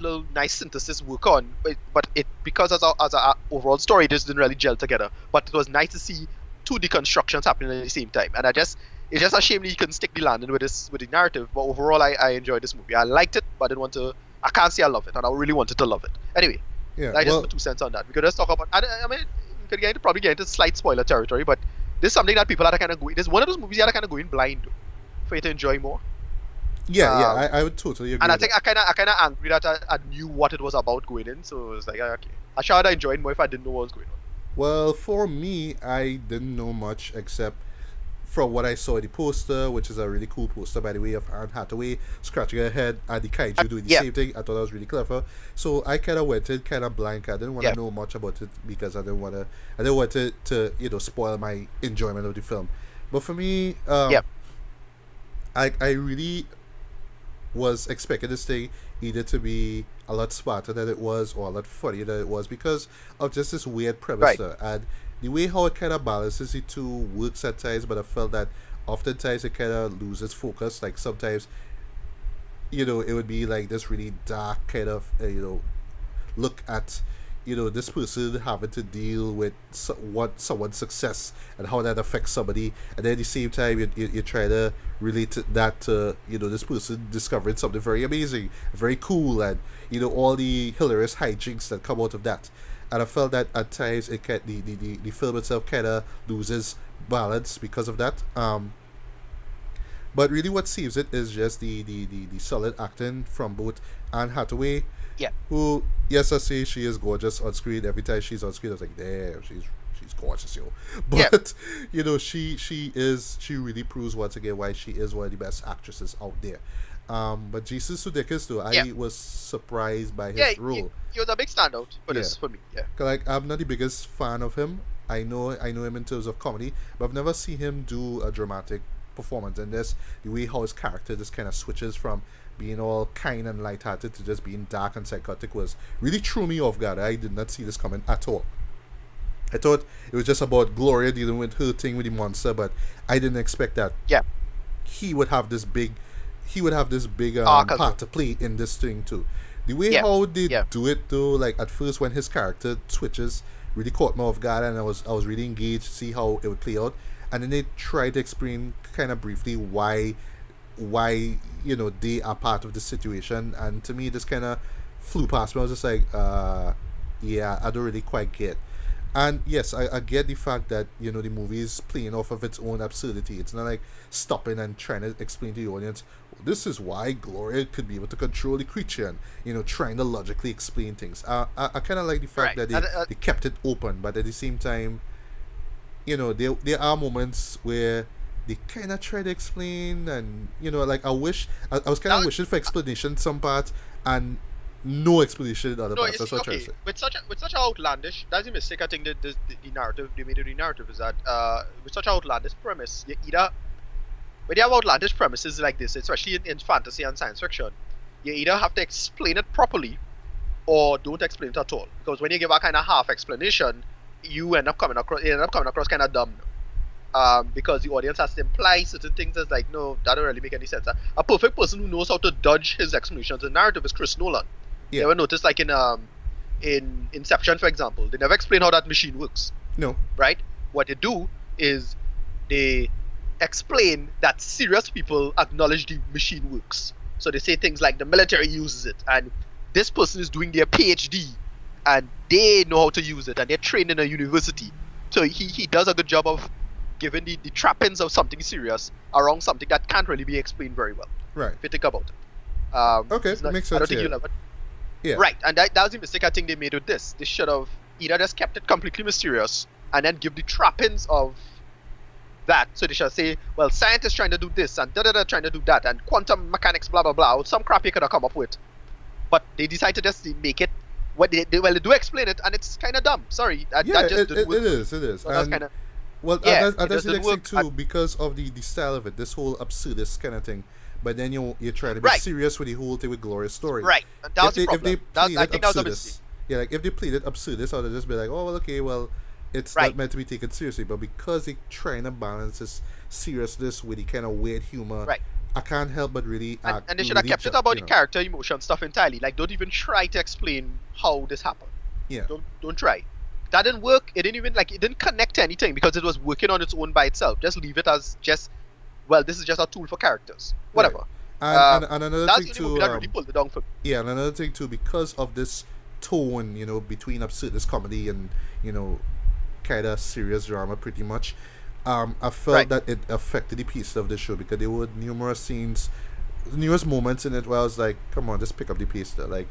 little nice synthesis work on, but it because as a overall story, this didn't really gel together. But it was nice to see two deconstructions happening at the same time, and it's just a shame that you couldn't stick the landing with the narrative. But overall, I enjoyed this movie. I liked it, but I didn't want to. I can't say I love it, and I really wanted to love it. Anyway, I just put 2 cents on that. We could just talk about. I mean, we could probably get into slight spoiler territory, but this is something that people are kind of going. This is one of those movies you are kind of going blind for you to enjoy more. Yeah, I would totally agree. And I think I kind of angry that I knew what it was about going in, so it's like, okay, I should have enjoyed more if I didn't know what was going on. Well, for me, I didn't know much except from what I saw in the poster, which is a really cool poster, by the way, of Anne Hathaway scratching her head and the kaiju doing the same thing. I thought that was really clever. So I kind of went in kind of blank. I didn't want to know much about it because I didn't want to spoil my enjoyment of the film. But for me, I really was expecting this thing either to be a lot smarter than it was or a lot funnier than it was because of just this weird premise there. And the way how it kind of balances the two works at times, but I felt that oftentimes it kind of loses focus. Like sometimes, it would be like this really dark kind of, look at, this person having to deal with someone's success and how that affects somebody. And then at the same time, you try to relate that to, this person discovering something very amazing, very cool, and, all the hilarious hijinks that come out of that. And I felt that at times the film itself kind of loses balance because of that. But really what saves it is just the solid acting from both Anne Hathaway, who, yes, I say she is gorgeous on screen. Every time she's on screen, I was like, damn, she's gorgeous, yo. But, she really proves once again why she is one of the best actresses out there. But Jesus Sudeikis, though, I was surprised by his role. He was a big standout for this for me. Yeah, like I'm not the biggest fan of him. I know him in terms of comedy, but I've never seen him do a dramatic performance. And this, the way how his character just kind of switches from being all kind and lighthearted to just being dark and psychotic was really threw me off guard. I did not see this coming at all. I thought it was just about Gloria dealing with her thing with the monster, but I didn't expect that. He would have this big part to play in this thing too. The way how they do it though, like at first when his character switches, really caught me off guard, and I was really engaged to see how it would play out. And then they try to explain kind of briefly why they are part of the situation, and to me this kind of flew past me. I was just like, I don't really quite get. And yes, I get the fact that the movie is playing off of its own absurdity. It's not like stopping and trying to explain to the audience, this is why Gloria could be able to control the creature, and trying to logically explain things. I kind of like the fact that they kept it open, but at the same time, there are moments where they kind of try to explain, and like I was kind of wishing for explanation some parts and no explanation in other parts. That's what I'm trying to say. With such outlandish, that's the mistake I think that the narrative they made of the narrative is that with such outlandish premise, when you have outlandish premises like this, especially in fantasy and science fiction, you either have to explain it properly or don't explain it at all. Because when you give a kind of half explanation, you end up coming across kind of dumb. Because the audience has to imply certain things as like, no, that don't really make any sense. A perfect person who knows how to dodge his explanations in narrative is Chris Nolan. You ever notice, like in Inception, for example, they never explain how that machine works. No. Right? What they do is they explain that serious people acknowledge the machine works. So they say things like the military uses it, and this person is doing their PhD, and they know how to use it, and they're trained in a university. So he does a good job of giving the trappings of something serious around something that can't really be explained very well. Right. If you think about it. Okay, that makes sense. I don't think you'll ever. Yeah. Right, and that was the mistake I think they made with this. They should have either just kept it completely mysterious and then give the trappings of that. So they should say, well, scientists trying to do this and da-da-da trying to do that and quantum mechanics blah blah blah, or some crap you could have come up with. But they decided to just make it what they do explain it, and it's kind of dumb. Sorry, that just didn't work. It is. So that's kind of. Well, that's the next thing too, because of the style of it, this whole absurdist kind of thing. But then you're trying to be serious with the whole thing with Gloria's story. Right, that was the problem. I think that was a mistake. Yeah, like if they played it absurdist, I would just be like, oh, well, okay, well, it's not meant to be taken seriously, but because they're trying to balance this seriousness with the kind of weird humor, I can't help but really and they should have kept it about the character emotion stuff entirely. Like, don't even try to explain how this happened. Yeah. Don't try. That didn't work. It didn't even it didn't connect to anything because it was working on its own by itself. Just leave it as this is just a tool for characters. Whatever. Right. And another thing too. That really pulled it down for me. Yeah, and another thing too, because of this tone, between absurdist comedy and kind of serious drama, pretty much. I felt that it affected the piece of the show because there were numerous moments in it where I was like, "Come on, just pick up the pace." There. Like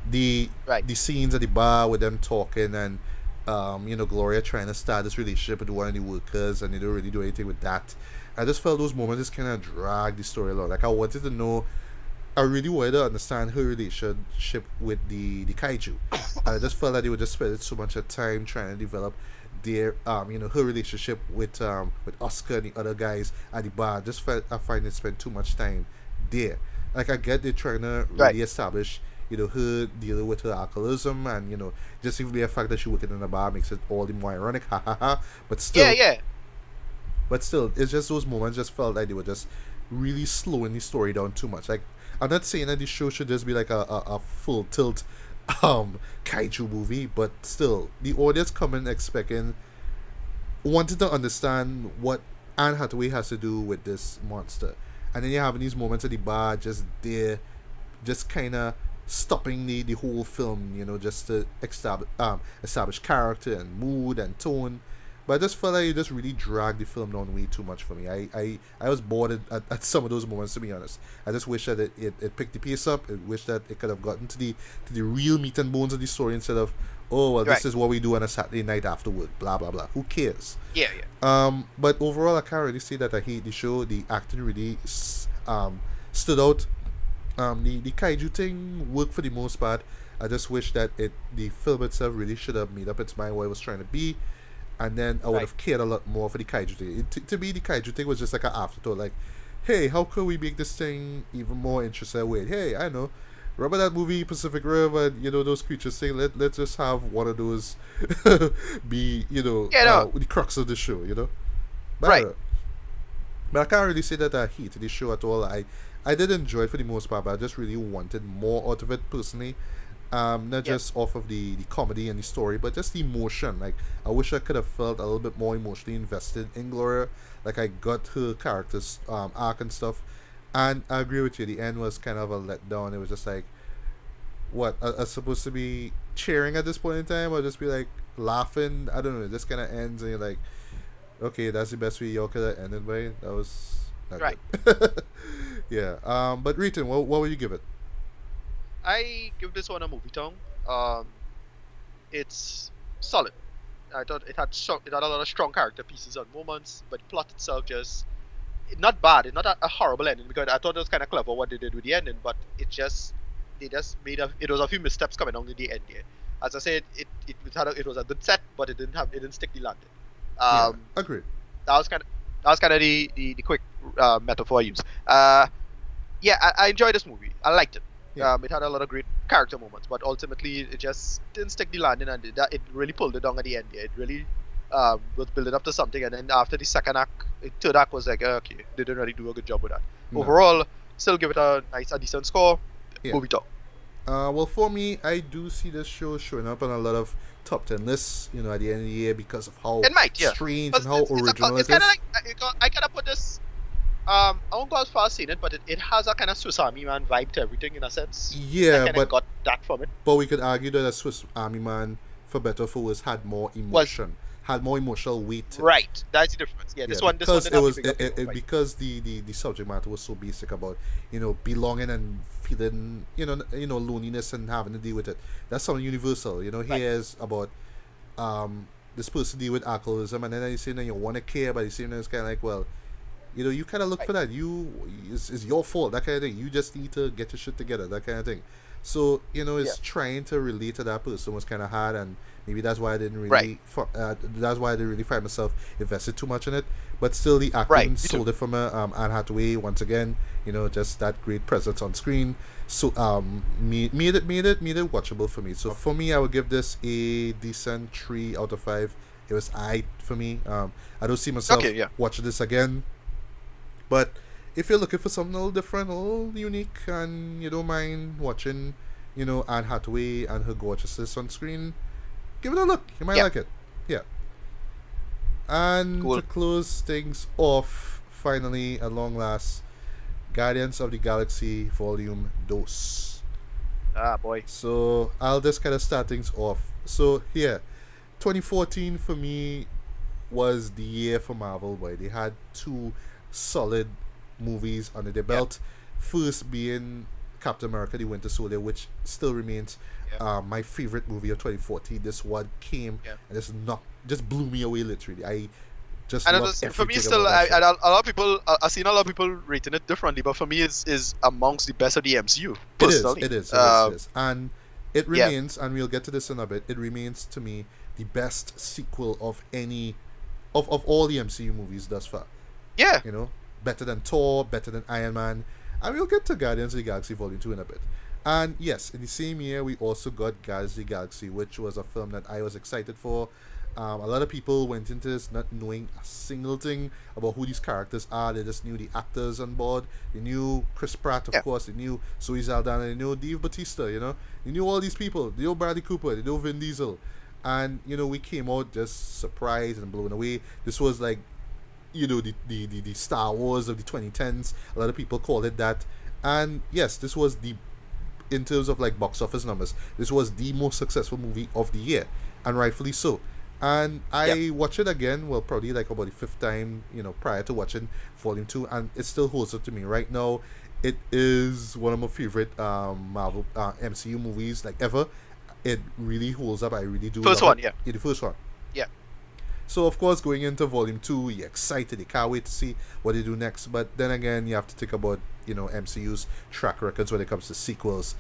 the scenes at the bar with them talking and Gloria trying to start this relationship with one of the workers and they don't really do anything with that. I just felt those moments just kind of dragged the story along. Like I really wanted to understand her relationship with the kaiju. I just felt that they would just spend so much of time trying to develop their her relationship with Oscar and the other guys at the bar. I find they spend too much time there. Like I get they're trying to really establish her dealing with her alcoholism and just even the fact that she working in a bar makes it all the more ironic, but still but still it's just those moments just felt like they were just really slowing the story down too much. Like I'm not saying that the show should just be like a full tilt kaiju movie, but still the audience coming wanted to understand what Anne Hathaway has to do with this monster, and then you're having these moments at the bar just kind of stopping the whole film, just to establish character and mood and tone. But I just felt like it just really dragged the film down way too much for me. I was bored at some of those moments, to be honest. I just wish that it picked the pace up. I wish that it could have gotten to the real meat and bones of the story instead of, this is what we do on a Saturday night after work, blah, blah, blah. Who cares? Yeah. But overall, I can't really say that I hate the show. The acting really stood out. The kaiju thing worked for the most part. I just wish that the film itself really should have made up its mind what it was trying to be. And then I would have cared a lot more for the kaiju thing. To me, the kaiju thing was just like an afterthought. Like, hey, how could we make this thing even more interesting? Wait, hey, I know. Remember that movie Pacific Rim and, those creatures thing? Let's just have one of those be, the crux of the show, But, but I can't really say that I hated the show at all. I did enjoy it for the most part, but I just really wanted more out of it personally. Not just off of the comedy and the story, but just the emotion. Like, I wish I could have felt a little bit more emotionally invested in Gloria. Like, I got her character's arc and stuff. And I agree with you, the end was kind of a letdown. It was just like, what, I was supposed to be cheering at this point in time, or just be like laughing? I don't know, it just kind of ends and you're like, okay, that's the best way y'all could have ended by. That was not good. Yeah. But Ritan, what would you give it? I give this one a movie tongue. It's solid. I thought it had a lot of strong character pieces and moments, but the plot itself just not bad. It's not a horrible ending because I thought it was kind of clever what they did with the ending, but they just made it was a few missteps coming down to the end here. As I said, it was a good set, but it didn't stick the landing. Agreed. That was kind of the quick metaphor I used. I enjoyed this movie. I liked it. Yeah. It had a lot of great character moments, but ultimately it just didn't stick the landing, and it really pulled it down at the end. It really was building up to something, and then after the third act was like, okay, they didn't really do a good job with that. No. Overall, still give it a decent score. Movie talk. Well, for me, I do see this show showing up on a lot of top 10 lists, at the end of the year because of how strange and how original it is. Kind of like, I kind of put this. I won't go as far as saying it, but it has a kind of Swiss Army Man vibe to everything in a sense. Yeah, but got that from it. But we could argue that a Swiss Army Man, for better or for worse, had more emotion, had more emotional weight. Right, that's the difference. Yeah, this one because because the subject matter was so basic about belonging and feeling loneliness and having to deal with it. That's something universal. Here's about this person deal with alcoholism, and then you say that you want to care, but you say it's kind of like, well, you kind of look for that. It's your fault, that kind of thing. You just need to get your shit together, that kind of thing. So, it's trying to relate to that person was kind of hard, and maybe that's why I didn't really that's why I didn't really find myself invested too much in it. But still, the acting sold it from Anne Hathaway once again. Just that great presence on screen. So made it watchable for me. So for me, I would give this a decent 3 out of 5 It was for me. I don't see myself watching this again. But if you're looking for something a little different, a little unique, and you don't mind watching, Anne Hathaway and her gorgeousness on screen, give it a look. You might like it. Yeah. And to close things off, finally, at long last, Guardians of the Galaxy Volume 2. Ah, boy. So I'll just kind of start things off. So, 2014 for me was the year for Marvel, boy. They had 2 solid movies under their belt. First being Captain America: The Winter Soldier, which still remains my favorite movie of 2014. This one came and just blew me away, literally. I just for me still, a lot of people, I've seen a lot of people rating it differently, but for me is amongst the best of the MCU personally. It is. And it remains, and we'll get to this in a bit, it remains to me the best sequel of any of all the MCU movies thus far. Better than Thor, better than Iron Man, and we'll get to Guardians of the Galaxy Volume 2 in a bit. And yes, in the same year we also got Guardians of the Galaxy, which was a film that I was excited for. A lot of people went into this not knowing a single thing about who these characters are. They just knew the actors on board. They knew Chris Pratt, of course. They knew Zoe Saldana. They knew Dave Bautista, They knew all these people. They knew Bradley Cooper. They knew Vin Diesel. And, we came out just surprised and blown away. This was like, the Star Wars of the 2010s. A lot of people call it that. And yes, this was in terms of like box office numbers, this was the most successful movie of the year. And rightfully so. And I watched it again, probably like about the 5th time, prior to watching Volume 2, and it still holds up to me. Right now, it is one of my favorite Marvel MCU movies, like, ever. It really holds up. I really do love it. The first one. Yeah. So, of course, going into Volume 2, you're excited. You can't wait to see what they do next. But then again, you have to think about, MCU's track records when it comes to sequels.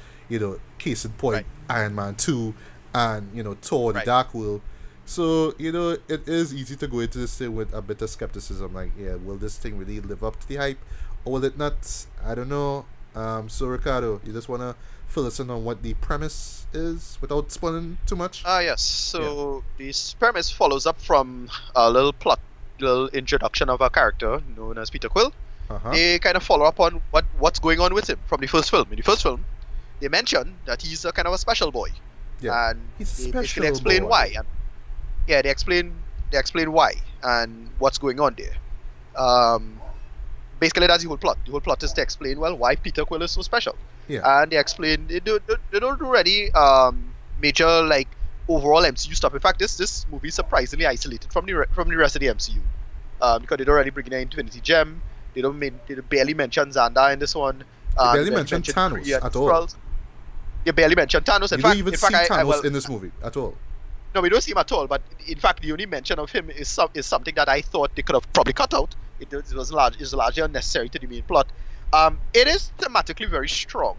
Case in point, Iron Man 2 and, Thor, The Dark World. So, it is easy to go into this thing with a bit of skepticism. Like, will this thing really live up to the hype? Or will it not? I don't know. So, Ricardo, you just want to fill us in on what the premise is without spoiling too much? Yes. So, this premise follows up from a little introduction of a character known as Peter Quill. They kind of follow up on what's going on with him from the first film. In the first film, they mention that he's a kind of a special boy. Yeah. And they basically explain why. And they explain why and what's going on there. Basically, that's the whole plot. The whole plot is to explain why Peter Quill is so special. Yeah. And they explain they don't do any major like overall MCU stuff. In fact, this movie is surprisingly isolated from the rest of the MCU. Because they don't really bring in Infinity Gem. They barely mention Xandar in this one. They barely mention Thanos at all. They barely mention Thanos. You don't even see Thanos in this movie at all. No, we don't see him at all. But in fact, the only mention of him is something that I thought they could have probably cut out. It was largely unnecessary to the main plot. It is thematically very strong,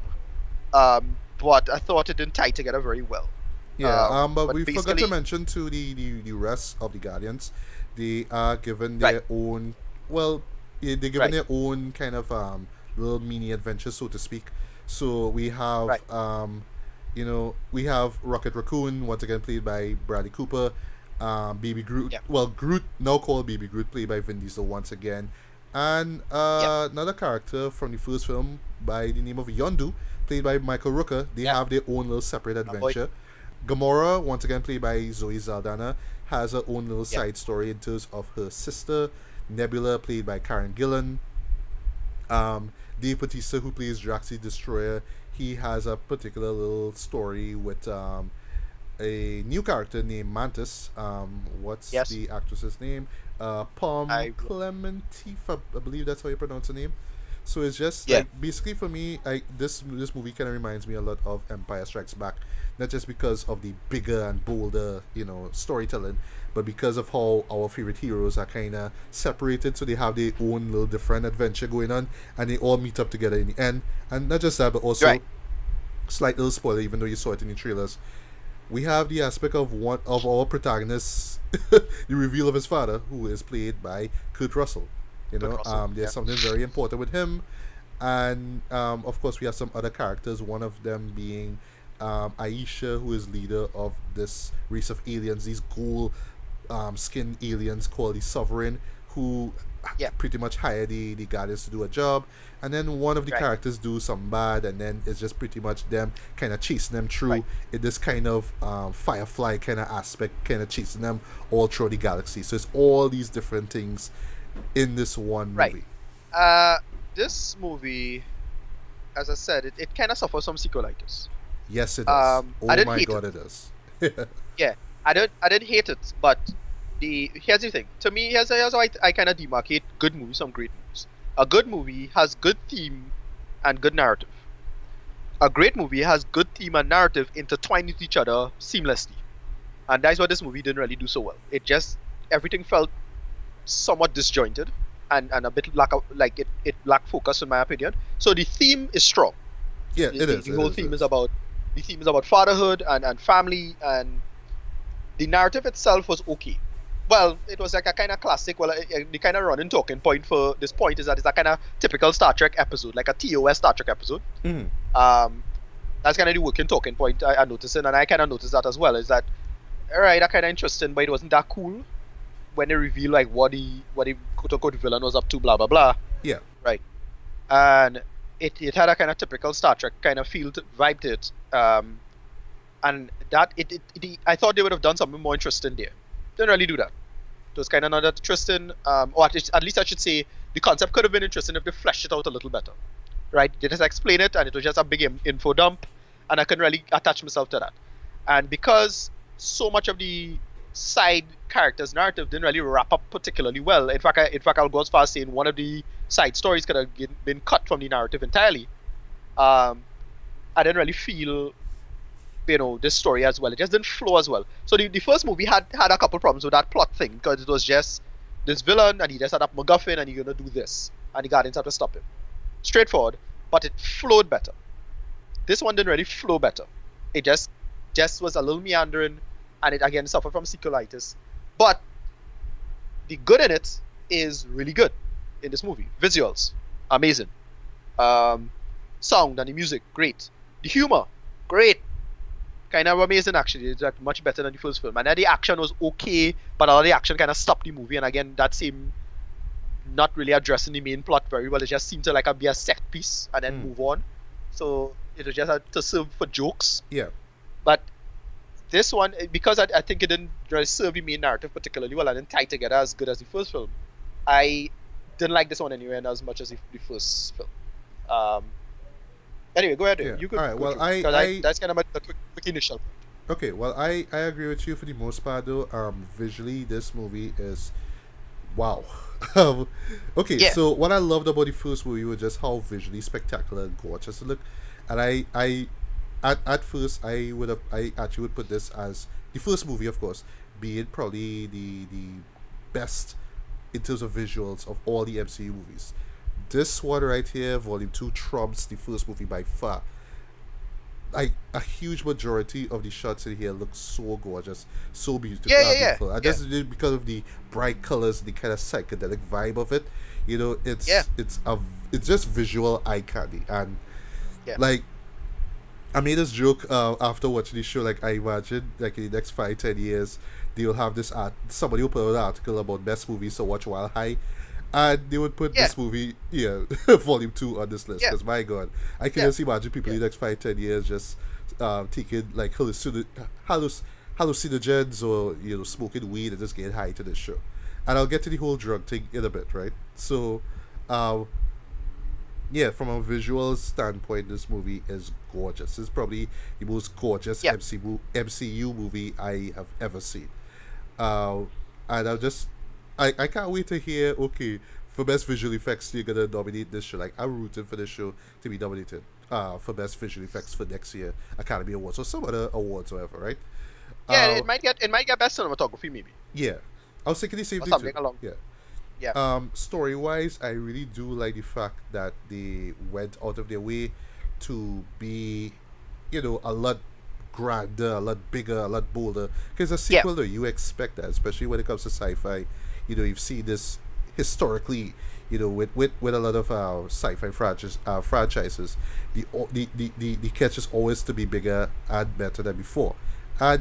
but I thought it didn't tie together very well. Yeah, but we forgot to mention to the rest of the Guardians, they are given their own. Well, they're given their own kind of little mini adventure, so to speak. So we have we have Rocket Raccoon, once again played by Bradley Cooper. Baby Groot. Yep. Well, Groot, now called Baby Groot, played by Vin Diesel once again. And another character from the first film by the name of Yondu, played by Michael Rooker. They have their own little separate adventure. Gamora, once again played by Zoe Saldana, has her own little side story in terms of her sister. Nebula, played by Karen Gillan. Dave Bautista, who plays Drax the Destroyer, he has a particular little story with a new character named Mantis. What's the actress's name? Pom Clementif, I believe that's how you pronounce her name. So it's just like, basically for me, this movie kind of reminds me a lot of Empire Strikes Back, not just because of the bigger and bolder storytelling, but because of how our favorite heroes are kind of separated, so they have their own little different adventure going on, and they all meet up together in the end. And not just that, but also slight little spoiler, even though you saw it in the trailers, we have the aspect of one of our protagonists, the reveal of his father, who is played by Kurt Russell. There's something very important with him, and of course we have some other characters. One of them being Aisha, who is leader of this race of aliens, these ghoul skinned aliens called the Sovereign, who pretty much hire the Guardians to do a job, and then one of the characters do some bad, and then it's just pretty much them kind of chasing them through in this kind of Firefly kind of aspect, kind of chasing them all through the galaxy. So it's all these different things in this one movie. This movie, as I said, it kind of suffers from sequelitis. Yes, it does. Oh my god, it does. Yeah, I didn't hate it, but here's the thing. To me, here's how I kind of demarcate good movies from great movies. A good movie has good theme and good narrative. A great movie has good theme and narrative intertwined with each other seamlessly, and that's what this movie didn't really do so well. Everything felt somewhat disjointed and a bit it lacked focus, in my opinion. So the theme is strong. Yeah, it is. The whole theme is about fatherhood and family, and the narrative itself was okay. Well, it was like a kind of classic. Well, the kind of running talking point for this point is that it's a kind of typical Star Trek episode, like a TOS Star Trek episode. Mm-hmm. That's kind of the working talking point I noticed, and I kind of noticed that as well. Is that alright? That kind of interesting, but it wasn't that cool when they reveal like what the quote unquote villain was up to, blah blah blah. Yeah. Right. And it had a kind of typical Star Trek kind of vibe to it. And that I thought they would have done something more interesting there. Didn't really do that. It was kind of not that interesting. Or at least I should say the concept could have been interesting if they fleshed it out a little better. Right? They just explain it, and it was just a big info dump, and I couldn't really attach myself to that. And because so much of the side characters' narrative didn't really wrap up particularly well. In fact, I'll go as far as saying one of the side stories could have been cut from the narrative entirely. I didn't really feel, this story as well. It just didn't flow as well. So the first movie had a couple problems with that plot thing, because it was just this villain, and he just had a MacGuffin, and he's gonna do this, and the Guardians have to stop him. Straightforward, but it flowed better. This one didn't really flow better. It just was a little meandering, and it again suffered from sequelitis. But the good in it is really good in this movie. Visuals, amazing. Sound and the music, great. The humor, great. Kind of amazing, actually. It's much better than the first film. And then the action was okay, but all the action kind of stopped the movie. And again, that seemed not really addressing the main plot very well. It just seemed to be a set piece and then move on. So it was just to serve for jokes. Yeah. But this one, because I think it didn't really serve the main narrative particularly well and didn't tie together as good as the first film, I didn't like this one anyway as much as the first film. Anyway, go ahead. Yeah. You could. All right. Well, that's kind of a quick initial point. Okay. Well, I agree with you for the most part, though. Visually, this movie is wow. Okay. Yeah. So what I loved about the first movie was just how visually spectacular and gorgeous it looked, and at first I actually would put this as the first movie, of course, being probably the best in terms of visuals of all the MCU movies. This one right here, Volume 2, trumps the first movie by far. Like, a huge majority of the shots in here look so gorgeous, so beautiful. Beautiful. And just because of the bright colors, the kind of psychedelic vibe of it, it's just visual eye candy. And like, I made this joke after watching this show. Like, I imagine, like, in the next 5-10 years, they will have this somebody will put out an article about best movies to watch while high, and they would put this movie, Volume 2 on this list. Because my God, I can just imagine people in the next 5-10 years just taking like hallucinogens or smoking weed and just getting high to this show. And I'll get to the whole drug thing in a bit, right? So, from a visual standpoint, this movie is gorgeous. It's probably the most gorgeous MCU movie I have ever seen. And I can't wait to hear, okay, for best visual effects, you're going to nominate this show. Like, I'm rooting for this show to be nominated for best visual effects for next year Academy Awards or some other awards or whatever, right? Yeah, it might get best cinematography, maybe. Yeah. I was thinking the same thing too. Yeah. Story-wise, I really do like the fact that they went out of their way to be, a lot grander, a lot bigger, a lot bolder. Because a sequel, though, you expect that, especially when it comes to sci-fi. You've seen this historically, with a lot of sci-fi franchises. The catch is always to be bigger and better than before.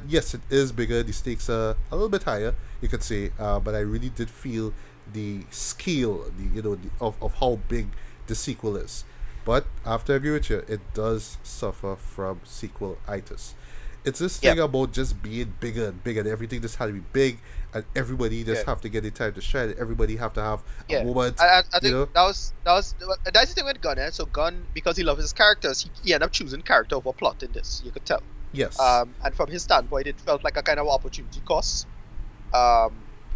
Yes, it is bigger. The stakes are a little bit higher, you could say. But I really did feel the scale, of how big the sequel is. But after I agree with you, it does suffer from sequel itis. It's this Yeah, thing about just being bigger and bigger. And everything just had to be big, and everybody just yeah, have to get the time to shine. Everybody have to have a yeah. moment, I you think know. that's the thing with Gunn. So Gunn, because he loves his characters, he ended up choosing character over plot in this. You could tell. Yes. And from his standpoint, it felt like a kind of opportunity cost.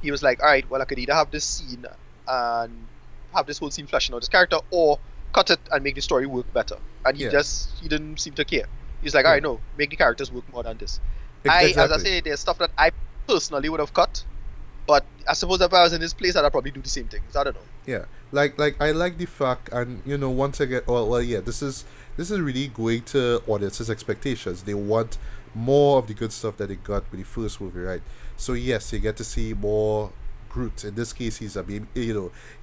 He was like, all right, well, I could either have this scene and have this whole scene fleshing out this character, or cut it and make the story work better. And Yeah. he didn't seem to care. He's like, all Yeah. right, no, make the characters work more than this. As I Exactly. say, there's stuff that I personally would have cut, but I suppose if I was in his place, I'd probably do the same things. I don't know. Yeah, like I like the fact, and once again, well, yeah, this is really going to audiences' expectations. They want more of the good stuff that they got with the first movie, right? So yes, you get to see more Groot. In this case, he's a baby.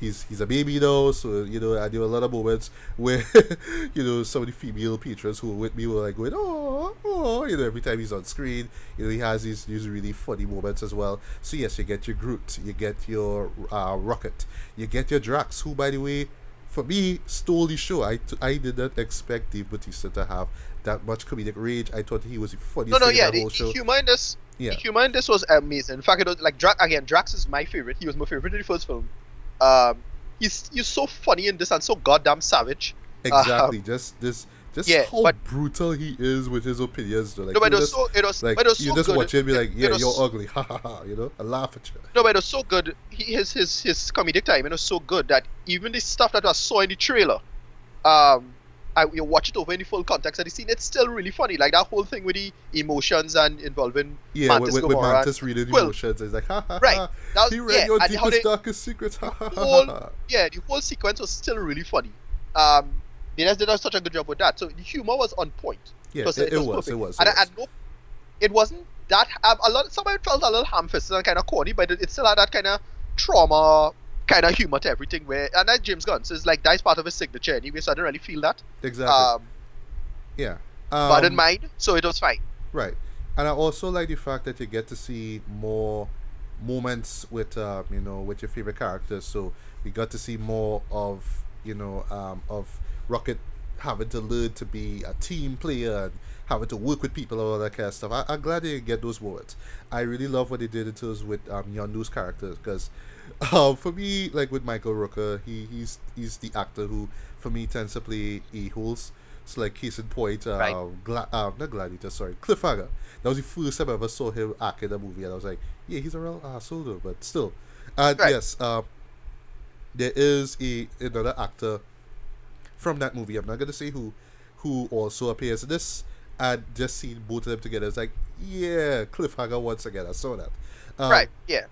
He's a baby now. So I do a lot of moments where some of the female patrons who were with me were like going, oh, every time he's on screen, he has these really funny moments as well. So yes, you get your Groot, you get your Rocket, you get your Drax, who, by the way, for me, stole the show. I did not expect Dave Bautista to have that much comedic range. I thought he was the No, funniest no, thing in yeah, that whole show. the Yeah, humor in this was amazing. In fact, it was like Drax is my favorite. He was my favorite in the first film. He's so funny in this and so goddamn savage. exactly. Um, Just yeah, how but brutal he is with his opinions. Though. Like no, but you just it was you so just good. watch him and be like, yeah, It you're was ugly, ha ha ha. I laugh at you. no, but it was so good. His comedic timing was so good that even the stuff that I saw in the trailer, you watch it over in the full context of the scene, it's still really funny. Like that whole thing with the emotions and involving Yeah, Mantis with Gamora and Mantis reading Quill. emotions, it's like, ha ha Right. ha. That was, He read yeah, your and how deepest, they darkest secrets, ha ha the ha ha whole ha. the whole sequence was still really funny. They just did such a good job with that. So the humor was on point. Yeah, It it was was, it perfect. was, it And was. no, it wasn't that a lot. Some of it felt a little ham-fisted and kind of corny, but it still had that kind of trauma, kind of humor to everything. And that's James Gunn, so it's like that's part of his signature anyway. So I didn't really feel that. Exactly. Yeah. But I didn't mind, so it was fine. Right. And I also like the fact that you get to see more moments with with your favorite characters. So we got to see more of Rocket having to learn to be a team player and having to work with people and all that kind of stuff. I'm glad they get those moments. I really love what they did in terms with Yondu's characters because for me, like with Michael Rooker, he's the actor who for me tends to play a-holes. So like case in point, Right. not Gladiator, sorry, Cliffhanger. That was the first time I ever saw him act in a movie, and I was like, yeah, he's a real asshole though, but still. And Right. yes, there is another actor from that movie. I'm not gonna say who also appears in this. And just seeing both of them together, it's like, yeah, Cliffhanger once again. I saw that. Right. Um, Yeah.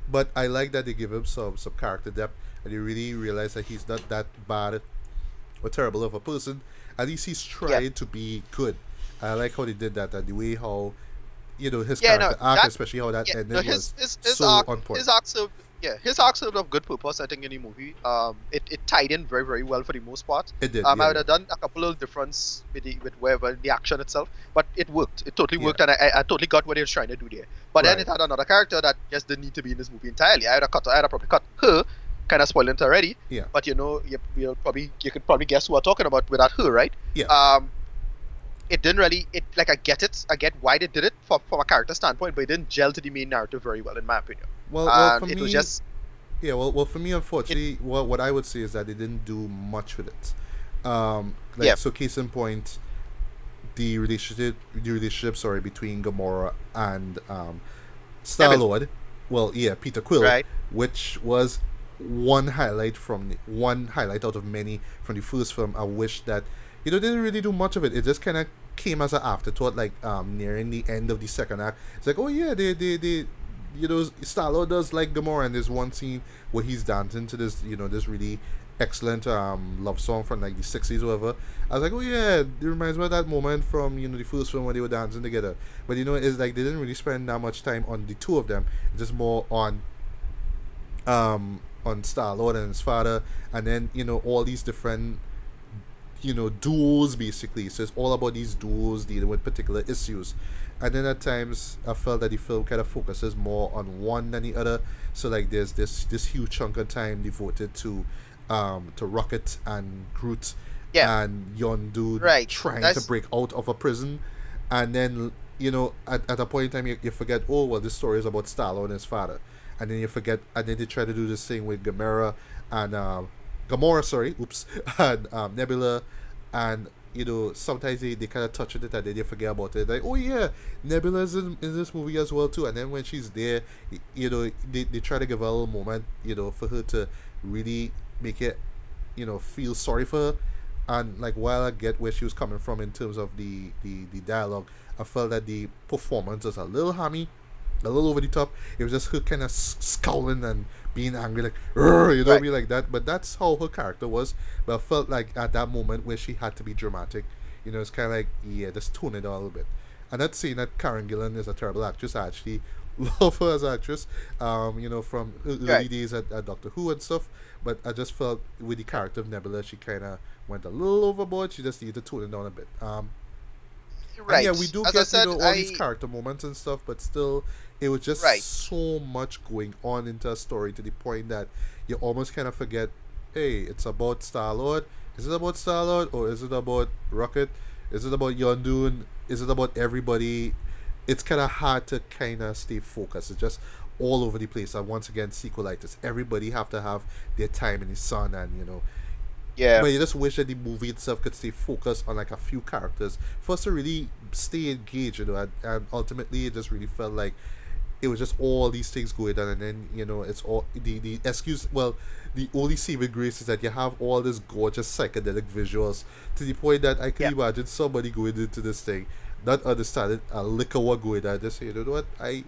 but I like that they give him some character depth, and you really realize that he's not that bad or terrible of a person. At least he's Yeah. trying to be good. I like how they did that, and the way how his Yeah. No. character arc, That. especially how that Yeah. No. ended, was His so on point. arc served. Yeah. His arc served of good purpose. I think in the movie. It tied in very very well for the most part. It did, I yeah, would have done a couple of difference with wherever the action itself, but it worked. It totally yeah, worked, and I totally got what he was trying to do there. But then right, it had another character that just didn't need to be in this movie entirely. I had probably cut her, kind of spoiling it already. yeah, But you could probably guess who I'm talking about without her, right? yeah. It didn't really like I get it. I get why they did it from a character standpoint, but it didn't gel to the main narrative very well, in my opinion. Well, for And it was me, just yeah, well, for me, it. unfortunately, what I would say is that they didn't do much with it. Yeah. So case in point, the relationship, sorry, between Gamora and Star Evan, Lord. Well, yeah, Peter Quill, right? which was one highlight out of many from the first film. I wish that they didn't really do much of it. It just kind of came as an afterthought, like nearing the end of the second act. It's like, oh yeah, they Star Lord does like Gamora, and there's one scene where he's dancing to this really excellent love song from like the 60s or whatever. I was like, oh yeah, it reminds me of that moment from the first film when they were dancing together. But it's like they didn't really spend that much time on the two of them, just more on Star Lord and his father, and then all these different duos basically. So it's all about these duos dealing with particular issues. And then at times I felt that the film kind of focuses more on one than the other. So like there's this huge chunk of time devoted to Rocket and Groot and Yondu trying to break out of a prison, and then at a point in time you forget, oh well, this story is about Star-Lord and his father, and then you forget, and then they try to do this thing with and Gamora, sorry, oops, and Nebula, and sometimes they kind of touch on it and then they forget about it. Like, oh yeah, Nebula's in this movie as well too. And then when she's there, they try to give her a little moment, for her to really make it, feel sorry for her. And like, while I get where she was coming from in terms of the dialogue, I felt that the performance was a little hammy, a little over the top. It was just her kind of scowling and being angry, like, right. Like that. But that's how her character was. But I felt like at that moment where she had to be dramatic, it's kind of like, yeah, just tone it down a little bit. And not saying that Karen Gillan is a terrible actress. I actually love her as an actress, from early days at Doctor Who and stuff. But I just felt with the character of Nebula, she kind of went a little overboard. She just needed to tone it down a bit. Right. And yeah, we do as get all these character moments and stuff, but still, it was just so much going on into a story to the point that you almost kind of forget, hey, it's about Star-Lord. Is it about Star-Lord or is it about Rocket? Is it about Yondu? Is it about everybody? It's kind of hard to kind of stay focused. It's just all over the place. And once again, sequelitis. Everybody have to have their time in the sun, and yeah. But you just wish that the movie itself could stay focused on like a few characters for us to really stay engaged, and ultimately it just really felt like it was just all these things going on, and then it's all the excuse. Well, the only saving grace is that you have all this gorgeous psychedelic visuals to the point that I can imagine somebody going into this thing not understanding a lick of what going on. Just say, I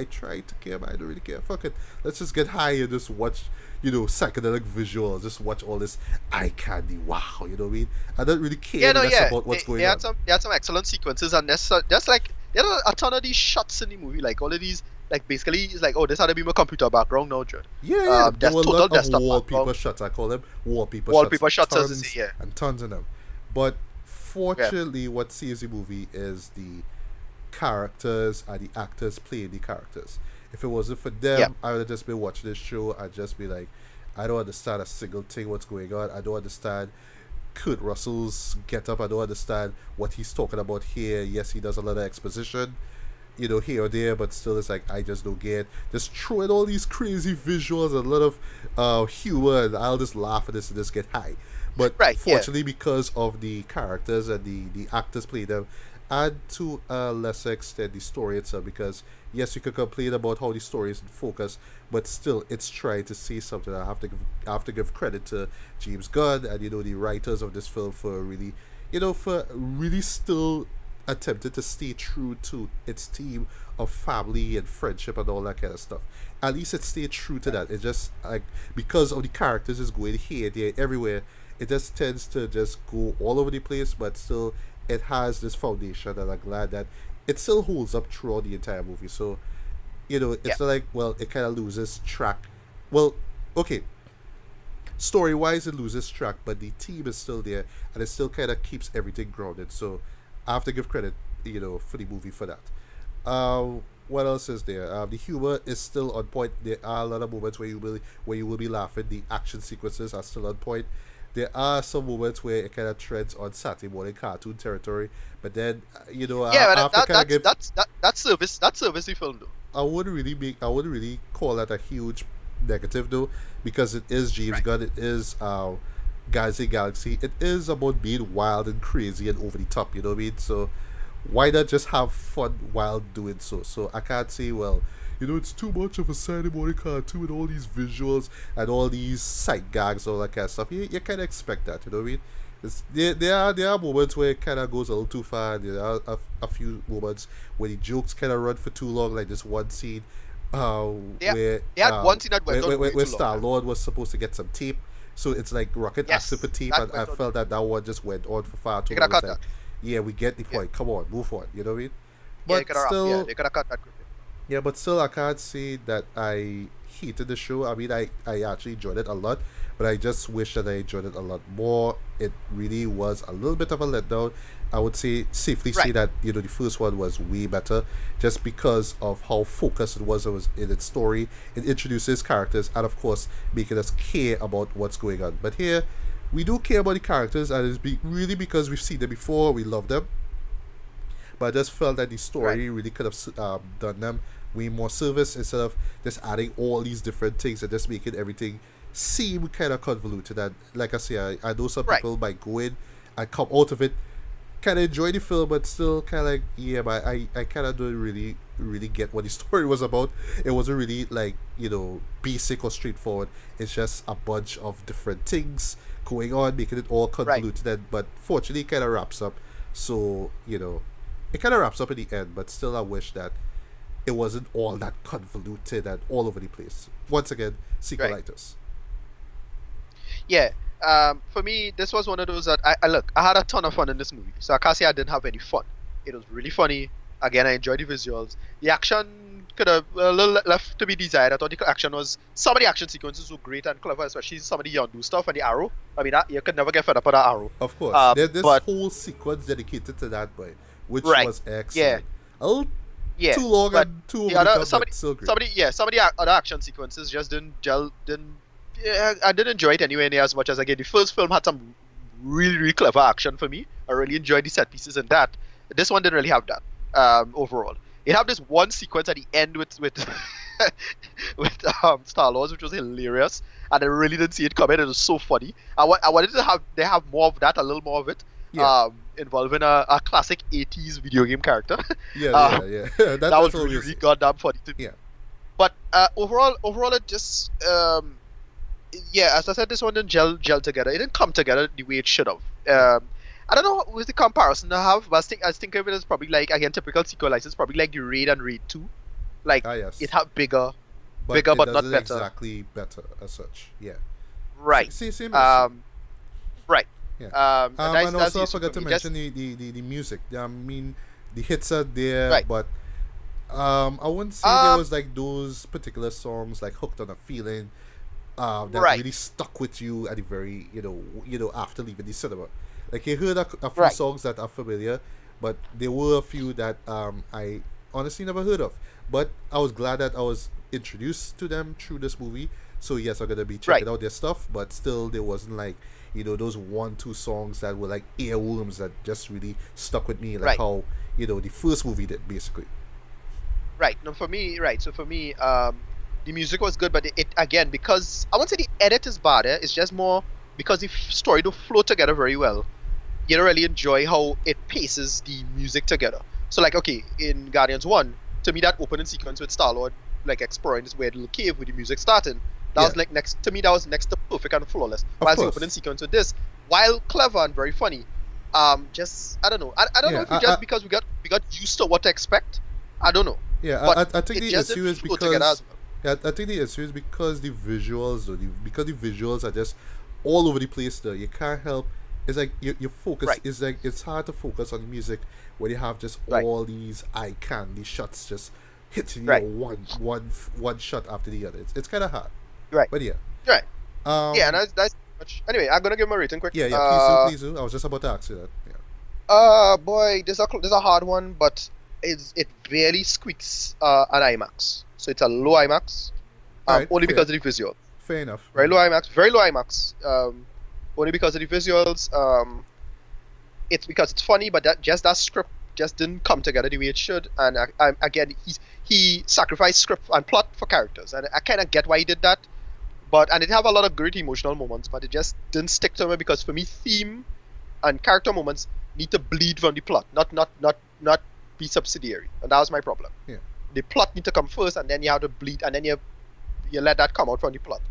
try to care, but I don't really care. Fuck it, let's just get high and just watch psychedelic visuals, just watch all this eye candy. Wow, you know what I mean? I don't really care about what's going on. They had some excellent sequences, and just like there are a ton of these shots in the movie, like all of these, like basically it's like, oh, this had to be my computer background now, John. Yeah, there were a lot of wallpaper shots. I call them wallpaper shots, tons, and tons of them. But fortunately, what saves the movie is the characters and the actors playing the characters. If it wasn't for them, I would have just been watching this show. I'd just be like, I don't understand a single thing what's going on. I don't understand Kurt Russell's get up. I don't understand what he's talking about here. Yes, he does a lot of exposition, here or there, but still it's like, I just don't get. Just throwing all these crazy visuals and a lot of humor, and I'll just laugh at this and just get high. But fortunately, because of the characters and the actors play them, and to a lesser extent the story itself, because yes, you could complain about how the story isn't focused, but still it's trying to say something. I have to give credit to James Gunn and the writers of this film for really still attempted to stay true to its theme of family and friendship and all that kind of stuff. At least it stayed true to that. It's just like, because of the characters is going here, there, everywhere, it just tends to just go all over the place, but still it has this foundation, and I'm glad that it still holds up throughout the entire movie. So, it's not like, well, it kind of loses track. Well, okay, story-wise it loses track, but the theme is still there, and it still kind of keeps everything grounded. So I have to give credit, for the movie for that. What else is there? The humor is still on point. There are a lot of moments where you will be laughing. The action sequences are still on point. There are some moments where it kind of treads on Saturday morning cartoon territory, but then that's service film though. I wouldn't really call that a huge negative though, because it is James Gunn. It is Guardians of the Galaxy. It is about being wild and crazy and over the top. You know what I mean? So why not just have fun while doing so? So I can't say, well, it's too much of a Saturday morning cartoon with all these visuals and all these sight gags, all that kind of stuff. You kind of expect that, you know what I mean? There are moments where it kind of goes a little too far. There are a few moments where the jokes kind of run for too long, like this one scene where one scene that went where Star-Lord was supposed to get some tape. So it's like Rocket asking for tape, and I felt that one just went on for far too long. Like, yeah, we get the point. Come on, move on. You know what I mean? But still, they could have cut that. Yeah, but still, I can't say that I hated the show. I mean, I actually enjoyed it a lot. but I just wish that I enjoyed it a lot more. It really was a little bit of a letdown. I would safely say Right. that the first one was way better, just because of how focused it was in its story. It introduces characters and of course making us care about what's going on. But here, we do care about the characters, and really because we've seen them before, we love them. But I just felt that the Right. story really could have done them way more service instead of just adding all these different things and just making everything seem kind of convoluted. And like I say, I know some Right. people might go in and come out of it kind of enjoy the film, but still kind of like, yeah, but I kind of don't really get what the story was about. It wasn't really like basic or straightforward. It's just a bunch of different things going on, making it all Right. convoluted. But fortunately, it kind of wraps up. So it kind of wraps up in the end. But still, I wish that it wasn't all that convoluted and all over the place. Once again, Right. sequelitis. Yeah. For me, this was one of those that I look. I had a ton of fun in this movie, so I can't say I didn't have any fun. It was really funny. Again, I enjoyed the visuals. The action could have a little left to be desired. I thought the action was some of the action sequences were great and clever, especially some of the Yondu stuff and the arrow. I mean, you could never get fed up with that arrow. Of course, there's this But whole sequence dedicated to that, boy, which right, was yeah, excellent. A little yeah. too long But and too the over the other top, but still great. some of the other action sequences just didn't gel. Didn't Yeah, I didn't enjoy it anywhere near as much as again. The first film had some really clever action for me. I really enjoyed the set pieces in that. This one didn't really have that. Overall, it had this one sequence at the end with with Star Wars, which was hilarious, and I really didn't see it coming. It was so funny. I wanted to have more of that, a little more of it, Yeah, involving a classic '80s video game character. yeah, um, yeah. that That's was really obvious. goddamn funny to me. Yeah, But overall, it just yeah, as I said, this one didn't gel together. It didn't come together the way it should have. yeah. I don't know with the comparison I have, but I think of it as probably like again typical sequel license, probably like the Raid and Raid 2. Like Ah, yes. it had bigger, But bigger it but not doesn't better. exactly better as such. Yeah. Right. Same as you. Um. Right. Yeah. And that's And that's also the I issue forgot for to me. Just mention the music. I mean, the hits are there, right. but I wouldn't say there Um. was like those particular songs like "Hooked on a Feeling" that Right. really stuck with you at the very after leaving the cinema. Like you heard a few Right. songs that are familiar, but there were a few that I honestly never heard of. But I was glad that I was introduced to them through this movie. So yes, I'm gonna be Right. checking out their stuff. But still, there wasn't like those 1 2 songs that were like earworms that just really stuck with me, like Right. how the first movie did basically. Right. No, for me, right. So for me, the music was good, but it again because I won't say the edit is bad. It's just more because the story don't flow together very well. You don't really enjoy how it paces the music together. So like, okay, in Guardians 1, to me that opening sequence with Star Lord like exploring this weird little cave with the music starting, that Yeah, was like next to me that was next to perfect and flawless. of Whereas the opening course. sequence with this, while clever and very funny, just I don't know. I don't know Yeah, if we just because we got used to what to expect. I don't know. yeah. But I think it the just issue didn't is flow together because as well. yeah, I think the issue is because the visuals, though, because the visuals are just all over the place. Though you can't help. It's like your focus Right, is like it's hard to focus on the music when you have just right, all these eye candy shots just hitting you right, one shot after the other. It's kind of hard. right, But yeah, right. Yeah, and um, that's much. Anyway, I'm gonna give my rating quick. yeah, yeah. Please do, please do. I was just about to ask you that. Yeah. Boy, this a hard one, but it barely squeaks an IMAX. So it's a low IMAX. All right, Only fair, because of the visual. fair enough. Very low IMAX, very low IMAX. Only because of the visuals. It's because it's funny, but that script just didn't come together the way it should. And again, he sacrificed script and plot for characters, and I kind of get why he did that. But and it have a lot of great emotional moments, but it just didn't stick to me because for me, theme and character moments need to bleed from the plot, not be subsidiary, and that was my problem. Yeah. The plot need to come first, and then you have to bleed, and then you let that come out from the plot.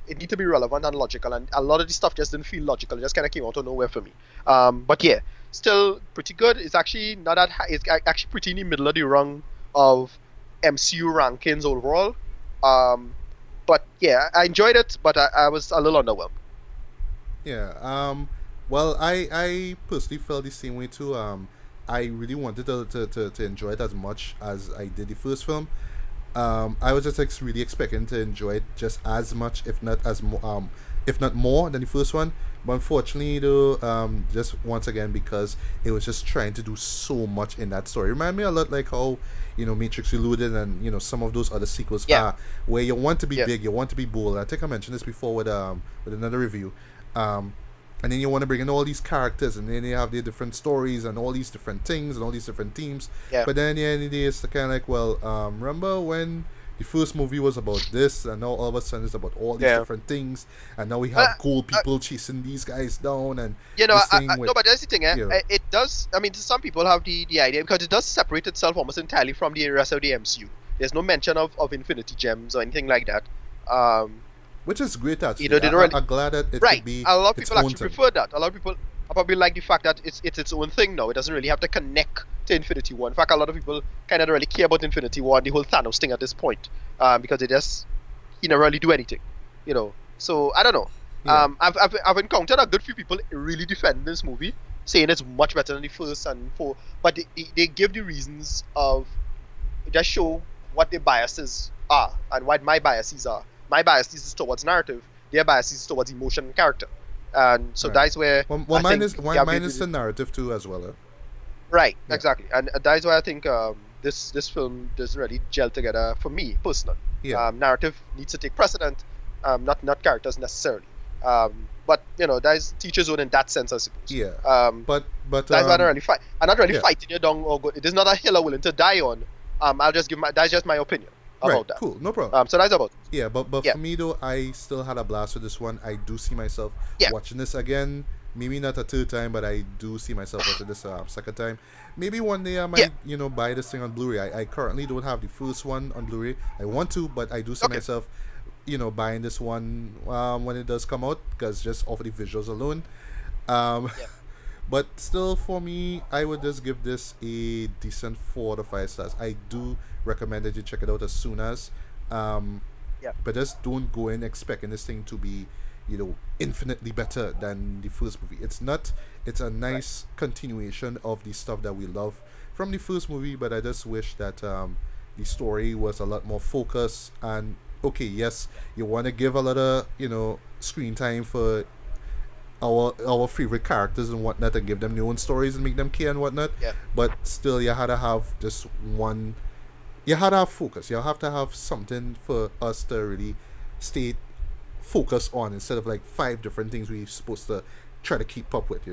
It need to be relevant and logical, and a lot of the stuff just didn't feel logical. It just kind of came out of nowhere for me. But yeah, still pretty good. It's actually not that high. It's actually pretty in the middle of the rung of MCU rankings overall. But yeah, I enjoyed it, but I was a little underwhelmed. Yeah. Well, I personally felt the same way too. I really wanted to enjoy it as much as I did the first film. I was just really expecting to enjoy it just as much, if not as if not more than the first one. But unfortunately, though, just once again because it was just trying to do so much in that story. Remind me a lot like how Matrix Reloaded and some of those other sequels are, where you want to be big, you want to be bold. I think I mentioned this before with another review. And then you want to bring in all these characters, and then they have their different stories and all these different things and all these different themes. Yeah. But then at the end of the day, it's kind of like, well, remember when the first movie was about this, and now all of a sudden it's about all these different things, and now we have cool people chasing these guys down, and no, but that's the thing, it does. I mean, some people have the idea because it does separate itself almost entirely from the rest of the MCU. There's no mention of Infinity Gems or anything like that. Which is great, actually. I'm glad that it could be a lot of people actually prefer that. A lot of people probably like the fact that it's its own thing now. It doesn't really have to connect to Infinity War. In fact, a lot of people kind of don't really care about Infinity War and the whole Thanos thing at this point, because he never really do anything, So I don't know. Yeah. I've encountered a good few people really defending this movie, saying it's much better than the first and four, but they give the reasons of just show what their biases are and what my biases are. My bias is towards narrative. Their bias is towards emotion and character, and so that's where. Mine is the narrative too as well. Right, exactly, and that's why I think this film doesn't really gel together for me personally. Yeah. Narrative needs to take precedent, not characters necessarily. But that's teacher's own in that sense, I suppose. Yeah. But that's why I don't really fight. I'm not really fighting you down or good. It is not a hill I'm willing to die on. I'll just that's just my opinion. About that. Cool, no problem. So that's about it. Yeah, but for me though, I still had a blast with this one. I do see myself watching this again. Maybe not a third time, but I do see myself watching this second time. Maybe one day I might, buy this thing on Blu-ray. I currently don't have the first one on Blu-ray. I want to, but I do see myself, buying this one when it does come out, because just off of the visuals alone. But still, for me, I would just give this a decent 4 to 5 stars. I do recommend that you check it out as soon as. But just don't go in expecting this thing to be, infinitely better than the first movie. It's not. It's a nice continuation of the stuff that we love from the first movie, but I just wish that the story was a lot more focused. And okay, yes, you want to give a lot of screen time for our favorite characters and whatnot, and give them their own stories and make them care and whatnot. But still, you had to have just one. You had to have focus. You have to have something for us to really stay focused on, instead of like 5 different things we're supposed to try to keep up with.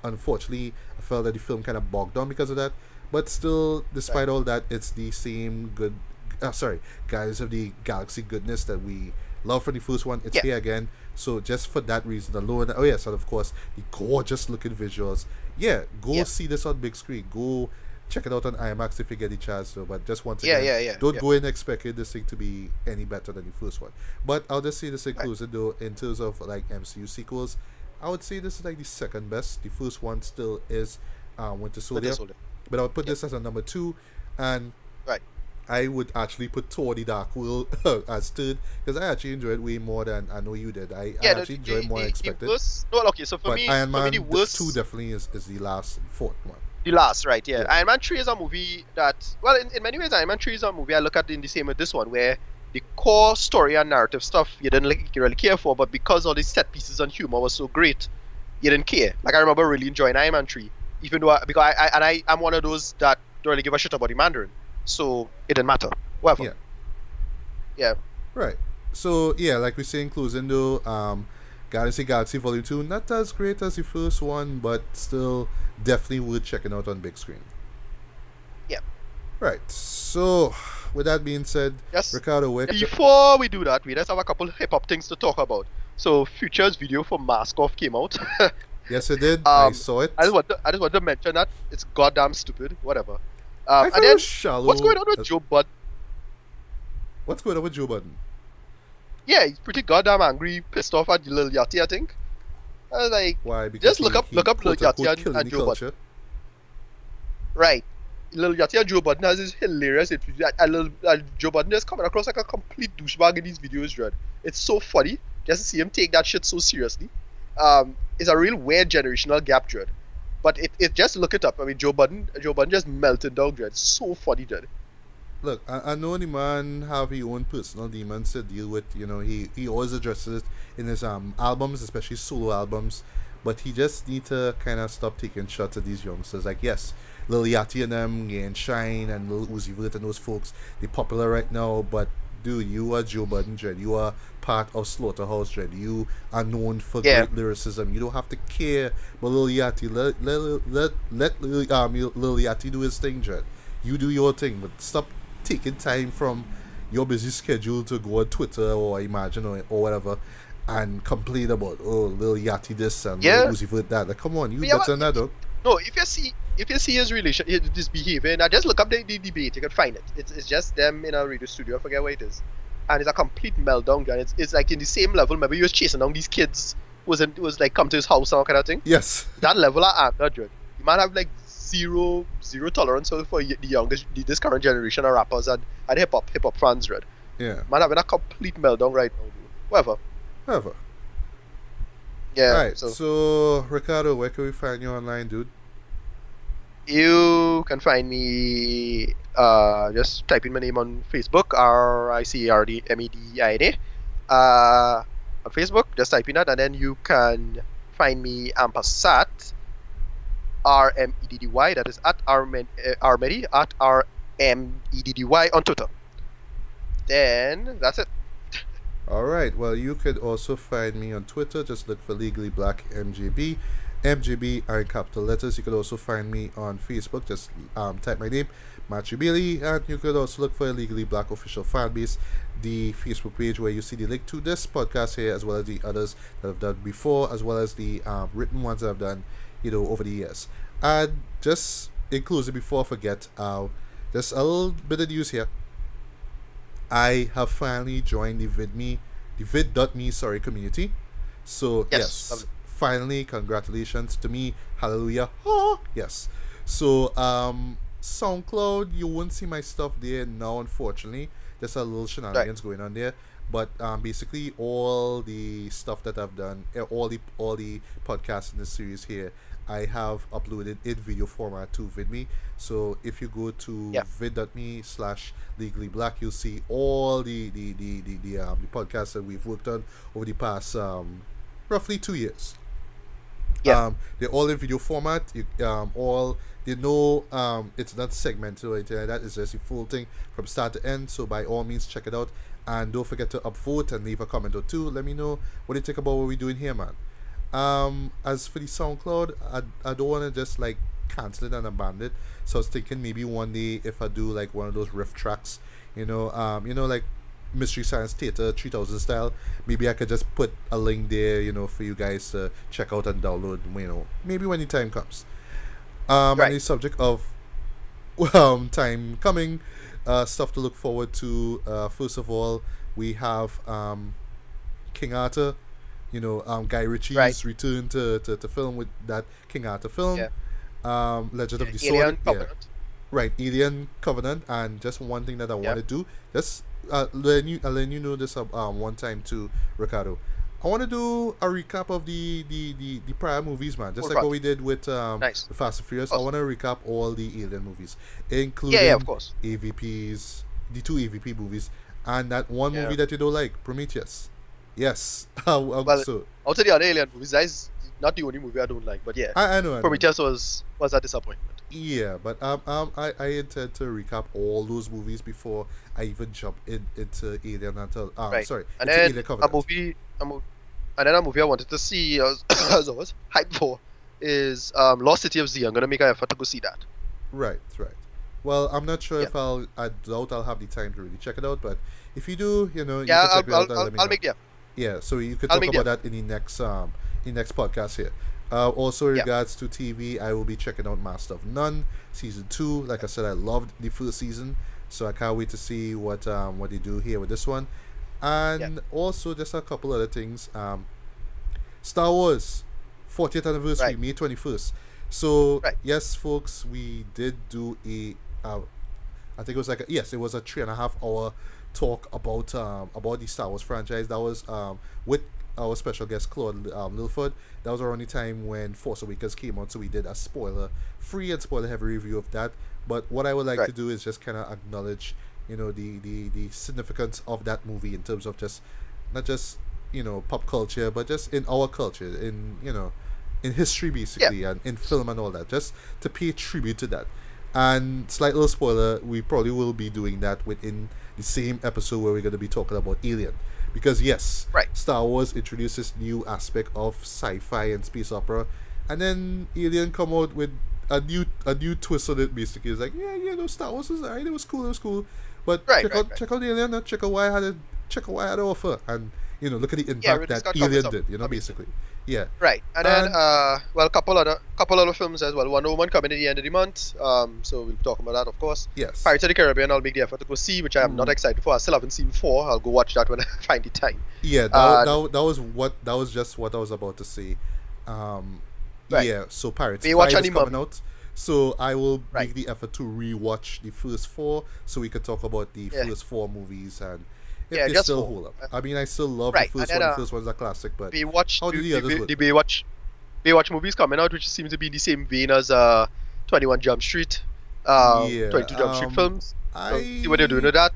Unfortunately, I felt that the film kind of bogged down because of that. But still, despite all that, it's the same good. Guys of the Galaxy goodness that we love from the first one. It's here again. So just for that reason alone, and of course, the gorgeous looking visuals. Go see this on big screen. Go check it out on IMAX if you get the chance. But just once again, don't go in expecting this thing to be any better than the first one. But I'll just say this inclusive though, in terms of like MCU sequels, I would say this is like the second best. The first one still is Winter Soldier. But I would put this as a number 2, and I would actually put Thor: The Dark World as third, because I actually enjoyed way more than I know you did. I actually enjoyed more than expected. So for me, Iron Man the worst 2 definitely is the last 4th one. The last, right? Yeah. Iron Man 3 is a movie that, well, in many ways, Iron Man 3 is a movie I look at in the same with this one, where the core story and narrative stuff you didn't really care for, but because all these set pieces and humor was so great, you didn't care. Like, I remember really enjoying Iron Man 3, even though I'm one of those that don't really give a shit about the Mandarin. So it didn't matter. Whatever. Yeah. Right. So like we say in closing though, Guardians of the Galaxy Volume 2, not as great as the first one, but still definitely worth checking out on big screen. Yeah. Right. So with that being said, Ricardo, before we do that, we just have a couple hip hop things to talk about. So Future's video for Mask Off came out. Yes, it did. I saw it. I just want to mention that it's goddamn stupid. Whatever. I and then, shallow. What's going on with Joe Budden? What's going on with Joe Budden? Yeah, he's pretty goddamn angry, pissed off at Lil Yachty, I think. I was like, why? Because just look up Lil Yachty and Joe Budden. Right. Lil Yachty and Joe Budden has this hilarious and Joe Budden is coming across like a complete douchebag in these videos, Dread. It's so funny just to see him take that shit so seriously. It's a real weird generational gap, Dread. But it just look it up. I mean, Joe Budden just melted down, Dread. So funny, Dread. look, I know the man have his own personal demons to deal with. You know, he always addresses it in his albums, especially solo albums. But he just need to kind of stop taking shots at these youngsters. Like, yes, Lil Yachty and them, and Shine and Lil Uzi Vert and those folks, they popular right now. But dude, you are Joe Budden Dread. You are part of Slaughterhouse Dread. You are known for great lyricism. You don't have to care about Lil Yachty. Let Lil Yachty do his thing, Dread. You do your thing, but stop taking time from your busy schedule to go on Twitter or Imagine or whatever and complain about Lil Yachty this and Lil Uzi Vert that. Like, come on, you better than that, though. No, if you see his relation, this behavior, and I just look up the debate, you can find it. It's just them in a radio studio. I forget where it is, and it's a complete meltdown. And it's like in the same level. Maybe he was chasing down these kids. Was like come to his house and all kind of thing. Yes. That level of anger, Dread. You might have like zero tolerance for the youngest, this current generation of rappers and hip hop fans, Dread. Yeah. Man having a complete meltdown right now. Whatever. Yeah. Alright, so Ricardo, where can we find you online, dude? You can find me just type in my name on Facebook, RICARDMEDINA. On Facebook, just type in that, and then you can find me Ampersat, RMEDDY, that is at Armedy, at RMEDDY on Twitter. Then that's it. Alright, well, you could also find me on Twitter. Just look for Legally Black MJB. MJB are in capital letters. You could also find me on Facebook. Just type my name, Matthew Bailey, and you could also look for Legally Black Official Fanbase, the Facebook page where you see the link to this podcast here, as well as the others that I've done before, as well as the written ones that I've done, over the years. And just inclusive, before I forget, just a little bit of news here. I have finally joined the vid.me community. So yes, finally, congratulations to me. Hallelujah. Yes. So SoundCloud, you won't see my stuff there now, unfortunately. There's a little shenanigans going on there. But basically all the stuff that I've done, all the podcasts in this series here, I have uploaded in video format to VidMe. So if you go to vid.me/legallyblack, you'll see all the podcasts that we've worked on over the past roughly 2 years. They're all in video format. It's not segmented or anything like that. It's just a full thing from start to end. So by all means, check it out. And don't forget to upvote and leave a comment or two. Let me know what you think about what we're doing here, man. As for the SoundCloud, I don't want to just like cancel it and abandon it. So I was thinking maybe one day if I do like one of those riff tracks, like Mystery Science Theater 3000 style, maybe I could just put a link there, for you guys to check out and download, maybe when the time comes. On the subject of time coming, stuff to look forward to. First of all, we have King Arthur. Guy Ritchie's return to film with that King Arthur film. Legend of the Sword. Alien Covenant. And just one thing that I want to do, just let you know this one time too, Ricardo. I want to do a recap of the prior movies, man. Just like what we did with the Fast and Furious. Awesome. I want to recap all the Alien movies, including of course. AVPs, the 2 AVP movies, and that one movie that you don't like, Prometheus. Yes. Well, out of the other Alien movies, that is not the only movie I don't like, but yeah. I know. Prometheus was a disappointment. Yeah, but I intend to recap all those movies before I even jump into Alien until sorry. And then a movie I wanted to see, as I was hyped for, is Lost City of Z. I'm gonna make an effort to go see that. Right. Well, I'm not sure if I doubt I'll have the time to really check it out, but if you do, you can check it out. I'll make the effort. Yeah, so you could talk about that in the next podcast here. Also, in regards to TV, I will be checking out Master of None season 2. Like I said, I loved the first season, so I can't wait to see what they do here with this one. And also just a couple other things. Star Wars 40th anniversary, May 21st. So yes, folks, we did do I think it was it was a 3.5 hour talk about the Star Wars franchise. That was with our special guest Claude Lilford. That was around the time when Force Awakens came out, so we did a spoiler free and spoiler heavy review of that. But what I would like to do is just kind of acknowledge the significance of that movie in terms of just not just pop culture, but just in our culture, in history basically, and in film and all that, just to pay tribute to that. And slight little spoiler, we probably will be doing that within the same episode where we're going to be talking about Alien. Because yes, Star Wars introduces new aspect of sci-fi and space opera, and then Alien come out with a new twist on it. Basically, it's like Star Wars was alright, it was cool, but check out Alien, check out why I had to offer, and look at the impact that Alien did. Basically, right. And then a couple other films as well. Wonder Woman coming at the end of the month, so we'll talk about that, of course. Yes. Pirates of the Caribbean, I'll make the effort to go see, which I am not excited for. I still haven't seen 4. I'll go watch that when I find the time. That was just what I was about to say. So Pirates 5 is coming out, so I will make the effort to rewatch the first 4 so we could talk about the first 4 movies and if they still hold up. I mean, I still love the first one. The first one's a classic, but how did the others look? The Baywatch movies coming out, which seems to be in the same vein as 21 Jump Street, 22 Jump Street films. See what they're doing with that.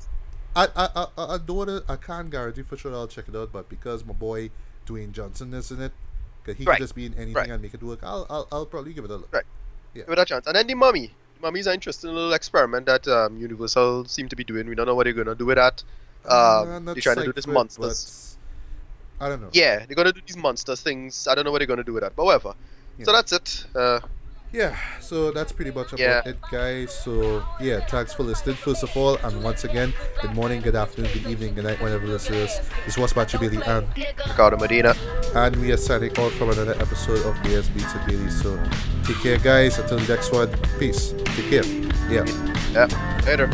I can't guarantee for sure I'll check it out, but because my boy Dwayne Johnson is in it, because he could just be in anything and make it work, I'll probably give it a look. Give it a chance. And then The Mummy. The Mummy's an interesting little experiment that Universal seem to be doing. We don't know what they're going to do with that. They're trying to do this monsters. I don't know. Yeah, they're going to do these monsters things. I don't know what they're going to do with that, but whatever. So that's it. So that's pretty much about it, guys. So thanks for listening first of all, and once again, good morning, good afternoon, good evening, good night, whenever this is. This was Bachi Bailey and Ricardo Medina, and we are signing out from another episode of Beers, Beats and Bailey. So take care, guys. Until the next one, peace. Take care. Later.